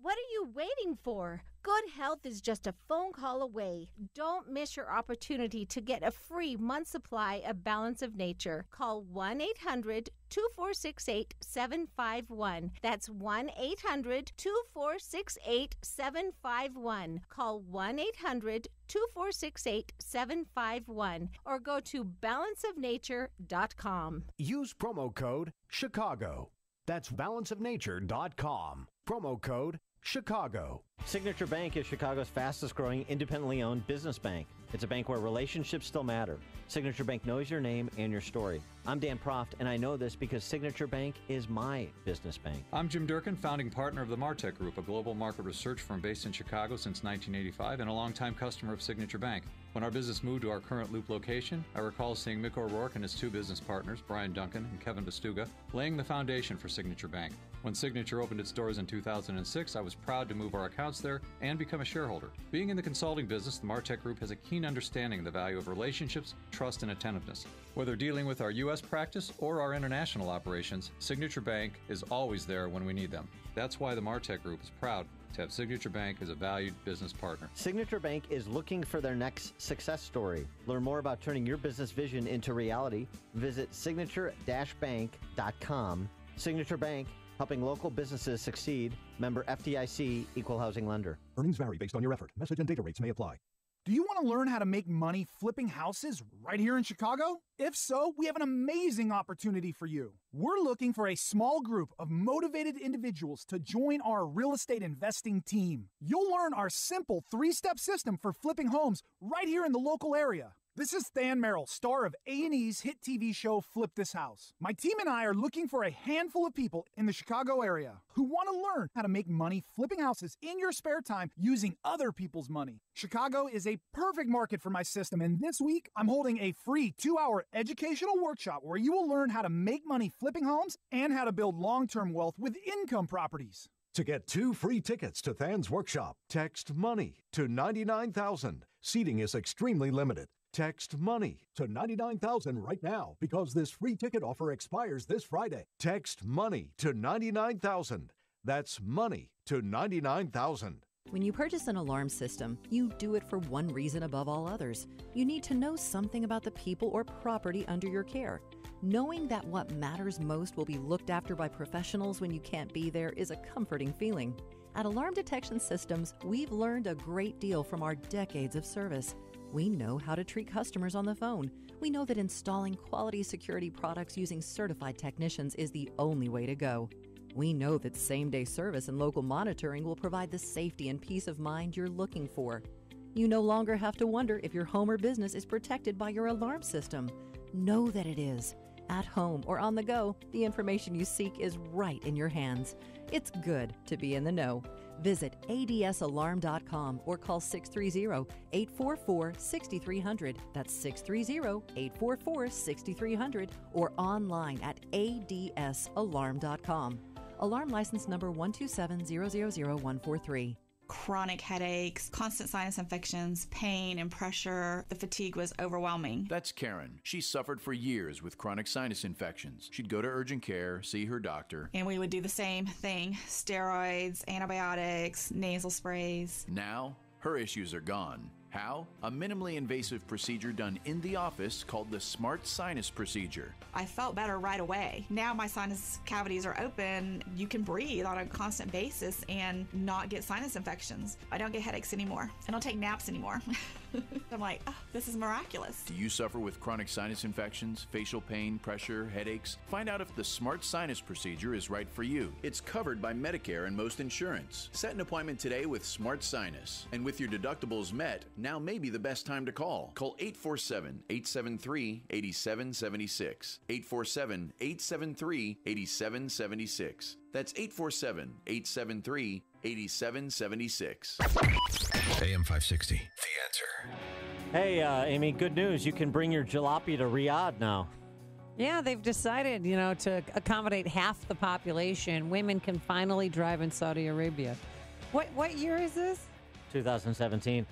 What are you waiting for? Good health is just a phone call away. Don't miss your opportunity to get a free month supply of Balance of Nature. Call 1-800-2468-751. That's 1-800-2468-751. Call 1-800-2468-751 or go to balanceofnature.com. Use promo code Chicago. That's balanceofnature.com. Promo code Chicago. Signature Bank is Chicago's fastest growing independently owned business bank. It's a bank where relationships still matter. Signature Bank knows your name and your story. I'm Dan Proft, and I know this because Signature Bank is my business bank. I'm Jim Durkin, founding partner of the Martech Group, a global market research firm based in Chicago since 1985 and a longtime customer of Signature Bank. When our business moved to our current Loop location, I recall seeing Mick O'Rourke and his two business partners, Brian Duncan and Kevin Bastuga, laying the foundation for Signature Bank. When Signature opened its doors in 2006, I was proud to move our accounts there and become a shareholder. Being in the consulting business, the Martech Group has a keen understanding of the value of relationships, trust, and attentiveness. Whether dealing with our U.S. practice or our international operations, Signature Bank is always there when we need them. That's why the Martech Group is proud to have Signature Bank as a valued business partner. Signature Bank is looking for their next success story. Learn more about turning your business vision into reality. Visit signature-bank.com. Signature Bank, helping local businesses succeed. Member FDIC, Equal Housing Lender. Earnings vary based on your effort. Message and data rates may apply. Do you want to learn how to make money flipping houses right here in Chicago? If so, we have an amazing opportunity for you. We're looking for a small group of motivated individuals to join our real estate investing team. You'll learn our simple 3-step system for flipping homes right here in the local area. This is Than Merrill, star of A&E's hit TV show Flip This House. My team and I are looking for a handful of people in the Chicago area who want to learn how to make money flipping houses in your spare time using other people's money. Chicago is a perfect market for my system, and this week I'm holding a free 2-hour educational workshop where you will learn how to make money flipping homes and how to build long-term wealth with income properties. To get 2 free tickets to Than's workshop, text MONEY to 99,000. Seating is extremely limited. Text MONEY to 99,000 right now because this free ticket offer expires this Friday. Text MONEY to 99,000. That's MONEY to 99,000. When you purchase an alarm system, you do it for one reason above all others. You need to know something about the people or property under your care. Knowing that what matters most will be looked after by professionals when you can't be there is a comforting feeling. At Alarm Detection Systems, we've learned a great deal from our decades of service. We know how to treat customers on the phone. We know that installing quality security products using certified technicians is the only way to go. We know that same-day service and local monitoring will provide the safety and peace of mind you're looking for. You no longer have to wonder if your home or business is protected by your alarm system. Know that it is. At home or on the go, the information you seek is right in your hands. It's good to be in the know. Visit adsalarm.com or call 630-844-6300. That's 630-844-6300 or online at adsalarm.com. Alarm license number 127000143. Chronic headaches, constant sinus infections, pain and pressure. The fatigue was overwhelming. That's Karen. She suffered for years with chronic sinus infections. She'd go to urgent care, see her doctor. And we would do the same thing. Steroids, antibiotics, nasal sprays. Now, her issues are gone. How? A minimally invasive procedure done in the office called the Smart Sinus Procedure. I felt better right away. Now my sinus cavities are open. You can breathe on a constant basis and not get sinus infections. I don't get headaches anymore. I don't take naps anymore. I'm like, oh, this is miraculous. Do you suffer with chronic sinus infections, facial pain, pressure, headaches? Find out if the Smart Sinus Procedure is right for you. It's covered by Medicare and most insurance. Set an appointment today with Smart Sinus. And with your deductibles met, now may be the best time to call. Call 847-873-8776. 847-873-8776. That's 847-873-8776. AM 560, The Answer. Hey, Amy, good news. You can bring your jalopy to Riyadh now. Yeah, they've decided, to accommodate half the population. Women can finally drive in Saudi Arabia. What year is this? 2017.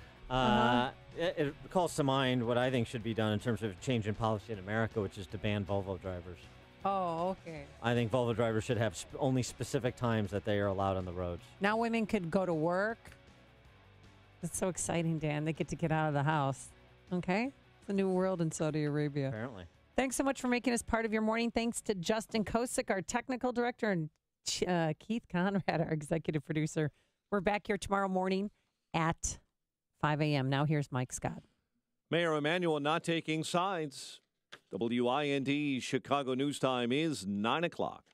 It calls to mind what I think should be done in terms of change in policy in America, which is to ban Volvo drivers. Oh, okay. I think Volvo drivers should have only specific times that they are allowed on the roads. Now women could go to work. It's so exciting, Dan. They get to get out of the house. Okay? It's a new world in Saudi Arabia. Apparently. Thanks so much for making us part of your morning. Thanks to Justin Kosick, our technical director, and Keith Conrad, our executive producer. We're back here tomorrow morning at 5 a.m. Now here's Mike Scott. Mayor Emanuel not taking sides. WIND Chicago News Time is 9 o'clock.